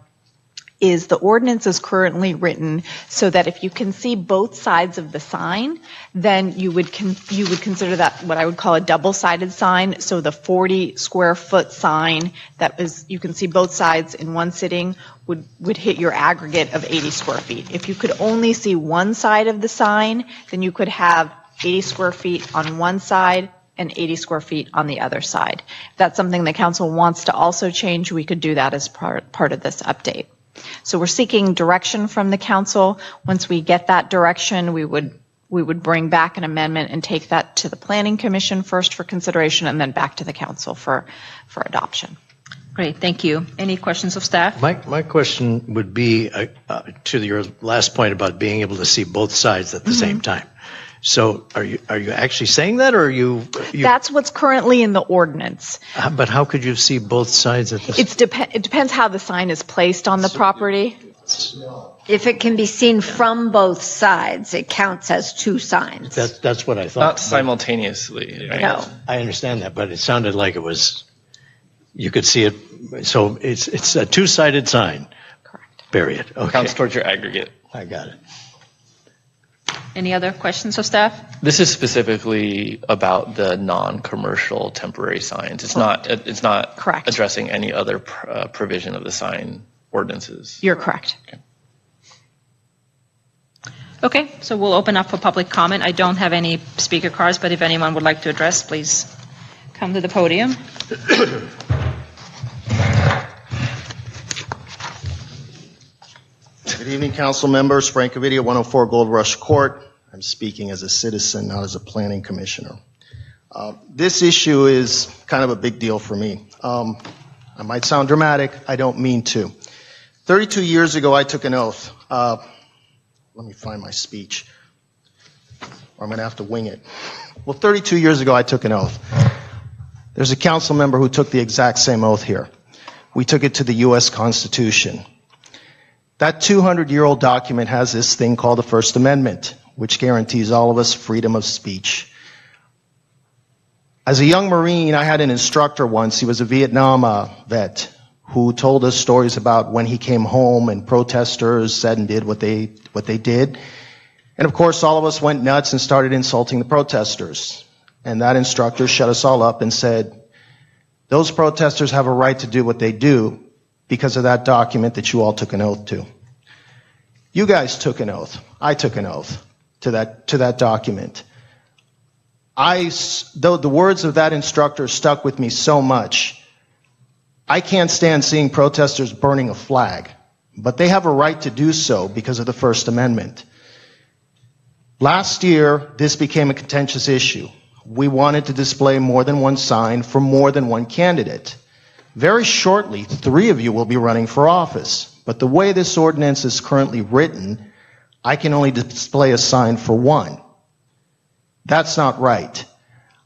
is the ordinance is currently written so that if you can see both sides of the sign, then you would consider that what I would call a double-sided sign. So the 40 square foot sign that is, you can see both sides in one sitting would hit your aggregate of 80 square feet. If you could only see one side of the sign, then you could have 80 square feet on one side and 80 square feet on the other side. If that's something the council wants to also change, we could do that as part of this update. So we're seeking direction from the council. Once we get that direction, we would bring back an amendment and take that to the Planning Commission first for consideration and then back to the council for adoption. Great, thank you. Any questions of staff? My question would be to your last point about being able to see both sides at the same time. So are you actually saying that, or are you That's what's currently in the ordinance. But how could you see both sides at the same time? It depends how the sign is placed on the property. If it can be seen from both sides, it counts as two signs. That's what I thought. Not simultaneously. Right? No. I understand that, but it sounded like it was, you could see it, so it's a two-sided sign. Correct. Period. Okay. Counts towards your aggregate. I got it. Any other questions of staff? This is specifically about the non-commercial temporary signs. It's not Correct. addressing any other provision of the sign ordinances. You're correct. Okay, so we'll open up for public comment. I don't have any speaker cards, but if anyone would like to address, please come to the podium. Good evening, council members. Frank Ovidio, 104 Gold Rush Court. I'm speaking as a citizen, not as a planning commissioner. This issue is kind of a big deal for me. I might sound dramatic. I don't mean to. 32 years ago, I took an oath. Let me find my speech, or I'm going to have to wing it. Well, 32 years ago, I took an oath. There's a council member who took the exact same oath here. We took it to the U.S. Constitution. That 200-year-old document has this thing called the First Amendment, which guarantees all of us freedom of speech. As a young Marine, I had an instructor once. He was a Vietnam vet who told us stories about when he came home and protesters said and did what they did. And of course, all of us went nuts and started insulting the protesters. And that instructor shut us all up and said, those protesters have a right to do what they do because of that document that you all took an oath to. You guys took an oath. I took an oath to that document. Though the words of that instructor stuck with me so much, I can't stand seeing protesters burning a flag, but they have a right to do so because of the First Amendment. Last year, this became a contentious issue. We wanted to display more than one sign for more than one candidate. Very shortly, 3 of you will be running for office, but the way this ordinance is currently written, I can only display a sign for one. That's not right.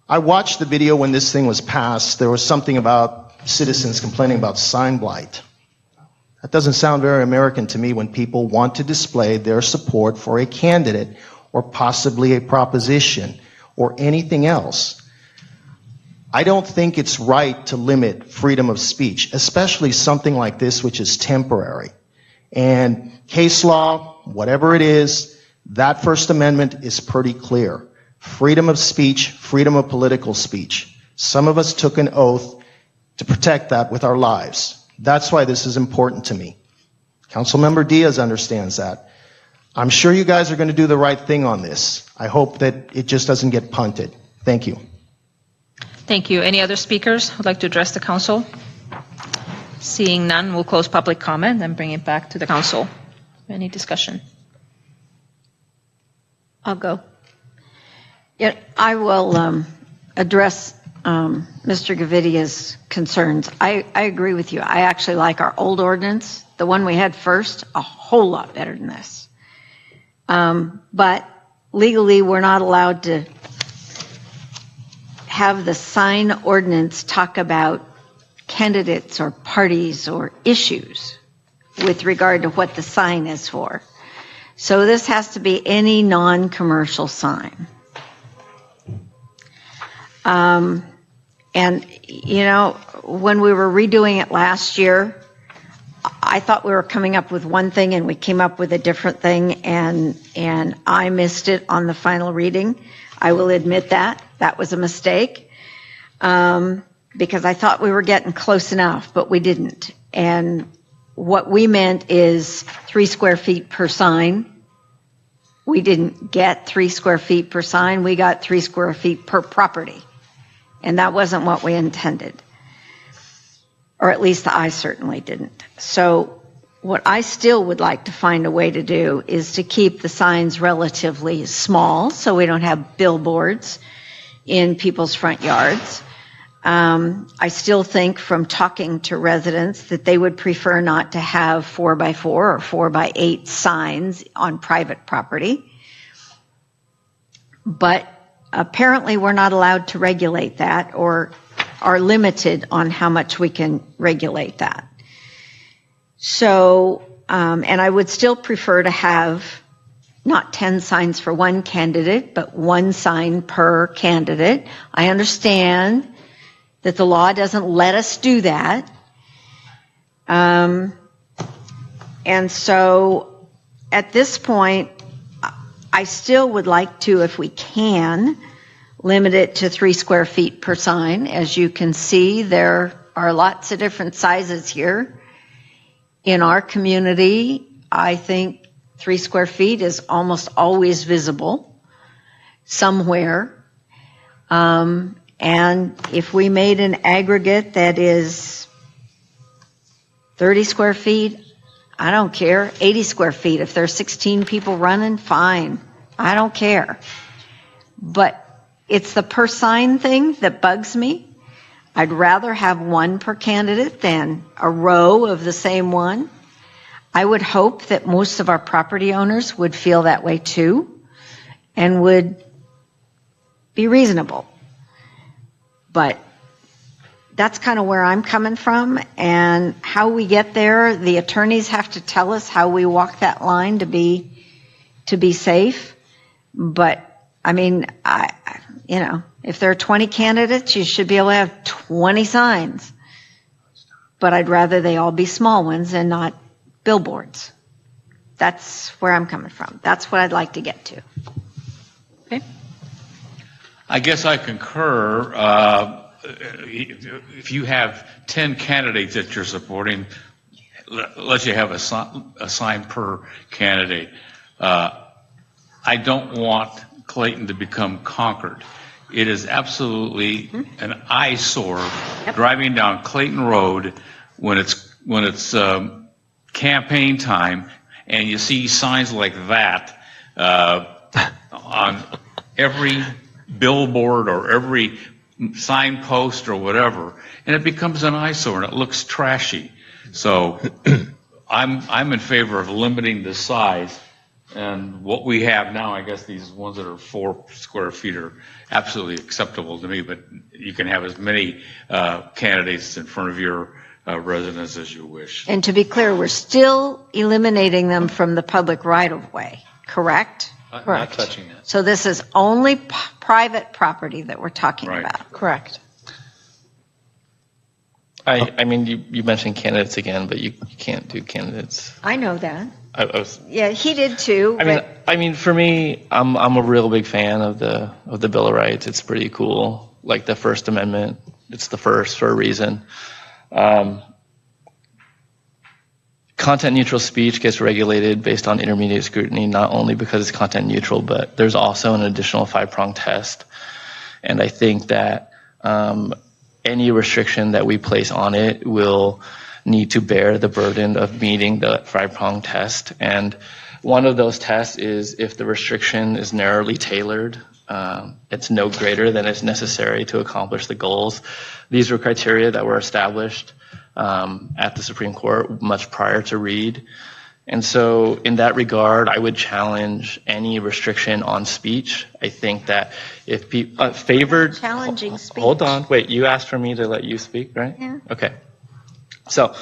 I watched the video when this thing was passed. There was something about citizens complaining about sign blight. That doesn't sound very American to me when people want to display their support for a candidate or possibly a proposition or anything else. I don't think it's right to limit freedom of speech, especially something like this, which is temporary. And case law, whatever it is, that First Amendment is pretty clear. Freedom of speech, freedom of political speech. Some of us took an oath to protect that with our lives. That's why this is important to me. Councilmember Diaz understands that. I'm sure you guys are going to do the right thing on this. I hope that it just doesn't get punted. Thank you. Thank you. Any other speakers who would like to address the council? Seeing none, we'll close public comment and bring it back to the council. Any discussion? I'll go. Yeah, I will address Mr. Gavidia's concerns. I agree with you. I actually like our old ordinance, the one we had first, a whole lot better than this. But legally, we're not allowed to have the sign ordinance talk about candidates or parties or issues with regard to what the sign is for. So this has to be any non-commercial sign. And, you know, when we were redoing it last year, I thought we were coming up with one thing and we came up with a different thing, and I missed it on the final reading. I will admit that. That was a mistake, because I thought we were getting close enough, but we didn't. And what we meant is 3 square feet per sign. We didn't get 3 square feet per sign. We got 3 square feet per property. And that wasn't what we intended. Or at least I certainly didn't. So what I still would like to find a way to do is to keep the signs relatively small so we don't have billboards in people's front yards. I still think from talking to residents that they would prefer not to have 4x4 or 4x8 signs on private property. But apparently we're not allowed to regulate that, or are limited on how much we can regulate that. So, and I would still prefer to have not 10 signs for one candidate, but 1 sign per candidate. I understand that the law doesn't let us do that. And so at this point, I still would like to, if we can, limit it to 3 square feet per sign. As you can see, there are lots of different sizes here. In our community, I think 3 square feet is almost always visible somewhere. And if we made an aggregate that is 30 square feet, I don't care. 80 square feet. If there's 16 people running, fine. I don't care. But it's the per sign thing that bugs me. I'd rather have 1 per candidate than a row of the same one. I would hope that most of our property owners would feel that way too and would be reasonable. But that's kind of where I'm coming from, and how we get there, the attorneys have to tell us how we walk that line to be safe. But I mean, you know, if there are 20 candidates, you should be able to have 20 signs. But I'd rather they all be small ones and not billboards. That's where I'm coming from. That's what I'd like to get to. Okay. I guess I concur. If you have 10 candidates that you're supporting, let you have a sign per candidate. I don't want Clayton to become Concord. It is absolutely an eyesore driving down Clayton Road when it's campaign time, and you see signs like that on every billboard or every signpost or whatever, and it becomes an eyesore and it looks trashy. So I'm in favor of limiting the size. And what we have now, I guess these ones that are 4 square feet are absolutely acceptable to me, but you can have as many candidates in front of your residence as you wish. And to be clear, we're still eliminating them from the public right-of-way, correct? Not touching that. So this is only private property that we're talking about. Correct. I mean, you mentioned candidates again, but you can't do candidates. I know that. I was. Yeah, he did too. I mean, for me, I'm a real big fan of the Bill of Rights. It's pretty cool. Like the First Amendment, it's the first for a reason. content neutral speech gets regulated based on intermediate scrutiny, not only because it's content neutral, but there's also an additional 5-prong test. And I think that any restriction that we place on it will need to bear the burden of meeting the 5-prong test. And one of those tests is if the restriction is narrowly tailored, it's no greater than is necessary to accomplish the goals. These were criteria that were established at the Supreme Court much prior to Reed. And so in that regard, I would challenge any restriction on speech. I think that if people favored... Challenging speech. Hold on. Wait, you asked for me to let you speak, right? Yeah. Okay. So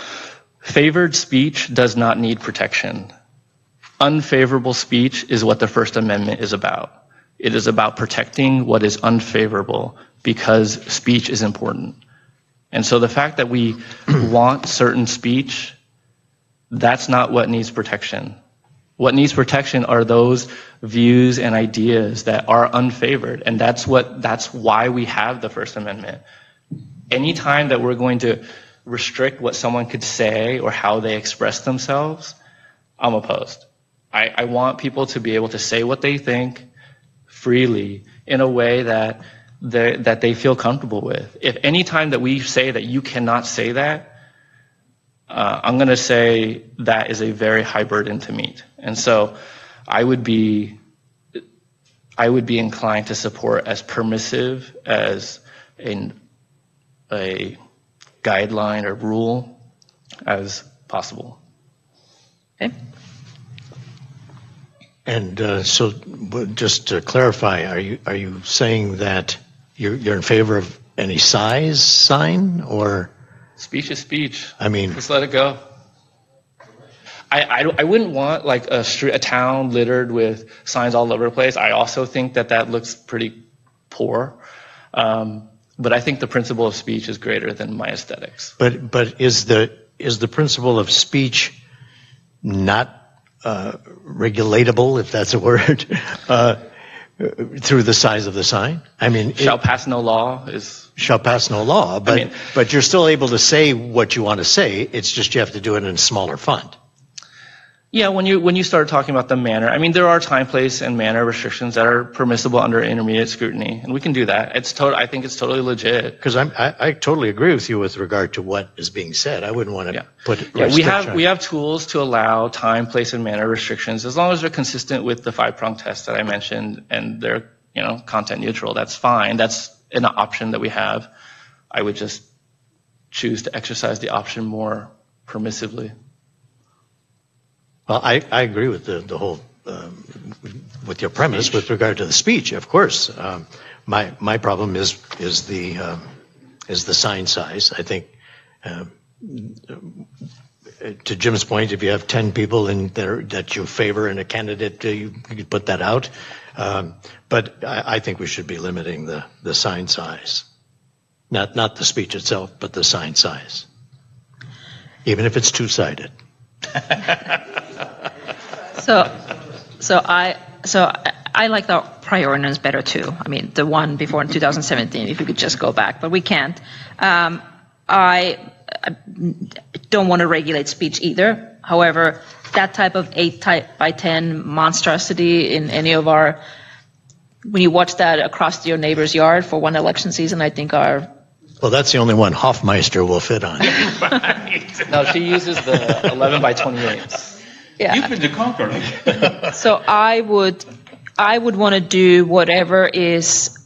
favored speech does not need protection. Unfavorable speech is what the First Amendment is about. It is about protecting what is unfavorable because speech is important. And so the fact that we want certain speech, that's not what needs protection. What needs protection are those views and ideas that are unfavored. And that's why we have the First Amendment. Anytime that we're going to restrict what someone could say or how they express themselves, I'm opposed. I want people to be able to say what they think freely in a way that they feel comfortable with. If any time that we say that you cannot say that, I'm going to say that is a very high burden to meet. And so I would be inclined to support as permissive as a guideline or rule as possible. Okay. And so, just to clarify, are you saying that you're in favor of any size sign, or speech is speech? I mean, just let it go. I wouldn't want like a town littered with signs all over the place. I also think that looks pretty poor. But I think the principle of speech is greater than my aesthetics. But is the principle of speech not regulatable, if that's a word, through the size of the sign? I mean, shall pass no law, but you're still able to say what you want to say. It's just you have to do it in a smaller font. Yeah, when you start talking about the manner, I mean, there are time, place, and manner restrictions that are permissible under intermediate scrutiny, and we can do that. I think it's totally legit. Because I totally agree with you with regard to what is being said. I wouldn't want to put we have tools to allow time, place, and manner restrictions as long as they're consistent with the 5-prong test that I mentioned, and they're content neutral. That's fine. That's an option that we have. I would just choose to exercise the option more permissively. Well, I agree with the whole with your premise with regard to the speech. Of course, my problem is the sign size. I think to Jim's point, if you have 10 people in there that you favor in a candidate, you could put that out. But I think we should be limiting the sign size, not the speech itself, but the sign size, even if it's two-sided. So I like the prior ordinance better too. I mean, the one before in 2017, if we could just go back, but we can't. I don't want to regulate speech either. However, that type of 8x10 monstrosity in any of our, when you watch that across your neighbor's yard for one election season, I think our... Well, that's the only one Hoffmeister will fit on. No, she uses the 11x28s. Yeah. You've been to Concord. So I would want to do whatever is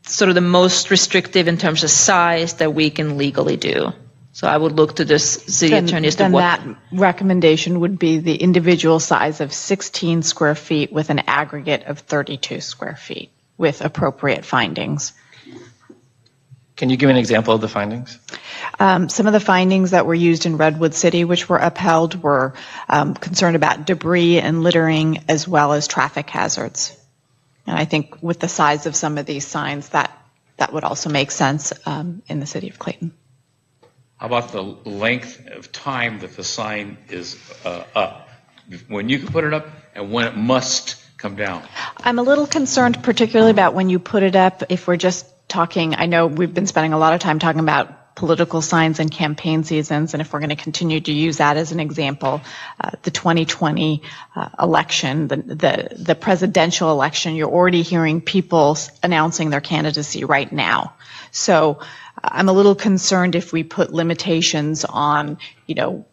sort of the most restrictive in terms of size that we can legally do. So I would look to the city attorney as to what... Then that recommendation would be the individual size of 16 square feet with an aggregate of 32 square feet with appropriate findings. Can you give an example of the findings? Some of the findings that were used in Redwood City, which were upheld, were concerned about debris and littering as well as traffic hazards. And I think with the size of some of these signs, that would also make sense in the city of Clayton. How about the length of time that the sign is up? When you can put it up and when it must come down? I'm a little concerned particularly about when you put it up, if we're just talking, I know we've been spending a lot of time talking about political signs and campaign seasons, and if we're going to continue to use that as an example, the 2020 election, the presidential election, you're already hearing people announcing their candidacy right now. So I'm a little concerned if we put limitations on,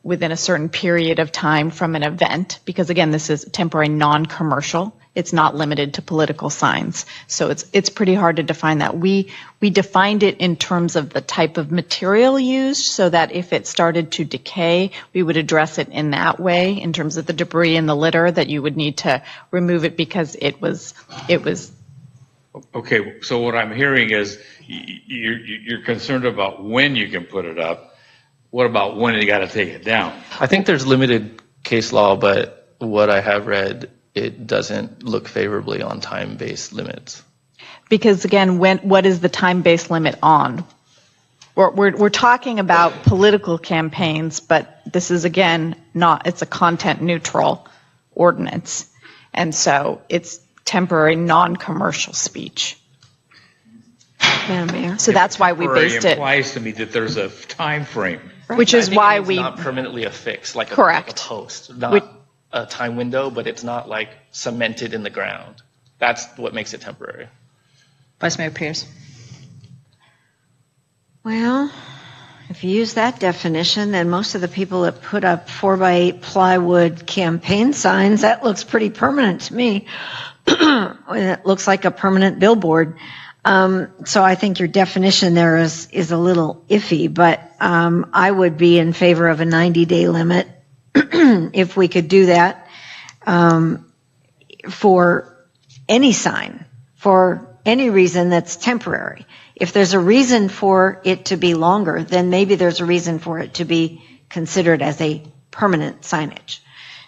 within a certain period of time from an event, because again, this is temporary non-commercial. It's not limited to political signs. So it's pretty hard to define that. We defined it in terms of the type of material used, so that if it started to decay, we would address it in that way, in terms of the debris and the litter, that you would need to remove it because it was. Okay, so what I'm hearing is you're concerned about when you can put it up. What about when you got to take it down? I think there's limited case law, but what I have read, it doesn't look favorably on time-based limits. Because again, what is the time-based limit on? We're talking about political campaigns, but this is again it's a content-neutral ordinance, and so it's temporary non-commercial speech. Madam Mayor. So that's why we based it. Implies to me that there's a time frame. Which is why it's not permanently affixed, like correct. Like a post, not a time window, but it's not like cemented in the ground. That's what makes it temporary. Vice Mayor Pierce. Well, if you use that definition, then most of the people that put up 4x8 plywood campaign signs, that looks pretty permanent to me. It looks like a permanent billboard. So I think your definition there is a little iffy, but I would be in favor of a 90-day limit if we could do that for any sign, for any reason that's temporary. If there's a reason for it to be longer, then maybe there's a reason for it to be considered as a permanent signage.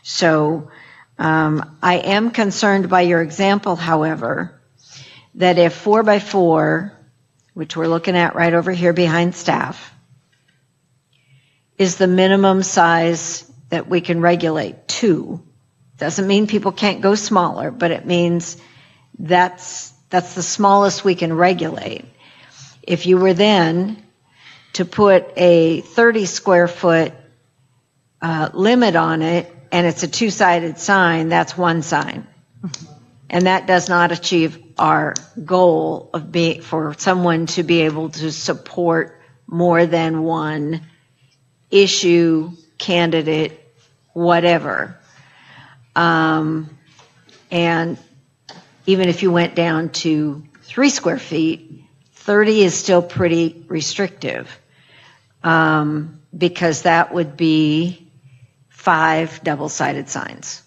So I am concerned by your example, however, that if 4x4, which we're looking at right over here behind staff, is the minimum size that we can regulate to, doesn't mean people can't go smaller, but it means that's the smallest we can regulate. If you were then to put a 30 square foot limit on it, and it's a two-sided sign, that's one sign. And that does not achieve our goal of for someone to be able to support more than one issue, candidate, whatever. And even if you went down to 3 square feet, 30 is still pretty restrictive, because that would be 5 double-sided signs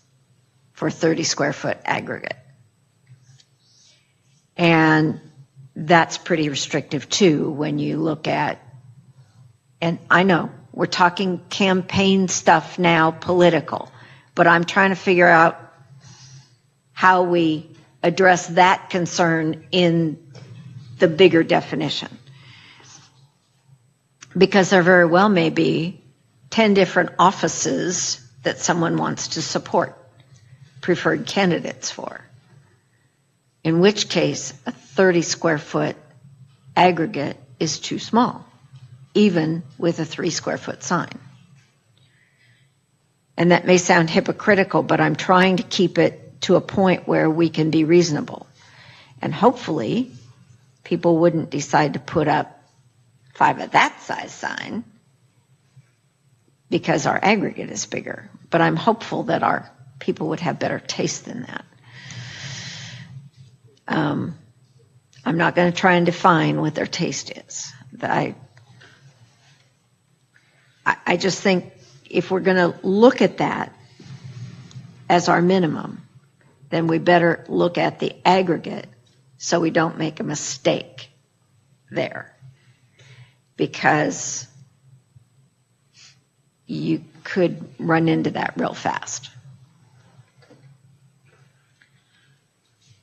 for 30 square foot aggregate. And that's pretty restrictive too when you look at, and I know we're talking campaign stuff now, political, but I'm trying to figure out how we address that concern in the bigger definition. Because there very well may be 10 different offices that someone wants to support preferred candidates for. In which case, a 30 square foot aggregate is too small, even with a 3 square foot sign. And that may sound hypocritical, but I'm trying to keep it to a point where we can be reasonable. And hopefully, people wouldn't decide to put up 5 of that size sign because our aggregate is bigger. But I'm hopeful that our people would have better taste than that. I'm not going to try and define what their taste is. I just think if we're going to look at that as our minimum, then we better look at the aggregate so we don't make a mistake there. Because you could run into that real fast.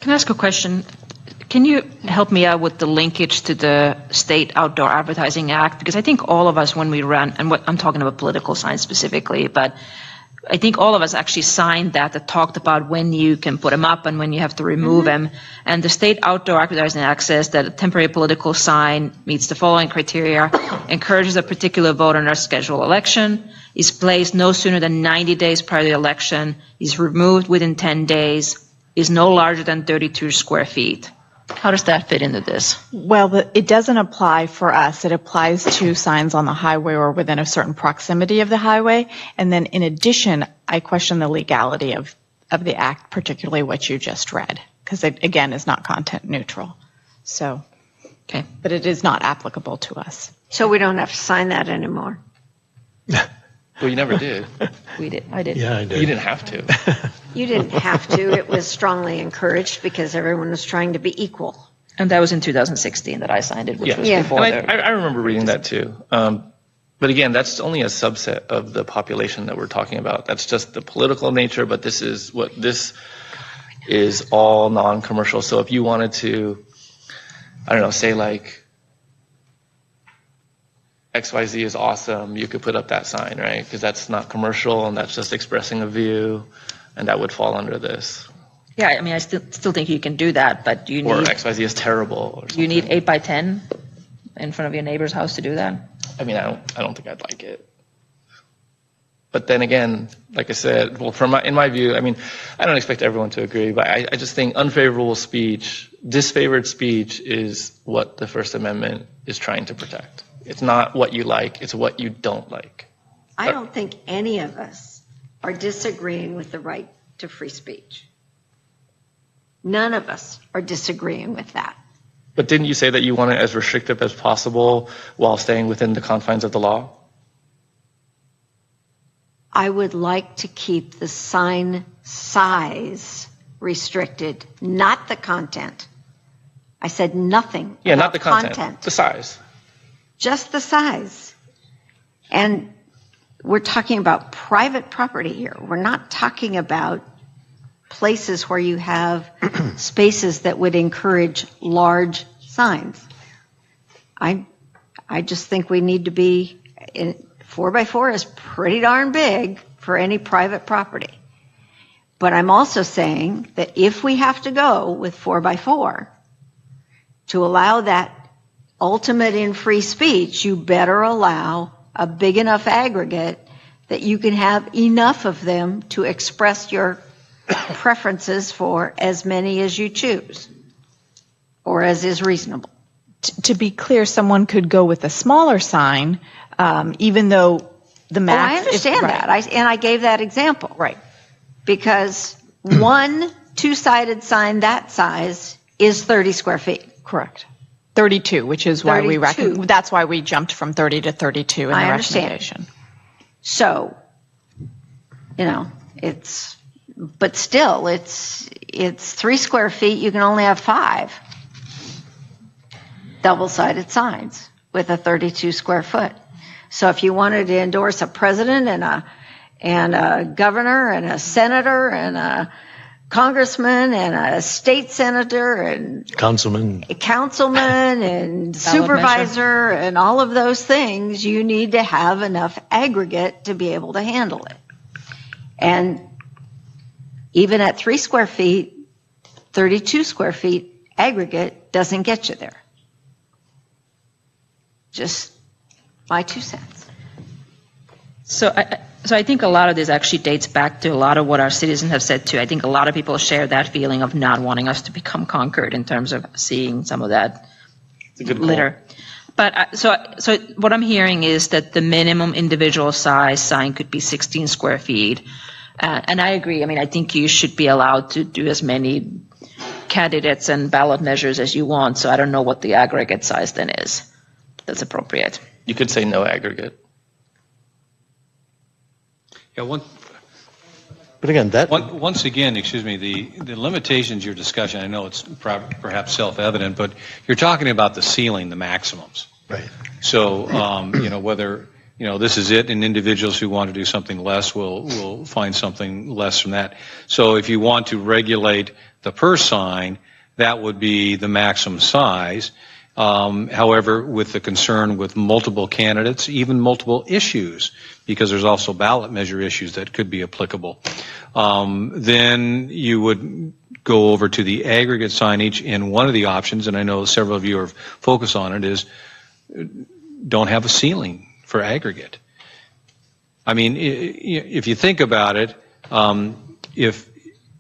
Can I ask a question? Can you help me out with the linkage to the State Outdoor Advertising Act? Because I think all of us, when we run, and what I'm talking about political science specifically, but I think all of us actually signed that talked about when you can put them up and when you have to remove them. And the state outdoor advertising access that a temporary political sign meets the following criteria: encourages a particular vote on a scheduled election, is placed no sooner than 90 days prior to the election, is removed within 10 days, is no larger than 32 square feet. How does that fit into this? Well, it doesn't apply for us. It applies to signs on the highway or within a certain proximity of the highway. And then in addition, I question the legality of the act, particularly what you just read, because it, again, is not content neutral. So, okay. But it is not applicable to us. So we don't have to sign that anymore. Well, you never did. We did. I did. Yeah, I did. You didn't have to. You didn't have to. It was strongly encouraged because everyone was trying to be equal. And that was in 2016 that I signed it, which was Yeah, before and I remember reading that too. But again, that's only a subset of the population that we're talking about. That's just the political nature, but this is all non-commercial. So if you wanted to, I don't know, say like XYZ is awesome, you could put up that sign, right? Because that's not commercial and that's just expressing a view, and that would fall under this. Yeah, I mean, I still think you can do that, but you need... Or XYZ is terrible. Or you need 8 by 10 in front of your neighbor's house to do that? I mean, I don't think I'd like it. But then again, like I said, well, in my view, I mean, I don't expect everyone to agree, but I just think unfavorable speech, disfavored speech is what the First Amendment is trying to protect. It's not what you like, it's what you don't like. I don't think any of us are disagreeing with the right to free speech. None of us are disagreeing with that. But didn't you say that you want it as restrictive as possible while staying within the confines of the law? I would like to keep the sign size restricted, not the content. I said nothing. Yeah, about not the content, the size. Just the size. And we're talking about private property here. We're not talking about places where you have spaces that would encourage large signs. I just think we need to be 4x4 is pretty darn big for any private property. But I'm also saying that if we have to go with 4x4 to allow that ultimate in free speech, you better allow a big enough aggregate that you can have enough of them to express your preferences for as many as you choose or as is reasonable. To be clear, someone could go with a smaller sign, even though the max... I understand that. I gave that example. Right. Because one two-sided sign that size is 30 square feet. Correct. 32, which is why that's why we jumped from 30 to 32 in the recommendation. So, but still, it's 3 square feet. You can only have 5 double-sided signs with a 32 square foot. So if you wanted to endorse a president and a governor and a senator and a congressman and a state senator and councilman and supervisor and all of those things, you need to have enough aggregate to be able to handle it. And even at 3 square feet, 32 square feet aggregate doesn't get you there. Just my 2 cents. So I think a lot of this actually dates back to a lot of what our citizens have said too. I think a lot of people share that feeling of not wanting us to become conquered in terms of seeing some of that litter. But so what I'm hearing is that the minimum individual size sign could be 16 square feet. And I agree. I mean, I think you should be allowed to do as many candidates and ballot measures as you want. So I don't know what the aggregate size then is that's appropriate. You could say no aggregate. Yeah, but again, once again, excuse me, the limitations you're discussing, I know it's perhaps self-evident, but you're talking about the ceiling, the maximums. Right. So, whether, this is it, and individuals who want to do something less will find something less from that. So if you want to regulate the per sign, that would be the maximum size. However, with the concern with multiple candidates, even multiple issues, because there's also ballot measure issues that could be applicable, then you would go over to the aggregate signage. And one of the options, and I know several of you are focused on it, is don't have a ceiling for aggregate. I mean, if you think about it,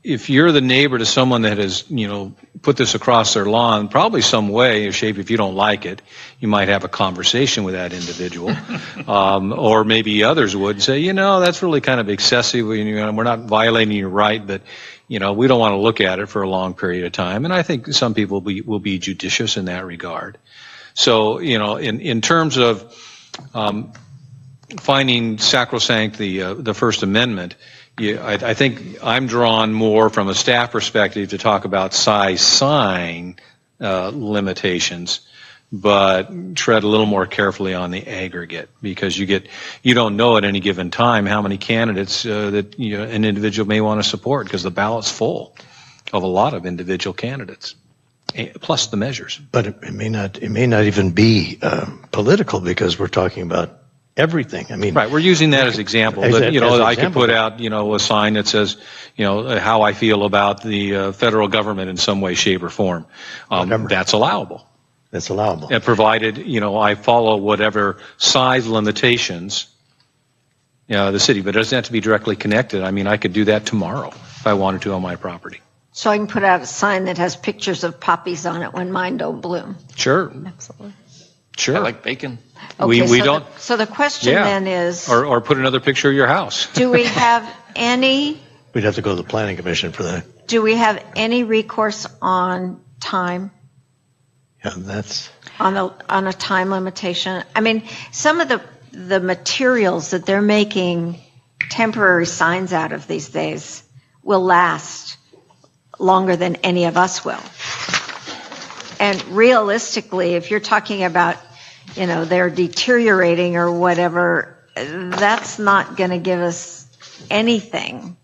if you're the neighbor to someone that has, put this across their lawn, probably some way or shape, if you don't like it, you might have a conversation with that individual. Or maybe others would say, that's really kind of excessive. We're not violating your right, but, we don't want to look at it for a long period of time. And I think some people will be judicious in that regard. So, in terms of finding sacrosanct the First Amendment, I think I'm drawn more from a staff perspective to talk about size sign limitations, but tread a little more carefully on the aggregate, because you don't know at any given time how many candidates that an individual may want to support, because the ballot's full of a lot of individual candidates, plus the measures. But it may not even be political, because we're talking about everything. I mean, right. We're using that as example. But, I could put out, a sign that says, how I feel about the federal government in some way, shape, or form. That's allowable. That's allowable. And provided, I follow whatever size limitations, the city. But it doesn't have to be directly connected. I mean, I could do that tomorrow if I wanted to on my property. So I can put out a sign that has pictures of poppies on it when mine don't bloom. Sure. Absolutely. Sure. I like bacon. Okay, we so don't. So the question then is, or put another picture of your house. do we have any? We'd have to go to the Planning Commission for that. Do we have any recourse on time? Yeah, that's on a time limitation. I mean, some of the materials that they're making temporary signs out of these days will last longer than any of us will. And realistically, if you're talking about, they're deteriorating or whatever, that's not going to give us anything.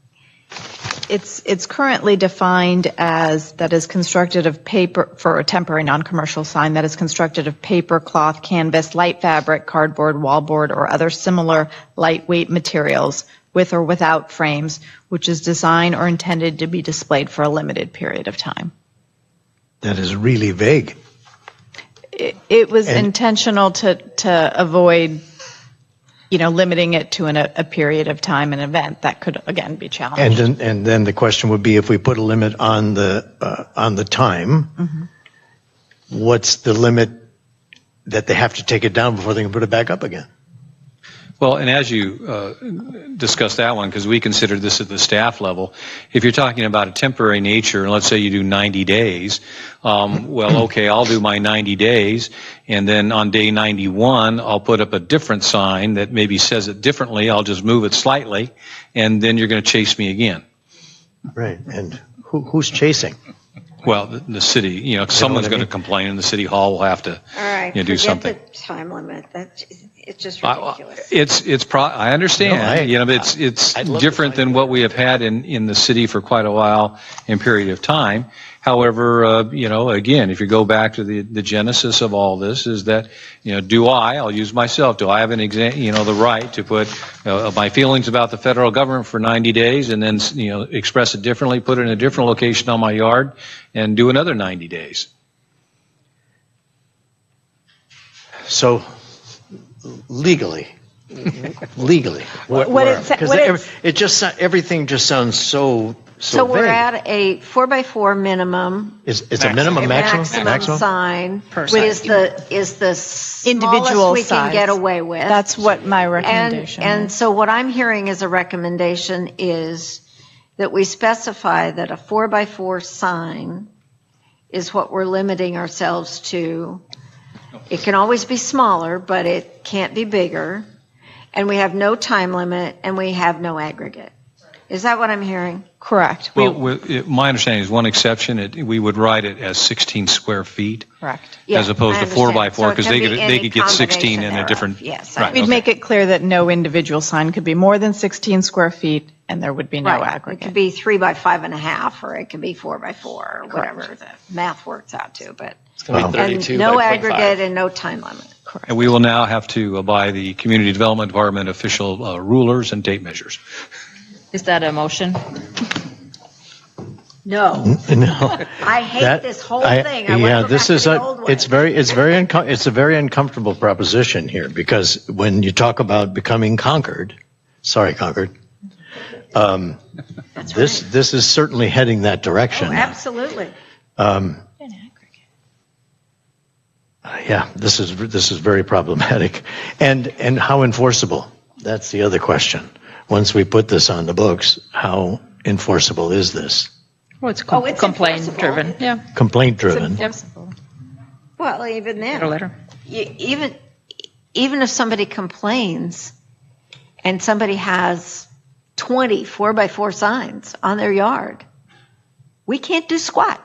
It's currently defined as that is constructed of paper, for a temporary non-commercial sign, that is constructed of paper, cloth, canvas, light fabric, cardboard, wallboard, or other similar lightweight materials with or without frames, which is designed or intended to be displayed for a limited period of time. That is really vague. It was intentional to avoid, limiting it to a period of time, an event that could again be challenged. And then the question would be, if we put a limit on the time, what's the limit that they have to take it down before they can put it back up again? Well, and as you discussed that one, because we consider this at the staff level, if you're talking about a temporary nature, and let's say you do 90 days, okay, I'll do my 90 days, and then on day 91, I'll put up a different sign that maybe says it differently. I'll just move it slightly, and then you're going to chase me again. Right, and who's chasing? Well, the city, someone's going to complain, and the city hall will have to do something. Forget the time limit. It's just ridiculous. I understand. It's different than what we have had in the city for quite a while in period of time. However, again, if you go back to the genesis of all this, is that, I'll use myself, do I have the right to put my feelings about the federal government for 90 days and then, express it differently, put it in a different location on my yard and do another 90 days? So, legally, everything just sounds so So we're vague. at a 4x4 minimum. It's a minimum, maximum sign Person. is the Individual smallest we size. can get away with. That's what my recommendation And is. so what I'm hearing as a recommendation is that we specify that a 4x4 sign is what we're limiting ourselves to. It can always be smaller, but it can't be bigger. And we have no time limit, and we have no aggregate. Is that what I'm hearing? Correct. Well, my understanding is one exception, we would write it as 16 square feet. Correct. As opposed to 4x4, So it because can be they any could get 16 in combination a different. thereof. Yes, Right, We'd okay. make it clear that no individual sign could be more than 16 square feet, and there would be no Right. It aggregate. could be 3 by 5.5, or it could be 4 by 4, or whatever the math works out to. But It's going to be And 32 no by 0.5. aggregate and no time limit. And we will now have to by the Community Development Department official rulers and tape measures. Is that a motion? No. No. I hate That- this whole thing. I want Yeah, to go this back to is the old way. it's a very uncomfortable proposition here, because when you talk about becoming Concord, this is certainly heading that direction. Oh, absolutely. Yeah, this is very problematic, and how enforceable? That's the other question. Once we put this on the books, how enforceable is this? Well, it's it's complaint enforceable. driven. Yeah. Complaint driven. Well, even then, Get a letter. even if somebody complains and somebody has 20 4x4 signs on their yard, we can't do squat.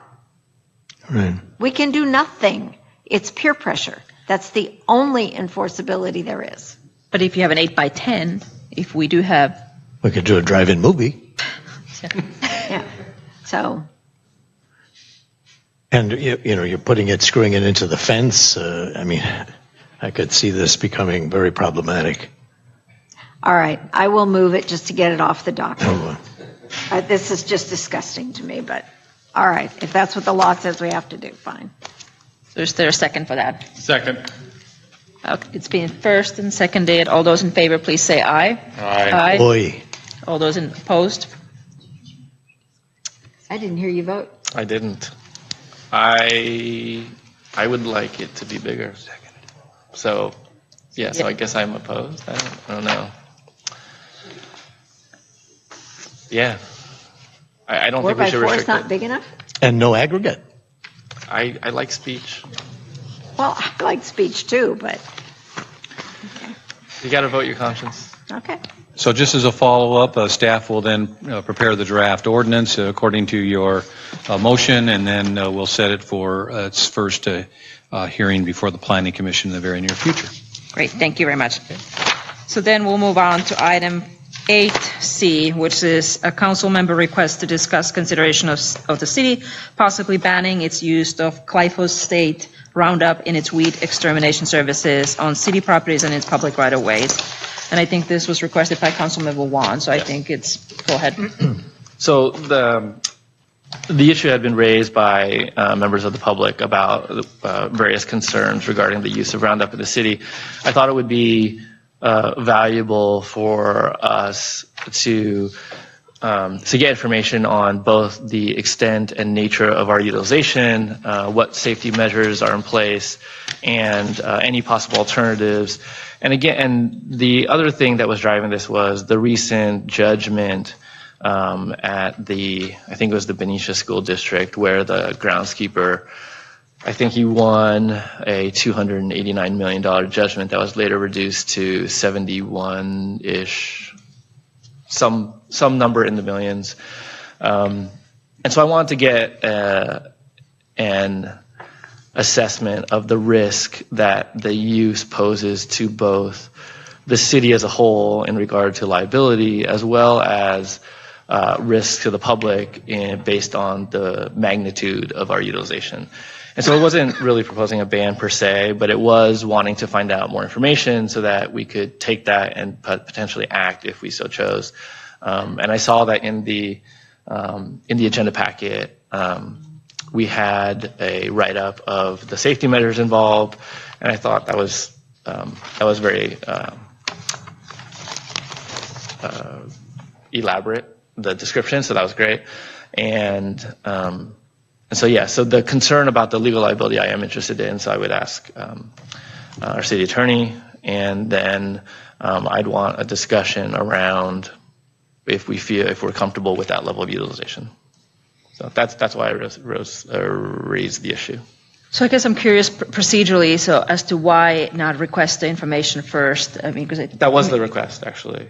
Right. We can do nothing. It's peer pressure. That's the only enforceability there is. But if you have an 8x10, if we do have. We could do a drive-in movie. Yeah. So, And you're putting it, screwing it into the fence. I mean, I could see this becoming very problematic. all right, I will move it just to get it off the docket. This is just disgusting to me, but all right, if that's what the law says we have to do, fine. So is there a second for that? Second. Okay, it's been first and seconded. All those in favor, please say aye. Aye. Boy. All those opposed? I didn't hear you vote. I didn't. I would like it to be bigger. So, yeah, so I guess I'm opposed. I don't know. Yeah. I don't think we should 4x4 is restrict not it. big enough? And no aggregate. I like speech. Well, I like speech too, but, You got to vote your conscience. okay. So just as a follow-up, staff will then prepare the draft ordinance according to your motion, and then we'll set it for its first hearing before the Planning Commission in the very near future. Great, thank you very much. So then we'll move on to item 8C, which is a council member request to discuss consideration of the city possibly banning its use of glyphosate Roundup in its weed extermination services on city properties and its public right-of-ways. And I think this was requested by Councilmember Juan, so I think it's, go ahead. So the issue had been raised by members of the public about various concerns regarding the use of Roundup in the city. I thought it would be valuable for us to get information on both the extent and nature of our utilization, what safety measures are in place, and any possible alternatives. And again, the other thing that was driving this was the recent judgment at I think it was the Benicia School District, where the groundskeeper, I think he won a $289 million judgment that was later reduced to 71-ish, some number in the millions. And so I wanted to get an assessment of the risk that the use poses to both the city as a whole in regard to liability, as well as risk to the public based on the magnitude of our utilization. And so it wasn't really proposing a ban per se, but it was wanting to find out more information so that we could take that and potentially act if we so chose. And I saw that in the agenda packet, we had a write-up of the safety measures involved, and I thought that was very elaborate, the description, so that was great. And so the concern about the legal liability I am interested in, so I would ask our city attorney, and then I'd want a discussion around if we're comfortable with that level of utilization. So that's why I raised the issue. So I guess I'm curious procedurally, so as to why not request the information first? I mean, because That was the request, actually.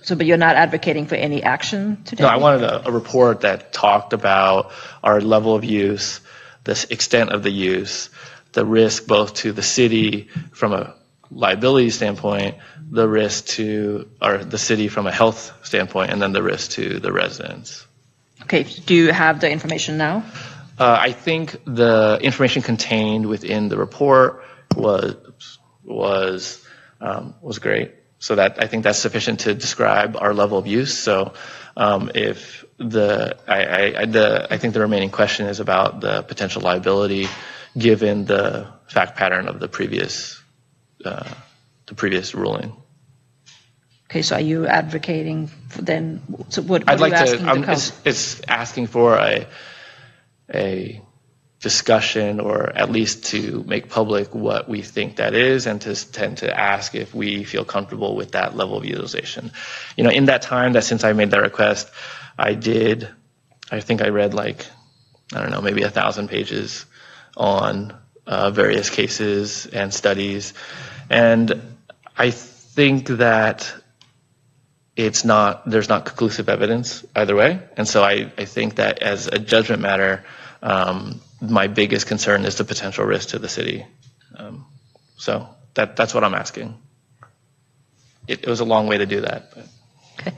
So, but you're not advocating for any action today? No, I wanted a report that talked about our level of use, the extent of the use, the risk both to the city from a liability standpoint, the risk to the city from a health standpoint, and then the risk to the residents. Okay, do you have the information now? I think the information contained within the report was great. So that I think that's sufficient to describe our level of use. So if I think the remaining question is about the potential liability given the fact pattern of the previous ruling. Okay, so are you advocating for then? So what I'd are you like asking the to. council? It's asking for a discussion, or at least to make public what we think that is, and to tend to ask if we feel comfortable with that level of utilization. In that time that since I made that request, I think I read maybe 1,000 pages on various cases and studies, and I think that there's not conclusive evidence either way, and so I think that as a judgment matter, my biggest concern is the potential risk to the city. So that's what I'm asking. It was a long way to do that. But. Okay.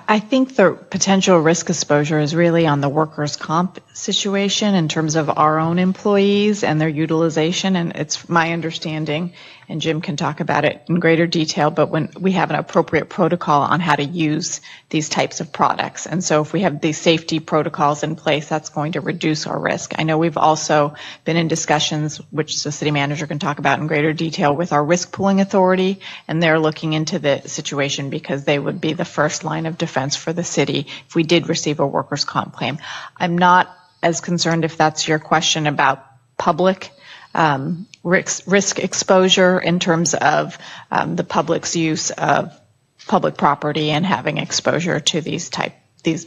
I think the potential risk exposure is really on the workers' comp situation in terms of our own employees and their utilization. And it's my understanding, and Jim can talk about it in greater detail, but when we have an appropriate protocol on how to use these types of products. And so if we have these safety protocols in place, that's going to reduce our risk. I know we've also been in discussions, which the city manager can talk about in greater detail, with our risk pooling authority, and they're looking into the situation because they would be the first line of defense for the city if we did receive a workers' comp claim. I'm not as concerned, if that's your question, about public risk exposure in terms of the public's use of public property and having exposure to these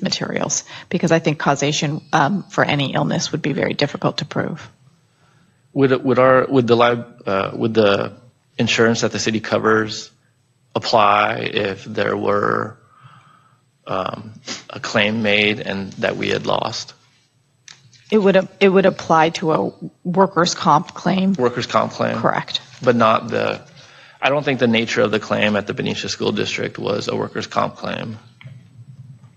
materials, because I think causation for any illness would be very difficult to prove. Would the insurance that the city covers apply if there were a claim made and that we had lost? It would apply to a workers' comp claim. Workers' comp claim. Correct. But not I don't think the nature of the claim at the Benicia School District was a workers' comp claim.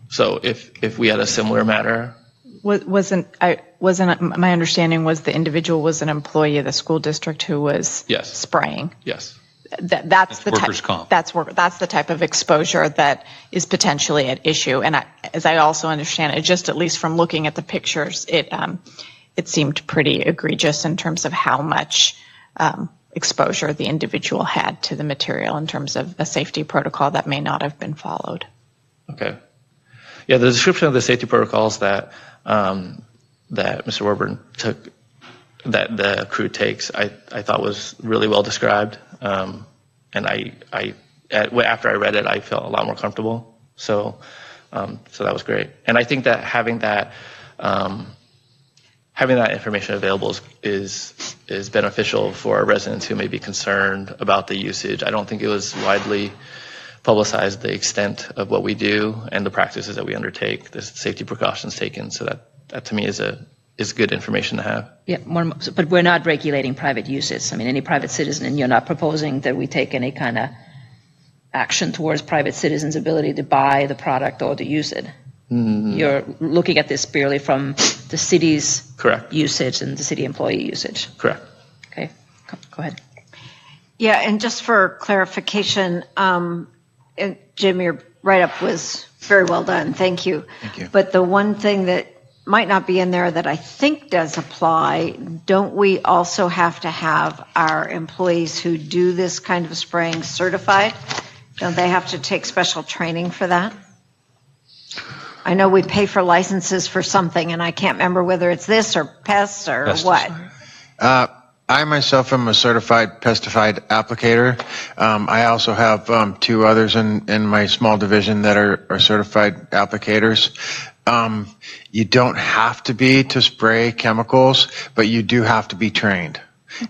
So if we had a similar matter. Wasn't my understanding was the individual was an employee of the school district who was spraying. Yes. That's the workers' type. comp. That's the type of exposure that is potentially at issue. And as I also understand it, just at least from looking at the pictures, it seemed pretty egregious in terms of how much exposure the individual had to the material in terms of a safety protocol that may not have been followed. Okay. Yeah, the description of the safety protocols that Mr. Warburton took, that the crew takes, I thought was really well described. And after I read it, I felt a lot more comfortable. So that was great. And I think that having that information available is beneficial for our residents who may be concerned about the usage. I don't think it was widely publicized the extent of what we do and the practices that we undertake, the safety precautions taken. So that to me is good information to have. Yeah, but we're not regulating private uses. I mean, any private citizen, and you're not proposing that we take any kind of action towards private citizens' ability to buy the product or to use it. Mm-hmm. You're looking at this purely from the city's correct usage and the city employee usage. Correct. Okay, go ahead. Yeah, and just for clarification, Jim, your write-up was very well done. Thank you. Thank you. But the one thing that might not be in there that I think does apply, don't we also have to have our employees who do this kind of spraying certified? Don't they have to take special training for that? I know we pay for licenses for something, and I can't remember whether it's this or pests or what. I myself am a certified pesticide applicator. I also have 2 others in my small division that are certified applicators. You don't have to be to spray chemicals, but you do have to be trained.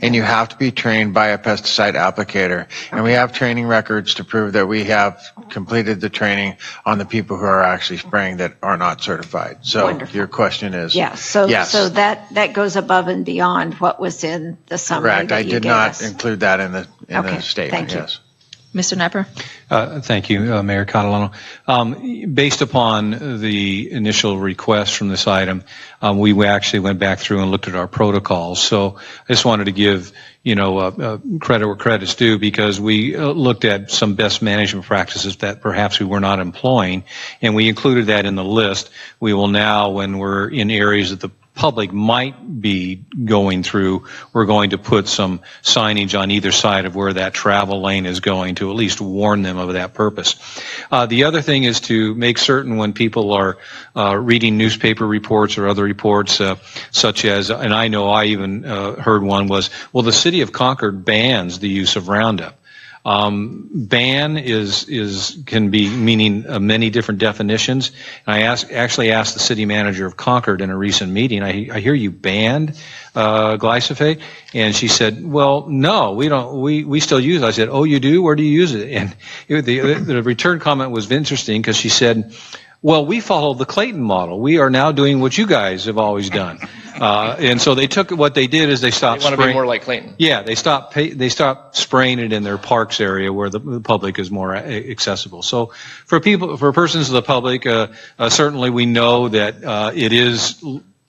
And you have to be trained by a pesticide applicator. And we have training records to prove that we have completed the training on the people who are actually spraying that are not certified. So Wonderful. Your question is, yes. So that goes above and beyond what was in the summary. Correct. That I you did gave not us. include that in the Okay, statement. thank you. Yes. Mr. Knapper? Thank you, Mayor Catalano. Based upon the initial request from this item, we actually went back through and looked at our protocols. So I just wanted to give, credit where credit's due, because we looked at some best management practices that perhaps we were not employing, and we included that in the list. We will now, when we're in areas that the public might be going through, we're going to put some signage on either side of where that travel lane is going to at least warn them of that purpose. The other thing is to make certain when people are reading newspaper reports or other reports, such as, and I know I even heard one was, well, the city of Concord bans the use of Roundup. Ban can be meaning many different definitions. And I actually asked the city manager of Concord in a recent meeting, I hear you banned glyphosate, and she said, well, no, we don't. We still use it. I said, oh, you do? Where do you use it? And the return comment was interesting, because she said, well, we follow the Clayton model. We are now doing what you guys have always done. And so they took what they did is they stopped. They want to be more like Clayton. Yeah, they stopped spraying it in their parks area where the public is more accessible. So for persons of the public, certainly we know that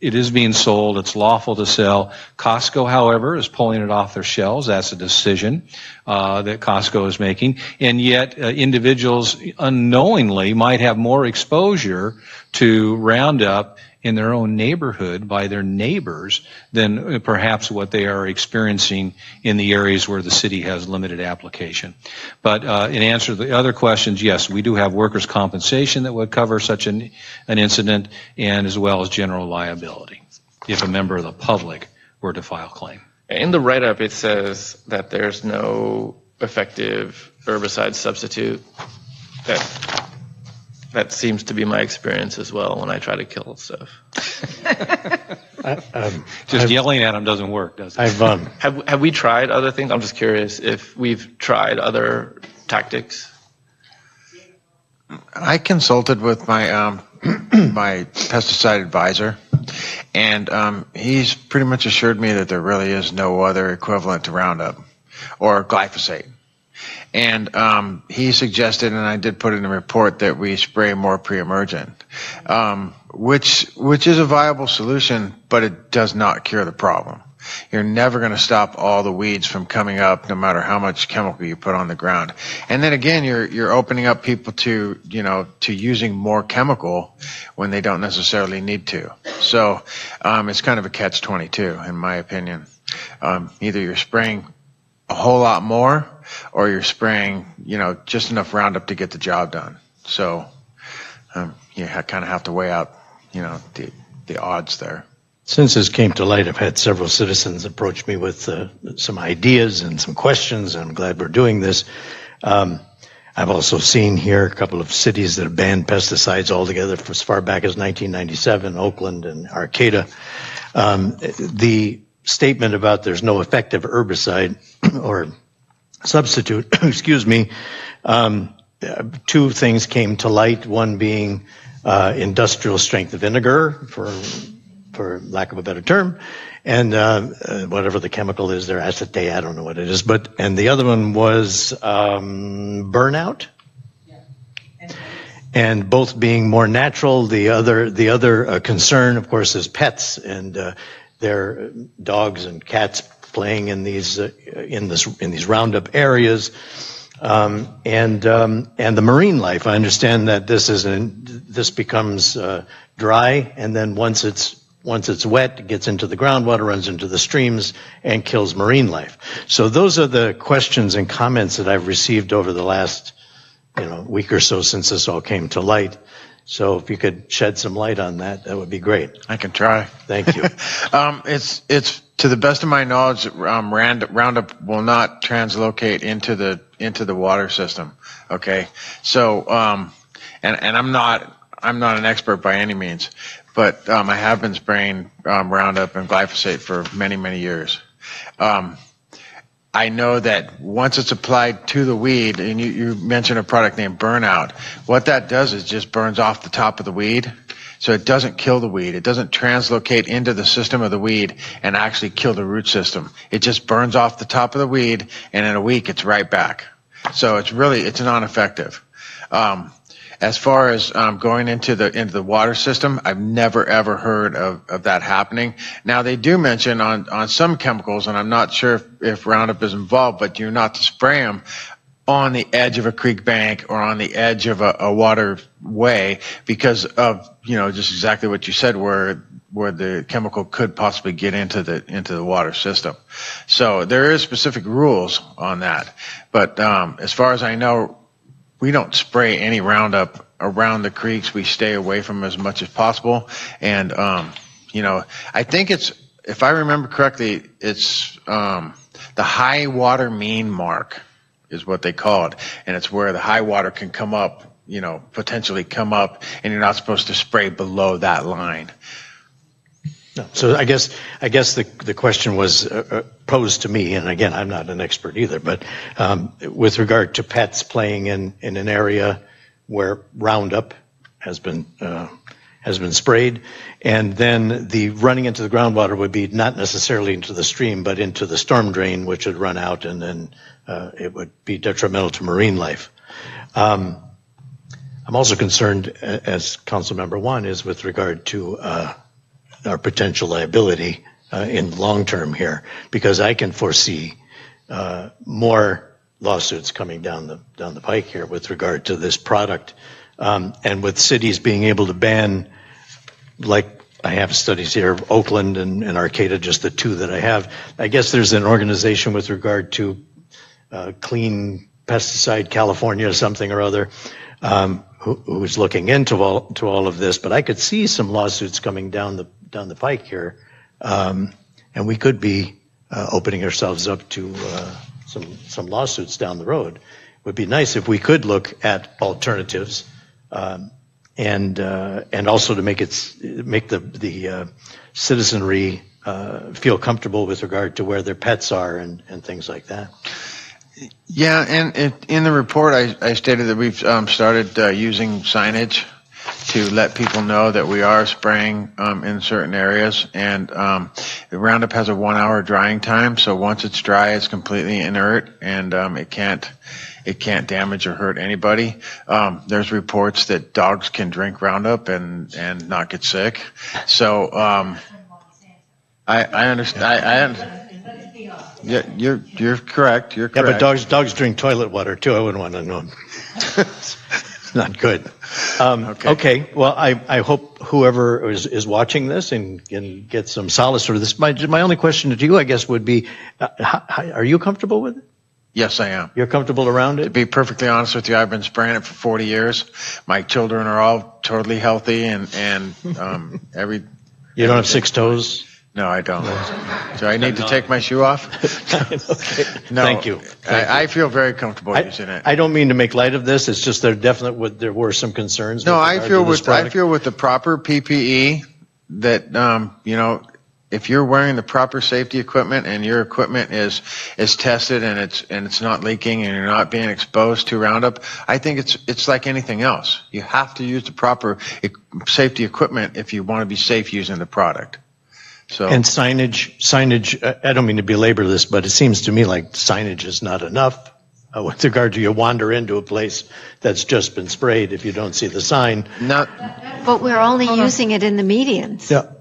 it is being sold. It's lawful to sell. Costco, however, is pulling it off their shelves. That's a decision that Costco is making. And yet individuals unknowingly might have more exposure to Roundup in their own neighborhood by their neighbors than perhaps what they are experiencing in the areas where the city has limited application. But in answer to the other questions, yes, we do have workers' compensation that would cover such an incident, and as well as general liability if a member of the public were to file claim. In the write-up, it says that there's no effective herbicide substitute. That seems to be my experience as well when I try to kill stuff. Just yelling at them doesn't work, does it? Have we tried other things? I'm just curious if we've tried other tactics. I consulted with my my pesticide advisor, and he's pretty much assured me that there really is no other equivalent to Roundup or glyphosate. And he suggested, and I did put in a report, that we spray more pre-emergent, which is a viable solution, but it does not cure the problem. You're never going to stop all the weeds from coming up, no matter how much chemical you put on the ground. And then again, you're opening up people to using more chemical when they don't necessarily need to. So it's kind of a catch-22, in my opinion. Either you're spraying a whole lot more, or you're spraying, just enough Roundup to get the job done. So you kind of have to weigh out, the odds there. Since this came to light, I've had several citizens approach me with some ideas and some questions, and I'm glad we're doing this. I've also seen here a couple of cities that have banned pesticides altogether for as far back as 1997, Oakland and Arcata. The statement about there's no effective herbicide or substitute, excuse me, two things came to light, one being industrial strength vinegar, for lack of a better term, and whatever the chemical is there, acetate, I don't know what it is, and the other one was burnout. And both being more natural. The other concern, of course, is pets, and their dogs and cats playing in these Roundup areas, and the marine life. I understand that this becomes dry, and then once it's wet, it gets into the groundwater, runs into the streams, and kills marine life. So those are the questions and comments that I've received over the last week or so since this all came to light. So if you could shed some light on that, that would be great. I can try. Thank you. It's to the best of my knowledge, Roundup will not translocate into the water system. Okay, so and I'm not an expert by any means, but I have been spraying Roundup and glyphosate for many years. I know that once it's applied to the weed, and you mentioned a product named Burnout, what that does is just burns off the top of the weed. So it doesn't kill the weed. It doesn't translocate into the system of the weed and actually kill the root system. It just burns off the top of the weed, and in a week it's right back. So it's non-effective. As far as going into the water system, I've never ever heard of that happening. Now they do mention on some chemicals, and I'm not sure if Roundup is involved, but you're not to spray them on the edge of a creek bank or on the edge of a waterway because of just exactly what you said, where the chemical could possibly get into the water system. So there is specific rules on that. But as far as I know, we don't spray any Roundup around the creeks. We stay away from them as much as possible. And, I think if I remember correctly, it's the high water mean mark is what they call it. And it's where the high water can come up, potentially come up, and you're not supposed to spray below that line. No. So I guess the question was posed to me, and again, I'm not an expert either, but with regard to pets playing in an area where Roundup has been sprayed, and then the running into the groundwater would be not necessarily into the stream, but into the storm drain, which would run out, and then it would be detrimental to marine life. I'm also concerned, as Council Member One is, with regard to our potential liability in the long term here, because I can foresee more lawsuits coming down the pike here with regard to this product, and with cities being able to ban, like I have studies here, Oakland and Arcata, just the two that I have. I guess there's an organization with regard to Clean Pesticide California or something or other, who's looking into all of this, but I could see some lawsuits coming down the pike here, and we could be opening ourselves up to some lawsuits down the road. It would be nice if we could look at alternatives, and also to make the citizenry feel comfortable with regard to where their pets are and things like that. Yeah, and in the report, I stated that we've started using signage to let people know that we are spraying in certain areas. And the Roundup has a 1-hour drying time, so once it's dry, it's completely inert, and it can't damage or hurt anybody. There's reports that dogs can drink Roundup and not get sick. So I understand. Yeah, you're correct. You're correct. Yeah, but dogs drink toilet water too. I wouldn't want to know. It's not good. Okay. Well, I hope whoever is watching this and can get some solace for this. My only question to you, I guess, would be, are you comfortable with it? Yes, I am. You're comfortable around it? To be perfectly honest with you, I've been spraying it for 40 years. My children are all totally healthy, and every. You don't have 6 toes? No, I don't. Do I need to take my shoe off? Okay. No. Thank you. I feel very comfortable using it. I don't mean to make light of this. It's just there were some concerns. No, I feel with the proper PPE that if you're wearing the proper safety equipment and your equipment is tested and it's not leaking and you're not being exposed to Roundup, I think it's like anything else. You have to use the proper safety equipment if you want to be safe using the product. So. And signage, I don't mean to belabor this, but it seems to me like signage is not enough with regard to you wander into a place that's just been sprayed if you don't see the sign. But we're only using it in the medians. Yeah.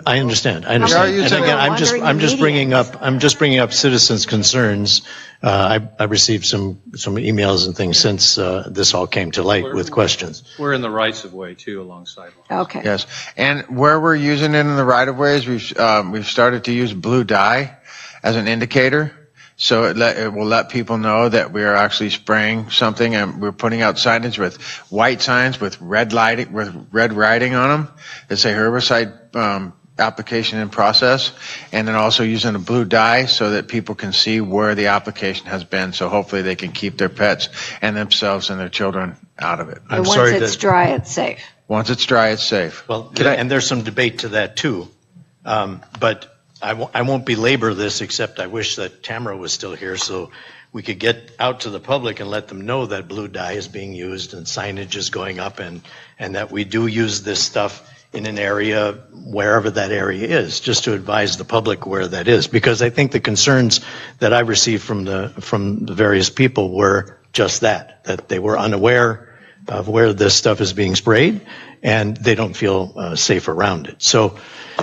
I understand. And again, I'm just bringing up citizens' concerns. I received some emails and things since this all came to light with questions. We're in the rights of way too, along sidewalks. Okay. Yes, and where we're using it in the right of ways, we've started to use blue dye as an indicator. So it will let people know that we are actually spraying something, and we're putting out signage with white signs with red writing on them that say herbicide application in process, and then also using a blue dye so that people can see where the application has been. So hopefully they can keep their pets and themselves and their children out of it. And once it's dry, it's safe. Once it's dry, it's safe. Well, and there's some debate to that too, but. I won't belabor this, except I wish that Tamara was still here so we could get out to the public and let them know that blue dye is being used and signage is going up and that we do use this stuff in an area, wherever that area is, just to advise the public where that is. Because I think the concerns that I received from the various people were just that they were unaware of where this stuff is being sprayed, and they don't feel safe around it. So,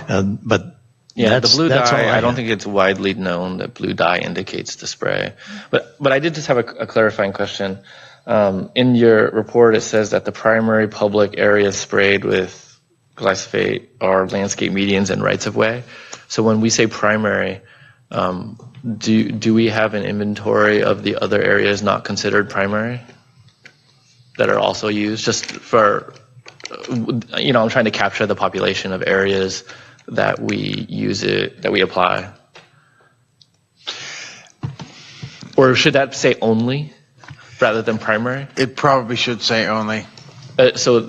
but yeah, the blue that's all dye, I don't have. think it's widely known that blue dye indicates the spray. But I did just have a clarifying question. In your report, it says that the primary public areas sprayed with glyphosate are landscape medians and rights of way. So when we say primary, do we have an inventory of the other areas not considered primary that are also used? Just for, I'm trying to capture the population of areas that we use it, that we apply. Or should that say only rather than primary? It probably should say only. So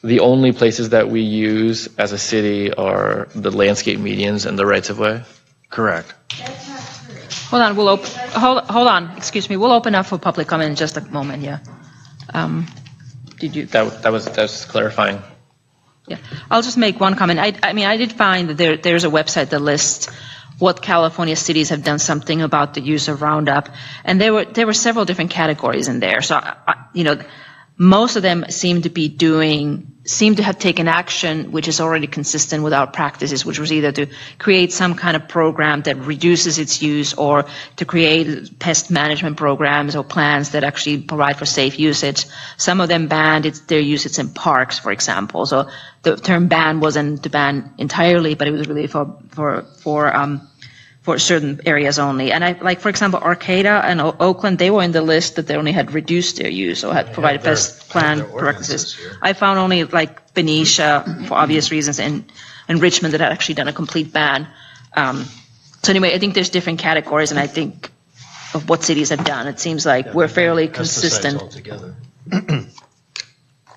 the only places that we use as a city are the landscape medians and the rights of way? Correct. Hold on, hold on, excuse me, we'll open up for public comment in just a moment, yeah. Did you? That was clarifying. Yeah, I'll just make one comment. I mean, I did find that there's a website that lists what California cities have done something about the use of Roundup, and there were several different categories in there. So, most of them seem to have taken action which is already consistent with our practices, which was either to create some kind of program that reduces its use or to create pest management programs or plans that actually provide for safe usage. Some of them banned their usage in parks, for example. So the term ban wasn't to ban entirely, but it was really for certain areas only. And for example, Arcata and Oakland, they were in the list that they only had reduced their use or had provided pest plan practices. I found only like Benicia, for obvious reasons, and Richmond that had actually done a complete ban. So anyway, I think there's different categories, and I think of what cities have done. It seems like we're fairly consistent. Altogether.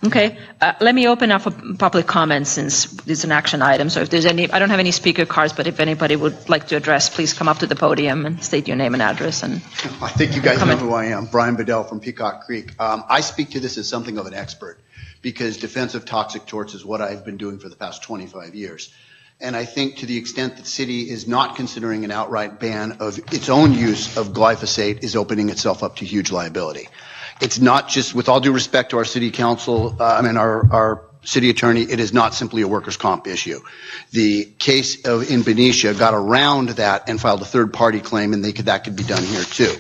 Okay, let me open up for public comments since it's an action item. So if there's I don't have any speaker cards, but if anybody would like to address, please come up to the podium and state your name and address. And I think you guys know who I am, Brian Bedell from Peacock Creek. I speak to this as something of an expert because defensive toxic torts is what I've been doing for the past 25 years. And I think to the extent that the city is not considering an outright ban of its own use of glyphosate is opening itself up to huge liability. It's not just, with all due respect to our city council, our city attorney, it is not simply a workers' comp issue. The case in Benicia got around that and filed a third-party claim, and that could be done here too.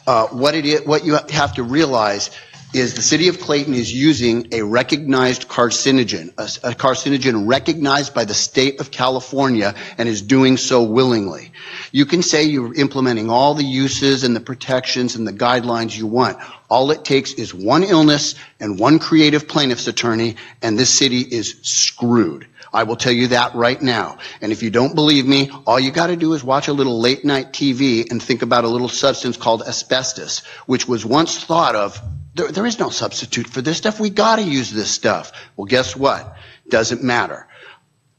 What you have to realize is the city of Clayton is using a recognized carcinogen, a carcinogen recognized by the state of California, and is doing so willingly. You can say you're implementing all the uses and the protections and the guidelines you want. All it takes is one illness and one creative plaintiff's attorney, and this city is screwed. I will tell you that right now. And if you don't believe me, all you got to do is watch a little late night TV and think about a little substance called asbestos, which was once thought of, there is no substitute for this stuff. We got to use this stuff. Well, guess what? Doesn't matter.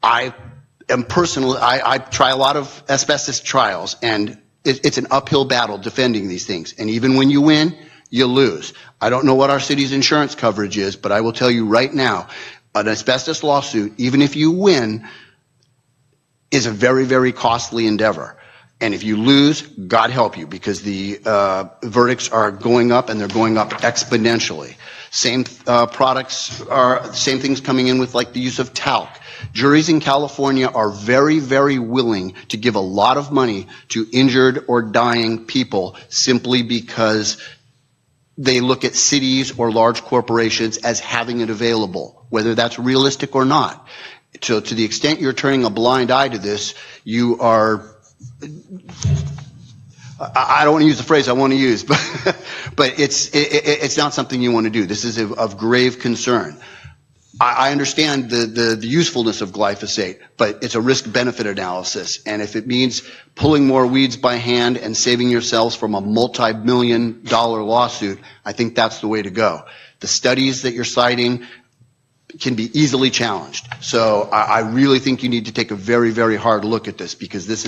I try a lot of asbestos trials, and it's an uphill battle defending these things. And even when you win, you lose. I don't know what our city's insurance coverage is, but I will tell you right now, an asbestos lawsuit, even if you win, is a very, very costly endeavor. And if you lose, God help you, because the verdicts are going up, and they're going up exponentially. Same same things coming in with like the use of talc. Juries in California are very, very willing to give a lot of money to injured or dying people simply because they look at cities or large corporations as having it available, whether that's realistic or not. So to the extent you're turning a blind eye to this, you are, I don't want to use the phrase I want to use, but it's not something you want to do. This is of grave concern. I understand the usefulness of glyphosate, but it's a risk-benefit analysis. And if it means pulling more weeds by hand and saving yourselves from a multi-million-dollar lawsuit, I think that's the way to go. The studies that you're citing can be easily challenged. So I really think you need to take a very, very hard look at this, because this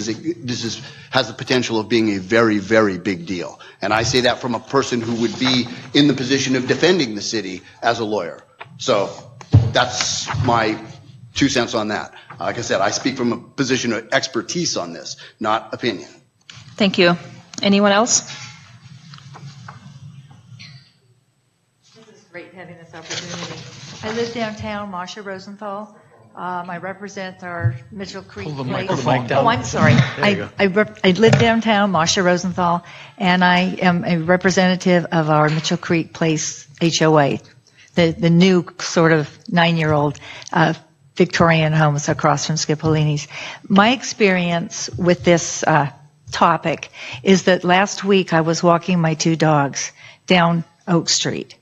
has the potential of being a very, very big deal. And I say that from a person who would be in the position of defending the city as a lawyer. So that's my 2 cents on that. Like I said, I speak from a position of expertise on this, not opinion. Thank you. Anyone else? This is great having this opportunity. I live downtown, Marcia Rosenthal. I represent our Mitchell Creek Pull the Place. microphone down. Oh, I'm sorry. I live downtown, Marcia Rosenthal, and I am a representative of our Mitchell Creek Place HOA, the new sort of 9-year-old Victorian homes across from Scipolini's. My experience with this topic is that last week I was walking my 2 dogs down Oak Street.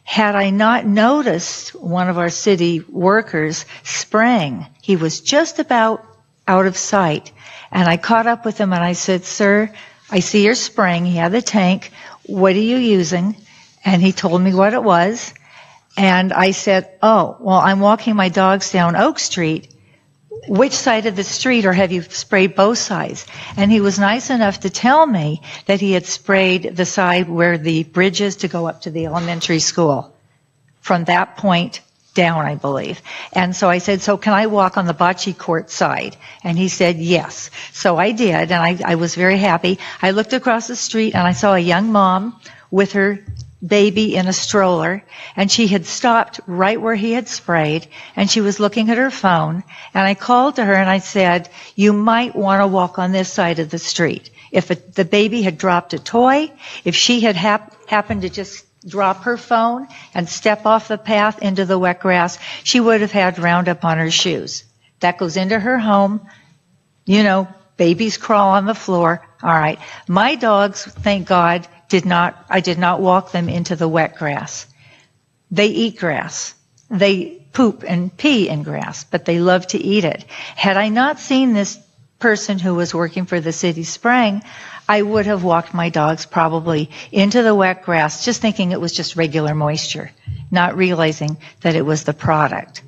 Had I not noticed one of our city workers spraying, he was just about out of sight. And I caught up with him and I said, "Sir, I see you're spraying." He had the tank. "What are you using?" And he told me what it was. And I said, "Oh, well, I'm walking my dogs down Oak Street. Which side of the street, or have you sprayed both sides?" And he was nice enough to tell me that he had sprayed the side where the bridge is to go up to the elementary school. From that point down, I believe. And so I said, "So can I walk on the bocce court side?" And he said, "Yes." So I did, and I was very happy. I looked across the street and I saw a young mom with her baby in a stroller, and she had stopped right where he had sprayed, and she was looking at her phone, and I called to her and I said, "You might want to walk on this side of the street." If the baby had dropped a toy, if she had happened to just drop her phone and step off the path into the wet grass, she would have had Roundup on her shoes. That goes into her home. You know, babies crawl on the floor. All right. My dogs, thank God, I did not walk them into the wet grass. They eat grass. They poop and pee in grass, but they love to eat it. Had I not seen this person who was working for the city spraying, I would have walked my dogs probably into the wet grass, just thinking it was just regular moisture, not realizing that it was the product.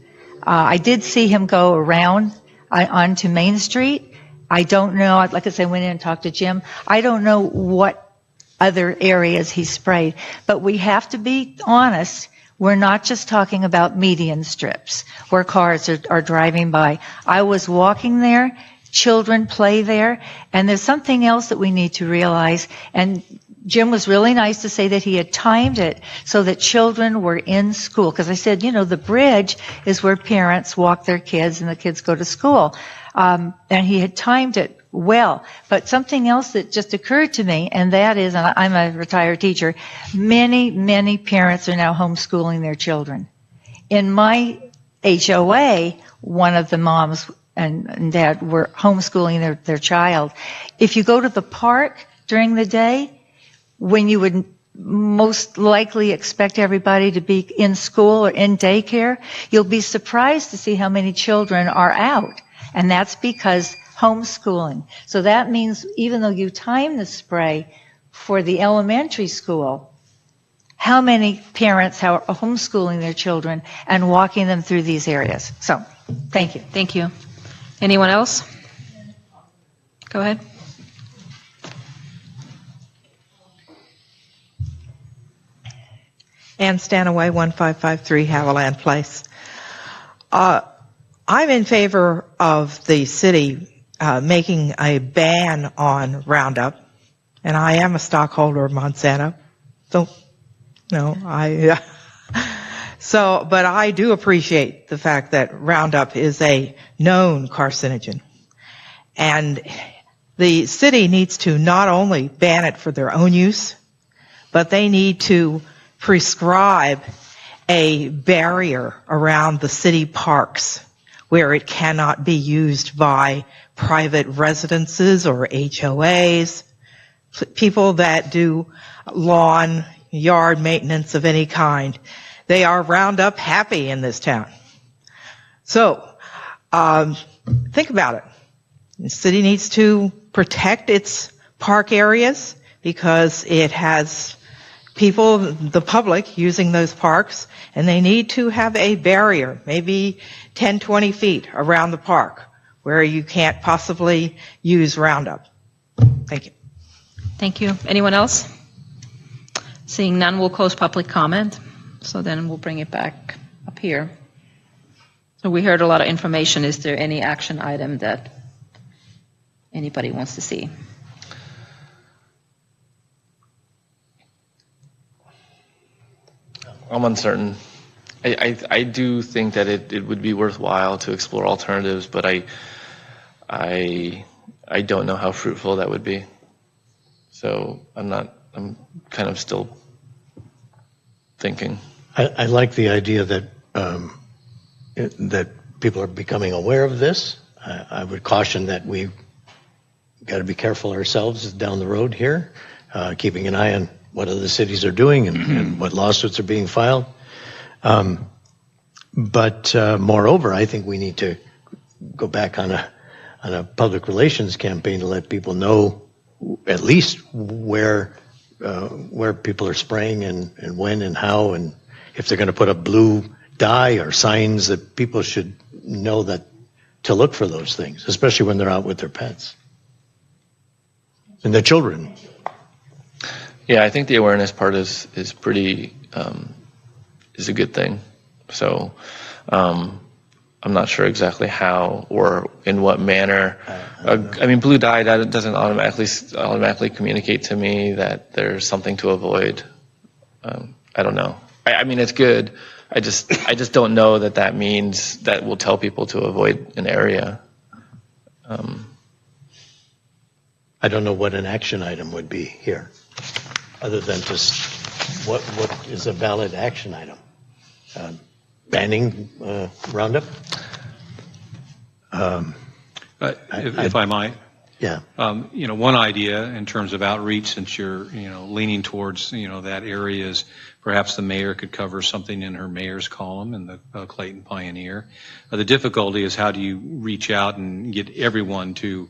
I did see him go around onto Main Street. I don't know, like I said, I went in and talked to Jim. I don't know what other areas he sprayed, but we have to be honest. We're not just talking about median strips where cars are driving by. I was walking there, children play there, and there's something else that we need to realize, and Jim was really nice to say that he had timed it so that children were in school, because I said, the bridge is where parents walk their kids and the kids go to school, and he had timed it well. But something else that just occurred to me, and that is, and I'm a retired teacher, many parents are now homeschooling their children. In my HOA, one of the moms and dad were homeschooling their child. If you go to the park during the day, when you would most likely expect everybody to be in school or in daycare, you'll be surprised to see how many children are out. And that's because homeschooling. So that means even though you time the spray for the elementary school, how many parents are homeschooling their children and walking them through these areas? So, thank you. Thank you. Anyone else? Go ahead. Ann Stanaway, 1553 Haviland Place. I'm in favor of the city making a ban on Roundup, and I am a stockholder of Monsanto. So, but I do appreciate the fact that Roundup is a known carcinogen. And the city needs to not only ban it for their own use, but they need to prescribe a barrier around the city parks where it cannot be used by private residences or HOAs, people that do lawn, yard maintenance of any kind. They are Roundup happy in this town. So, think about it. The city needs to protect its park areas because it has people, the public, using those parks, and they need to have a barrier, maybe 10, 20 feet around the park where you can't possibly use Roundup. Thank you. Thank you. Anyone else? Seeing none, we'll close public comment. So then we'll bring it back up here. So we heard a lot of information. Is there any action item that anybody wants to see? I'm uncertain. I do think that it would be worthwhile to explore alternatives, but I don't know how fruitful that would be. So I'm kind of still thinking. I like the idea that that people are becoming aware of this. I would caution that we've got to be careful ourselves down the road here, keeping an eye on what other cities are doing and what lawsuits are being filed. But moreover, I think we need to go back on a public relations campaign to let people know at least where people are spraying and when and how, and if they're going to put up blue dye or signs that people should know that to look for those things, especially when they're out with their pets and their children. Yeah, I think the awareness part is pretty is a good thing. So I'm not sure exactly how or in what manner. I mean, blue dye doesn't automatically communicate to me that there's something to avoid. I don't know. I mean, it's good. I just don't know that means that will tell people to avoid an area. I don't know what an action item would be here, other than just what is a valid action item. Banning Roundup? If I might. Yeah. One idea in terms of outreach, since you're, leaning towards, that area, is perhaps the mayor could cover something in her mayor's column in the Clayton Pioneer. The difficulty is how do you reach out and get everyone to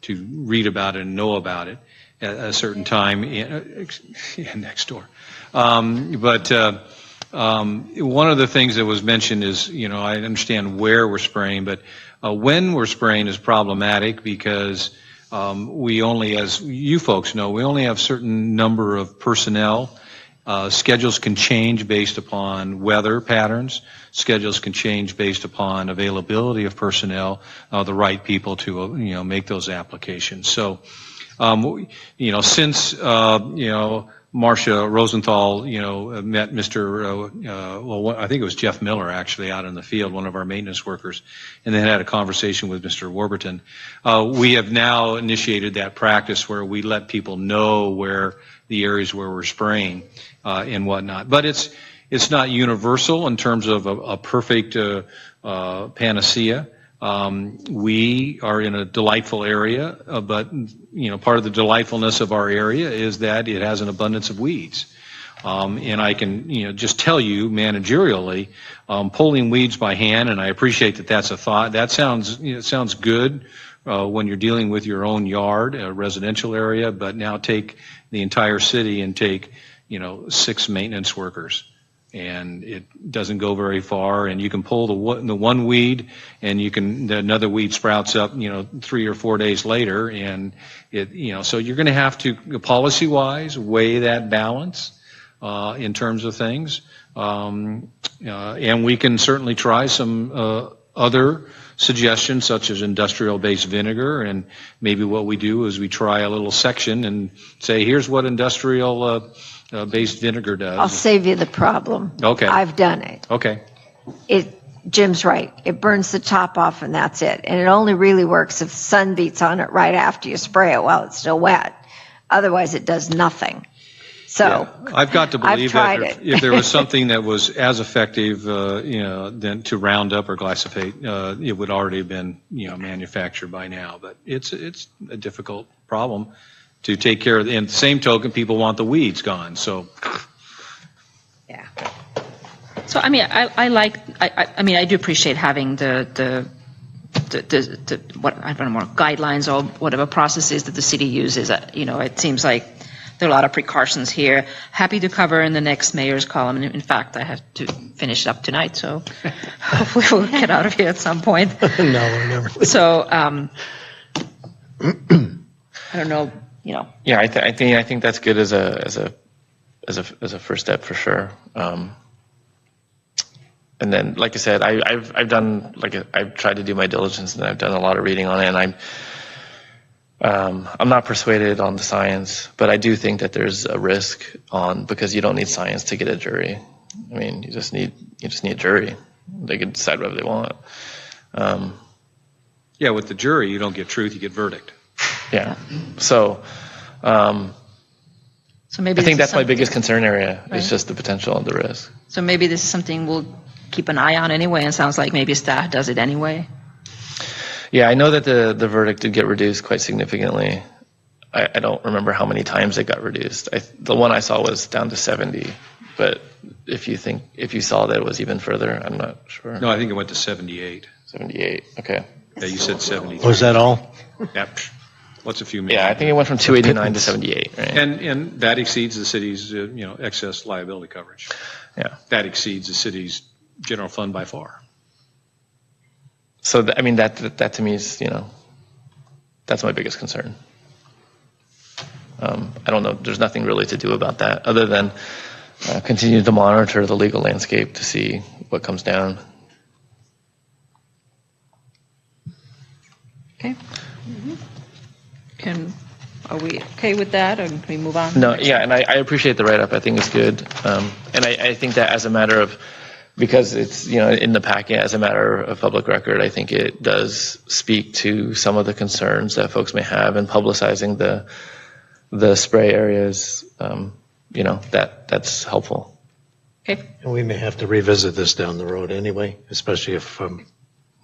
read about it and know about it at a certain time next door. But one of the things that was mentioned is, I understand where we're spraying, but when we're spraying is problematic because we only, as you folks know, we only have a certain number of personnel. Schedules can change based upon weather patterns. Schedules can change based upon availability of personnel, the right people to, make those applications. So, since, Marcia Rosenthal, met Mr. I think it was Jeff Miller actually out in the field, one of our maintenance workers, and then had a conversation with Mr. Warburton. We have now initiated that practice where we let people know where the areas where we're spraying and whatnot. But it's not universal in terms of a perfect panacea. We are in a delightful area, but part of the delightfulness of our area is that it has an abundance of weeds. And I can, just tell you managerially, pulling weeds by hand, and I appreciate that that's a thought. That sounds good when you're dealing with your own yard, a residential area, but now take the entire city and take, 6 maintenance workers. And it doesn't go very far, and you can pull the one weed, and another weed sprouts up, 3 or 4 days later, and so you're going to have to, policy-wise, weigh that balance in terms of things, and we can certainly try some other suggestions, such as industrial-based vinegar, and maybe what we do is we try a little section and say, here's what industrial based vinegar does. I'll save you the problem. Okay. I've done it. Okay. Jim's right. It burns the top off and that's it. And it only really works if the sun beats on it right after you spray it while it's still wet. Otherwise, it does nothing. So yeah. I've got to believe that if there was something that was as effective, than to Roundup or glyphosate, it would already have been, manufactured by now. But it's a difficult problem to take care of. And the same token, people want the weeds gone. So, yeah. So I mean, I do appreciate having the what I don't know, more guidelines or whatever processes that the city uses. It seems like there are a lot of precautions here. Happy to cover in the next mayor's column. And in fact, I have to finish it up tonight, so hopefully we'll get out of here at some point. No, we're never. So I don't know. Yeah, I think that's good as a first step for sure. And then, like I said, I've done, I've tried to do my diligence, and I've done a lot of reading on it, and I'm not persuaded on the science, but I do think that there's a risk because you don't need science to get a jury. I mean, you just need a jury. They can decide whatever they want. Yeah, with the jury, you don't get truth, you get verdict. Yeah. So, So maybe I think this is that's my biggest something- concern area Right. is just the potential and the risk. So maybe this is something we'll keep an eye on anyway, and it sounds like maybe staff does it anyway. Yeah, I know that the verdict did get reduced quite significantly. I don't remember how many times it got reduced. The one I saw was down to 70, but if you saw that it was even further, I'm not sure. No, I think it went to 78. 78, okay. Yeah, you said 73. Was that all? Yep. What's a few? Yeah, I think it went from 289 to 78, right? And that exceeds the city's excess liability coverage. Yeah. That exceeds the city's general fund by far. So, I mean, that to me is, that's my biggest concern. I don't know. There's nothing really to do about that other than continue to monitor the legal landscape to see what comes down. Okay. Are we okay with that, or can we move on? No, yeah, and I appreciate the write-up. I think it's good. And I think that as a matter of, because it's, in the packet, as a matter of public record, I think it does speak to some of the concerns that folks may have in publicizing the spray areas, that's helpful. Okay. And we may have to revisit this down the road anyway, especially if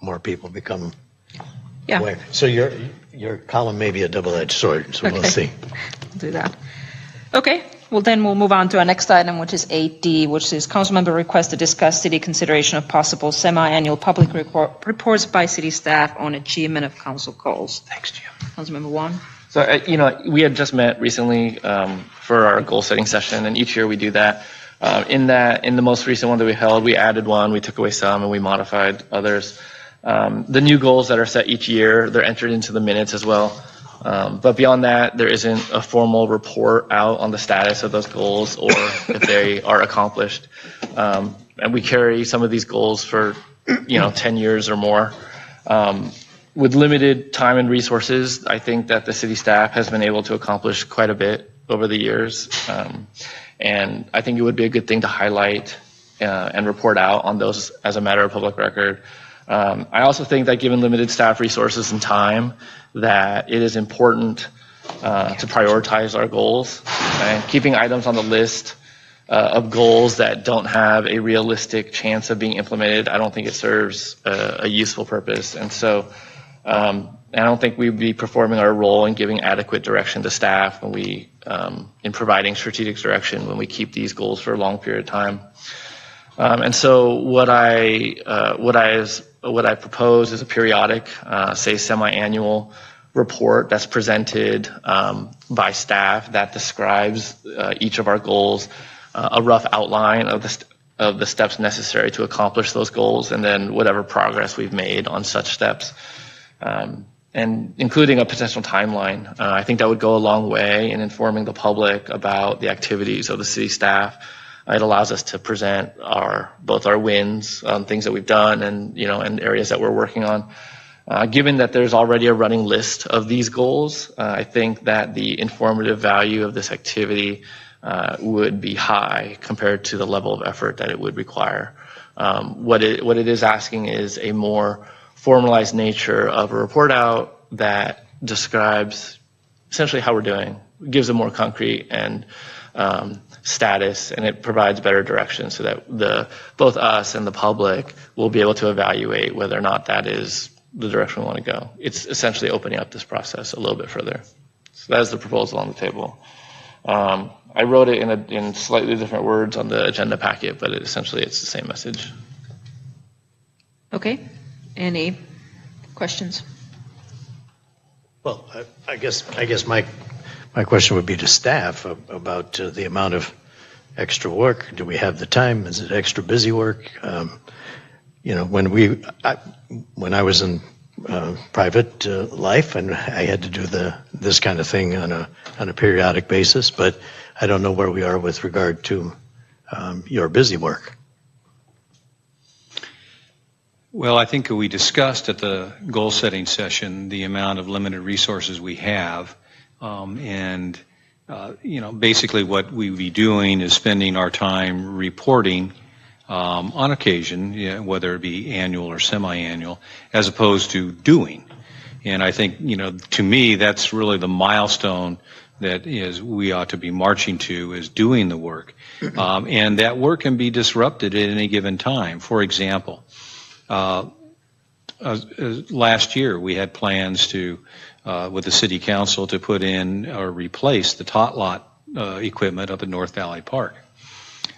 more people become Yeah. aware. So your column may be a double-edged sword, so we'll Okay. see. Do that. Okay. Well, then we'll move on to our next item, which is 8D, which is councilmember request to discuss city consideration of possible semi-annual public reports by city staff on achievement of council goals. Thanks, Jim. Councilmember Juan. So, we had just met recently for our goal-setting session, and each year we do that. In the most recent one that we held, we added one, we took away some, and we modified others. The new goals that are set each year, they're entered into the minutes as well. But beyond that, there isn't a formal report out on the status of those goals or if they are accomplished. And we carry some of these goals for, 10 years or more. With limited time and resources, I think that the city staff has been able to accomplish quite a bit over the years. And I think it would be a good thing to highlight and report out on those as a matter of public record. I also think that given limited staff resources and time, that it is important to prioritize our goals. And keeping items on the list of goals that don't have a realistic chance of being implemented, I don't think it serves a useful purpose. And so I don't think we'd be performing our role in giving adequate direction to staff when we, in providing strategic direction when we keep these goals for a long period of time. And so what I propose is a periodic, say semi-annual report that's presented by staff that describes each of our goals, a rough outline of the steps necessary to accomplish those goals, and then whatever progress we've made on such steps, and including a potential timeline. I think that would go a long way in informing the public about the activities of the city staff. It allows us to present both our wins, things that we've done, and areas that we're working on. Given that there's already a running list of these goals, I think that the informative value of this activity would be high compared to the level of effort that it would require. What it is asking is a more formalized nature of a report out that describes essentially how we're doing, gives a more concrete and status, and it provides better direction so that both us and the public will be able to evaluate whether or not that is the direction we want to go. It's essentially opening up this process a little bit further. So that is the proposal on the table. I wrote it in slightly different words on the agenda packet, but essentially it's the same message. Okay. Any questions? Well, I guess my question would be to staff about the amount of extra work. Do we have the time? Is it extra busy work? When I was in private life and I had to do this kind of thing on a periodic basis, but I don't know where we are with regard to your busy work. Well, I think we discussed at the goal-setting session the amount of limited resources we have, and basically what we would be doing is spending our time reporting on occasion, whether it be annual or semi-annual, as opposed to doing. And I think, to me, that's really the milestone that we ought to be marching to, is doing the work. And that work can be disrupted at any given time. For example, last year we had plans to, with the city council, to put in or replace the tot lot equipment up at North Valley Park.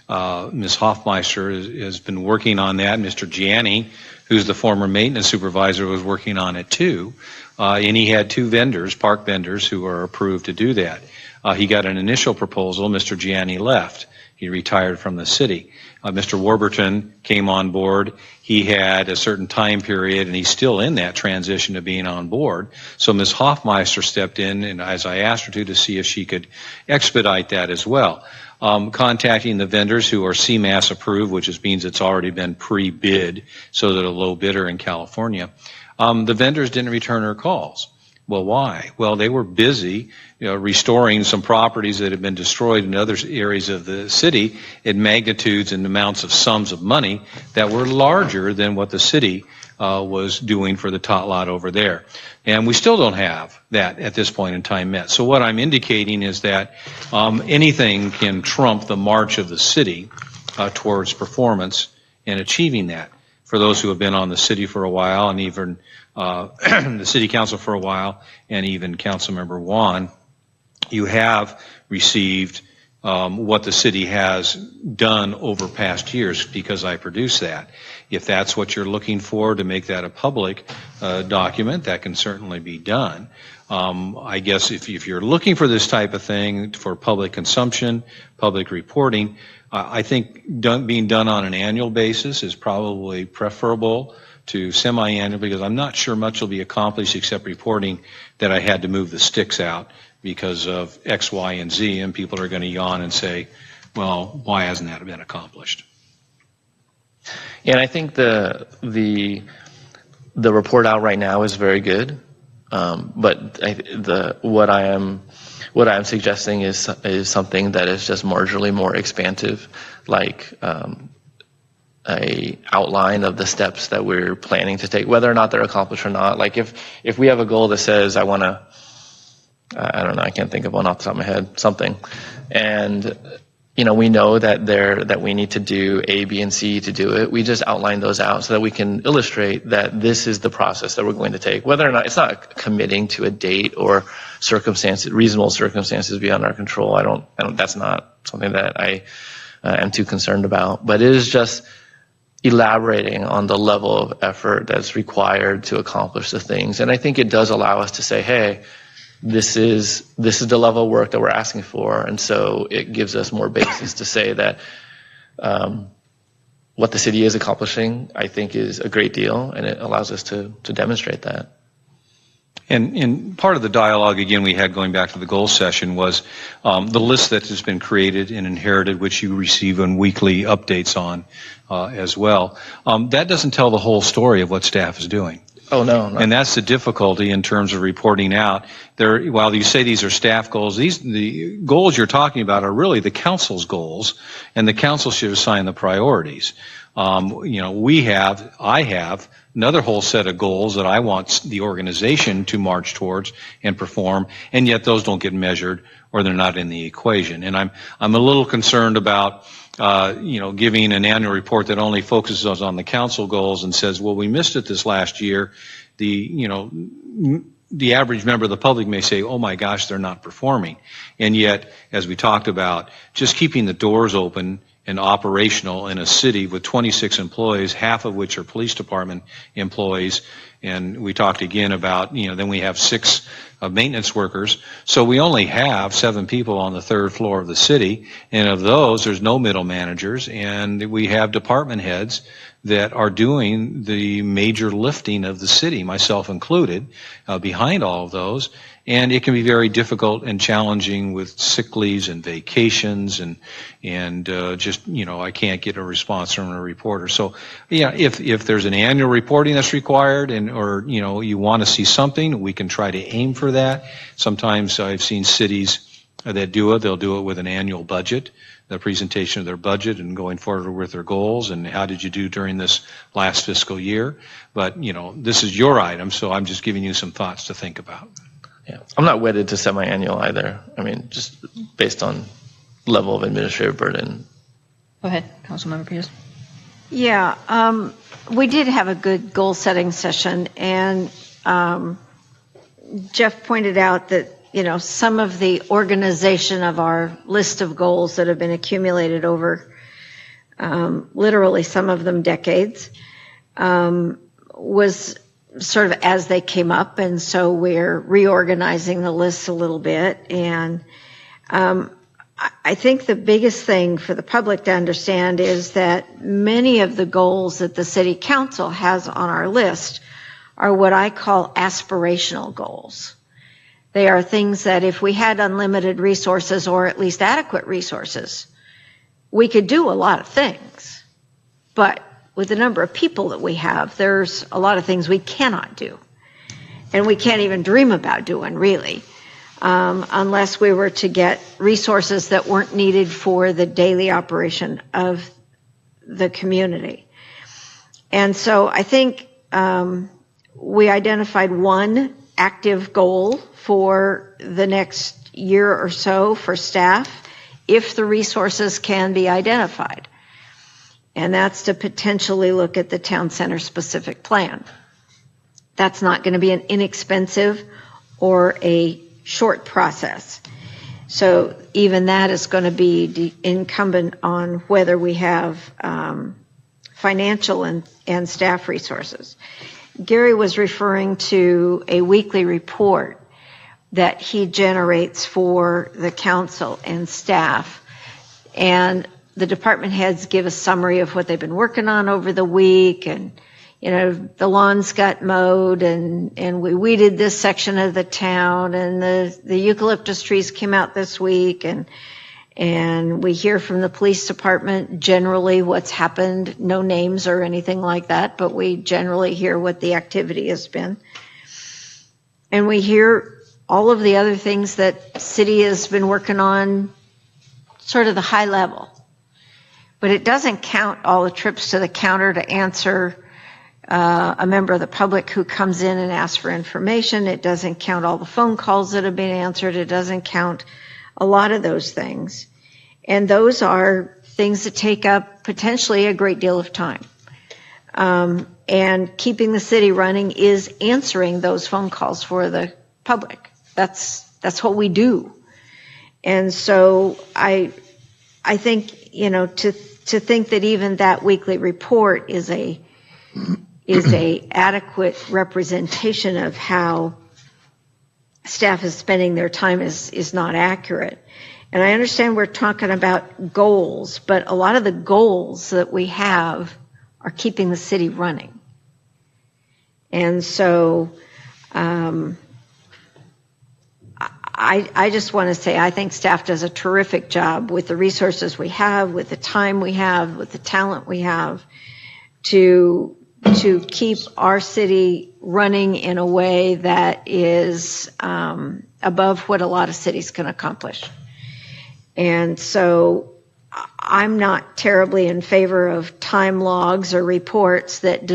Ms. Hoffmeister has been working on that. Mr. Gianni, who's the former maintenance supervisor, was working on it too. And he had two vendors, park vendors, who are approved to do that. He got an initial proposal. Mr. Gianni left. He retired from the city. Mr. Warburton came on board. He had a certain time period, and he's still in that transition to being on board. So Ms. Hoffmeister stepped in, and as I asked her to see if she could expedite that as well. Contacting the vendors who are CMAS approved, which means it's already been pre-bid, so that a low bidder in California. The vendors didn't return her calls. Well, why? Well, they were busy, restoring some properties that had been destroyed in other areas of the city at magnitudes and amounts of sums of money that were larger than what the city was doing for the tot lot over there. And we still don't have that at this point in time met. So what I'm indicating is that anything can trump the march of the city towards performance and achieving that. For those who have been on the city for a while, and even the city council for a while, and even Councilmember Juan, you have received what the city has done over past years, because I produced that. If that's what you're looking for, to make that a public document, that can certainly be done. I guess if you're looking for this type of thing for public consumption, public reporting, I think being done on an annual basis is probably preferable to semi-annual, because I'm not sure much will be accomplished except reporting that I had to move the sticks out because of X, Y, and Z, and people are going to yawn and say, well, why hasn't that been accomplished? Yeah, and I think the report out right now is very good, but what I am suggesting is something that is just marginally more expansive, like a outline of the steps that we're planning to take, whether or not they're accomplished or not. Like if we have a goal that says I don't know, I can't think of one off the top of my head, something, and we know that we need to do A, B, and C to do it. We just outline those out so that we can illustrate that this is the process that we're going to take. Whether or not, it's not committing to a date or reasonable circumstances beyond our control. I don't. That's not something that I am too concerned about. But it is just elaborating on the level of effort that's required to accomplish the things. And I think it does allow us to say, hey, this is the level of work that we're asking for, and so it gives us more basis to say that what the city is accomplishing, I think, is a great deal, and it allows us to demonstrate that. And part of the dialogue, again, we had going back to the goal session was the list that has been created and inherited, which you receive on weekly updates on as well. That doesn't tell the whole story of what staff is doing. Oh, no. And that's the difficulty in terms of reporting out. While you say these are staff goals, the goals you're talking about are really the council's goals, and the council should assign the priorities. I have another whole set of goals that I want the organization to march towards and perform, and yet those don't get measured or they're not in the equation. And I'm a little concerned about giving an annual report that only focuses on the council goals and says, well, we missed it this last year. The average member of the public may say, oh my gosh, they're not performing. And yet, as we talked about, just keeping the doors open and operational in a city with 26 employees, half of which are police department employees, and we talked again about, then we have 6 maintenance workers. So we only have 7 people on the 3rd floor of the city, and of those, there's no middle managers, and we have department heads that are doing the major lifting of the city, myself included, behind all of those. And it can be very difficult and challenging with sick leaves and vacations and just, I can't get a response from a reporter. So, yeah, if there's an annual reporting that's required or you want to see something, we can try to aim for that. Sometimes I've seen cities that do it. They'll do it with an annual budget, the presentation of their budget and going forward with their goals and how did you do during this last fiscal year. But, this is your item, so I'm just giving you some thoughts to think about. Yeah, I'm not wedded to semi-annual either. I mean, just based on level of administrative burden. Go ahead, Councilmember Pierce. Yeah, we did have a good goal-setting session, and Jeff pointed out that, some of the organization of our list of goals that have been accumulated over literally some of them decades was sort of as they came up, and so we're reorganizing the list a little bit. And I think the biggest thing for the public to understand is that many of the goals that the City Council has on our list are what I call aspirational goals. They are things that if we had unlimited resources or at least adequate resources, we could do a lot of things. But with the number of people that we have, there's a lot of things we cannot do. And we can't even dream about doing, really, unless we were to get resources that weren't needed for the daily operation of the community. And so I think we identified one active goal for the next year or so for staff if the resources can be identified. And that's to potentially look at the town center specific plan. That's not going to be an inexpensive or a short process. So even that is going to be incumbent on whether we have financial and staff resources. Gary was referring to a weekly report that he generates for the council and staff. And the department heads give a summary of what they've been working on over the week. And, the lawns got mowed and we weeded this section of the town and the eucalyptus trees came out this week. And we hear from the police department generally what's happened, no names or anything like that, but we generally hear what the activity has been. And we hear all of the other things that city has been working on, sort of the high level. But it doesn't count all the trips to the counter to answer a member of the public who comes in and asks for information. It doesn't count all the phone calls that have been answered. It doesn't count a lot of those things. And those are things that take up potentially a great deal of time. And keeping the city running is answering those phone calls for the public. That's what we do. And so I think, to think that even that weekly report is a adequate representation of how staff is spending their time is not accurate. And I understand we're talking about goals, but a lot of the goals that we have are keeping the city running. And so I just want to say I think staff does a terrific job with the resources we have, with the time we have, with the talent we have to keep our city running in a way that is above what a lot of cities can accomplish. And so I'm not terribly in favor of time logs or reports that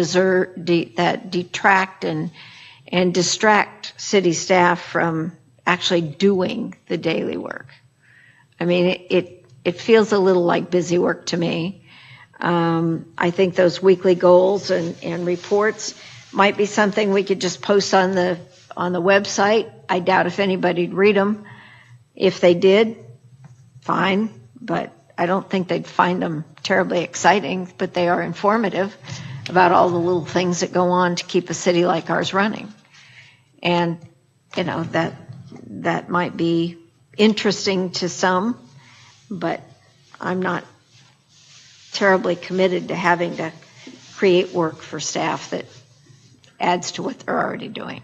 detract and distract city staff from actually doing the daily work. I mean, it feels a little like busy work to me. I think those weekly goals and reports might be something we could just post on the website. I doubt if anybody'd read them. If they did, fine, but I don't think they'd find them terribly exciting, but they are informative about all the little things that go on to keep a city like ours running. And, that might be interesting to some, but I'm not terribly committed to having to create work for staff that adds to what they're already doing.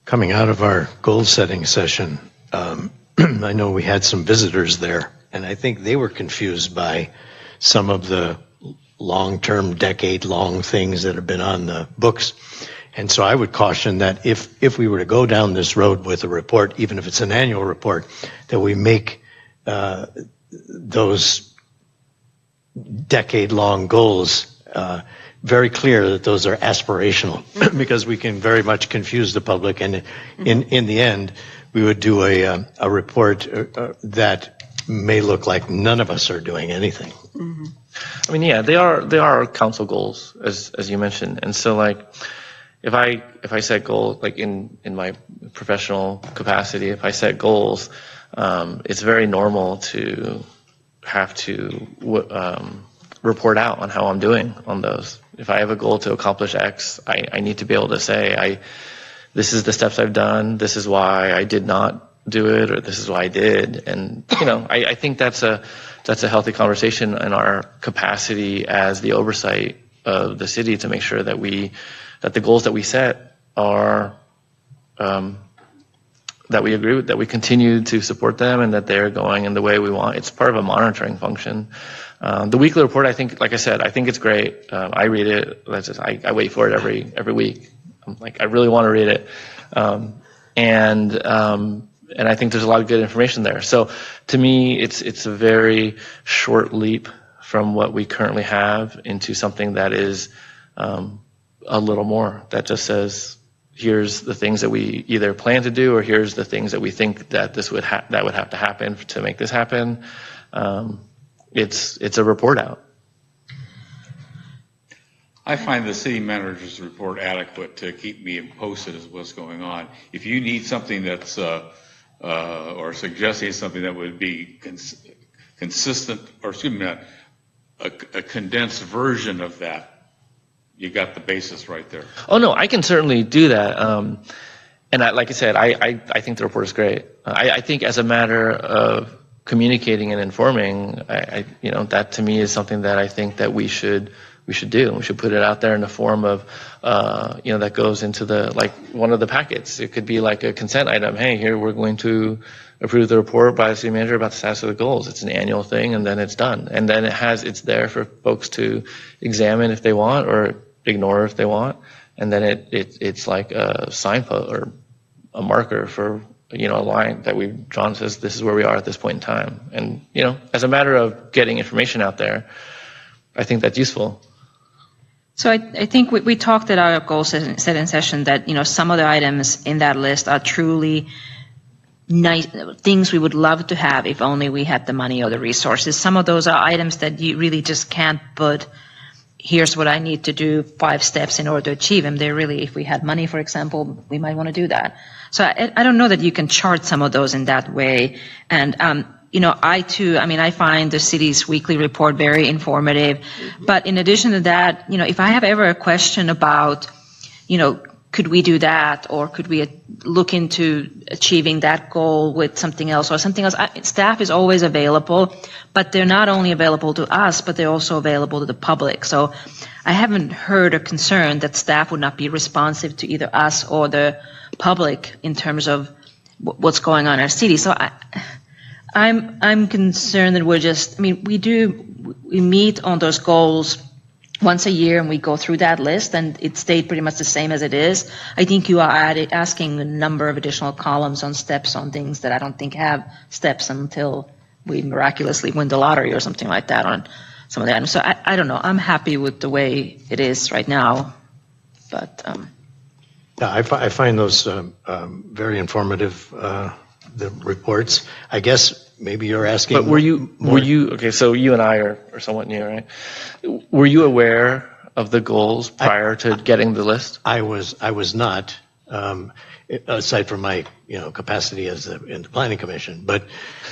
Coming out of our goal-setting session, I know we had some visitors there, and I think they were confused by some of the long-term, decade-long things that have been on the books. And so I would caution that if we were to go down this road with a report, even if it's an annual report, that we make those decade-long goals very clear that those are aspirational, because we can very much confuse the public, and in the end, we would do a report that may look like none of us are doing anything. Mm-hmm. I mean, yeah, they are council goals, as you mentioned, and so like if I set goals, like in my professional capacity, if I set goals, it's very normal to have to report out on how I'm doing on those. If I have a goal to accomplish X, I need to be able to say, this is the steps I've done, this is why I did not do it, or this is why I did. And, I think that's a healthy conversation in our capacity as the oversight of the city to make sure that the goals that we set are, that we agree with, that we continue to support them, and that they're going in the way we want. It's part of a monitoring function. The weekly report, I think, like I said, I think it's great. I read it. I wait for it every week. I'm like, I really want to read it. And I think there's a lot of good information there. So to me, it's a very short leap from what we currently have into something that is a little more, that just says, here's the things that we either plan to do, or here's the things that we think that that would have to happen to make this happen. It's a report out. I find the city manager's report adequate to keep me posted as what's going on. If you need something that's or suggesting something that would be consistent, or excuse me, a condensed version of that, you got the basis right there. Oh no, I can certainly do that. And like I said, I think the report is great. I think as a matter of communicating and informing, that to me is something that I think that we should do. We should put it out there in the form of, that goes into like one of the packets. It could be like a consent item. Hey, here we're going to approve the report by the city manager about the status of the goals. It's an annual thing, and then it's done. And then it's there for folks to examine if they want, or ignore if they want. And then it's like a signpost or a marker for, a line that we've drawn, says this is where we are at this point in time. And, as a matter of getting information out there, I think that's useful. So I think we talked at our goal setting session that, some of the items in that list are truly nice things we would love to have if only we had the money or the resources. Some of those are items that you really just can't put, here's what I need to do, 5 steps in order to achieve them. They're really, if we had money, for example, we might want to do that. So I don't know that you can chart some of those in that way. And, I find the city's weekly report very informative. But in addition to that, if I have ever a question about, could we do that, or could we look into achieving that goal with something else or something else, staff is always available, but they're not only available to us, but they're also available to the public. So I haven't heard a concern that staff would not be responsive to either us or the public in terms of what's going on in our city. So I'm concerned that we meet on those goals once a year, and we go through that list, and it stayed pretty much the same as it is. I think you are asking a number of additional columns on steps on things that I don't think have steps until we miraculously win the lottery or something like that on some of the items. So I don't know. I'm happy with the way it is right now, but. Yeah, I find those very informative, the reports. I guess maybe you're asking. But were you okay? So you and I are somewhat new, right? Were you aware of the goals prior to getting the list? I was not. Aside from my capacity as in the planning commission. But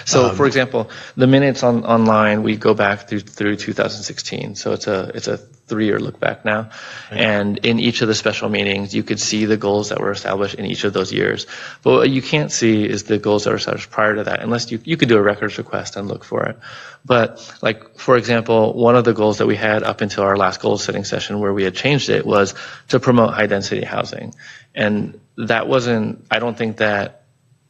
So, for example, the minutes online, we go back through 2016. So it's a 3-year look back now. And in each of the special meetings, you could see the goals that were established in each of those years. But what you can't see is the goals that were established prior to that, unless you could do a records request and look for it. But like, for example, one of the goals that we had up until our last goal setting session where we had changed it was to promote high density housing. And that wasn't, I don't think that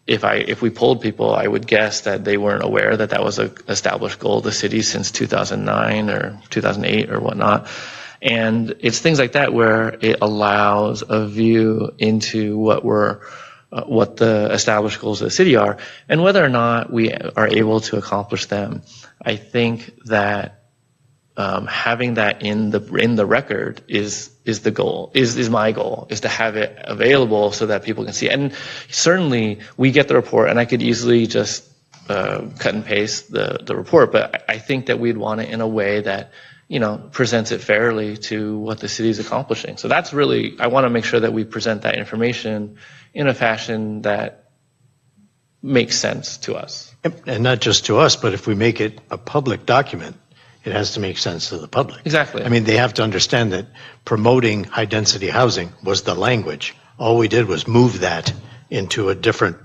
if we polled people, I would guess that they weren't aware that that was an established goal of the city since 2009 or 2008 or whatnot. And it's things like that where it allows a view into what the established goals of the city are and whether or not we are able to accomplish them. I think that having that in the record is the goal, is my goal, is to have it available so that people can see. And certainly we get the report and I could easily just cut and paste the report, but I think that we'd want it in a way that, presents it fairly to what the city is accomplishing. So that's really, I want to make sure that we present that information in a fashion that makes sense to us. And not just to us, but if we make it a public document, it has to make sense to the public. Exactly. I mean, they have to understand that promoting high-density housing was the language. All we did was move that into a different,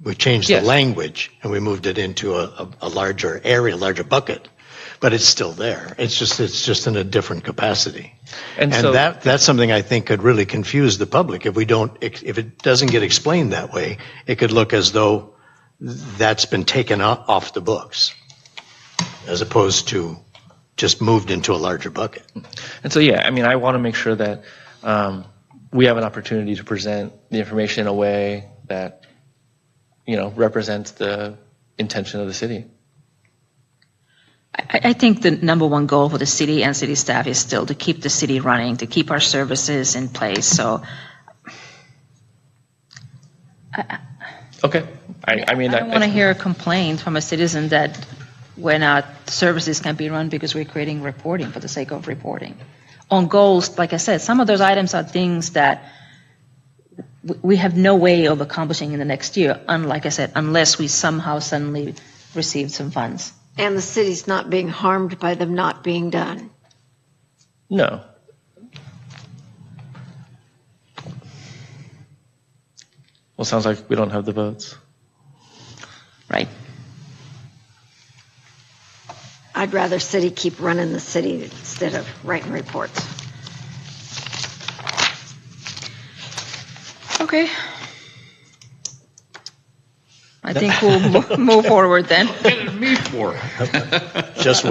we changed the language and we moved it into a larger area, larger bucket. But it's still there. It's just in a different capacity. And so that's something I think could really confuse the public. If it doesn't get explained that way, it could look as though that's been taken off the books, as opposed to just moved into a larger bucket. And so, I want to make sure that we have an opportunity to present the information in a way that, represents the intention of the city. I think the number one goal for the city and city staff is still to keep the city running, to keep our services in place. So, okay. I don't want to hear a complaint from a citizen that when our services can be run because we're creating reporting for the sake of reporting. On goals, like I said, some of those items are things that we have no way of accomplishing in the next year, like I said, unless we somehow suddenly receive some funds. And the city's not being harmed by them not being done. No. Well, sounds like we don't have the votes. Right. I'd rather city keep running the city instead of writing reports. Okay. I think we'll move forward then. What did me for? Just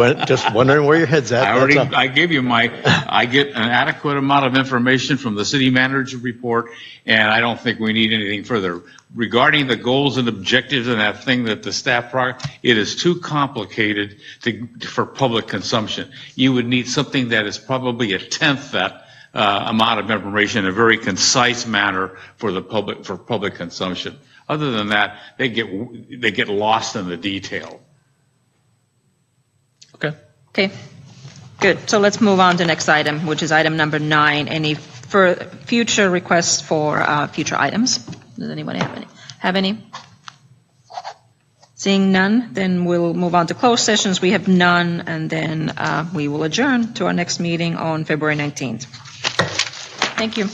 wondering where your head's at. I gave you I get an adequate amount of information from the city manager report, and I don't think we need anything further. Regarding the goals and objectives and that thing that the staff it is too complicated for public consumption. You would need something that is probably a tenth that amount of information in a very concise manner for public consumption. Other than that, they get lost in the detail. Okay. Good. So let's move on to the next item, which is item number 9. Any future requests for future items? Does anyone have any? Seeing none, then we'll move on to closed sessions. We have none, and then we will adjourn to our next meeting on February 19th. Thank you.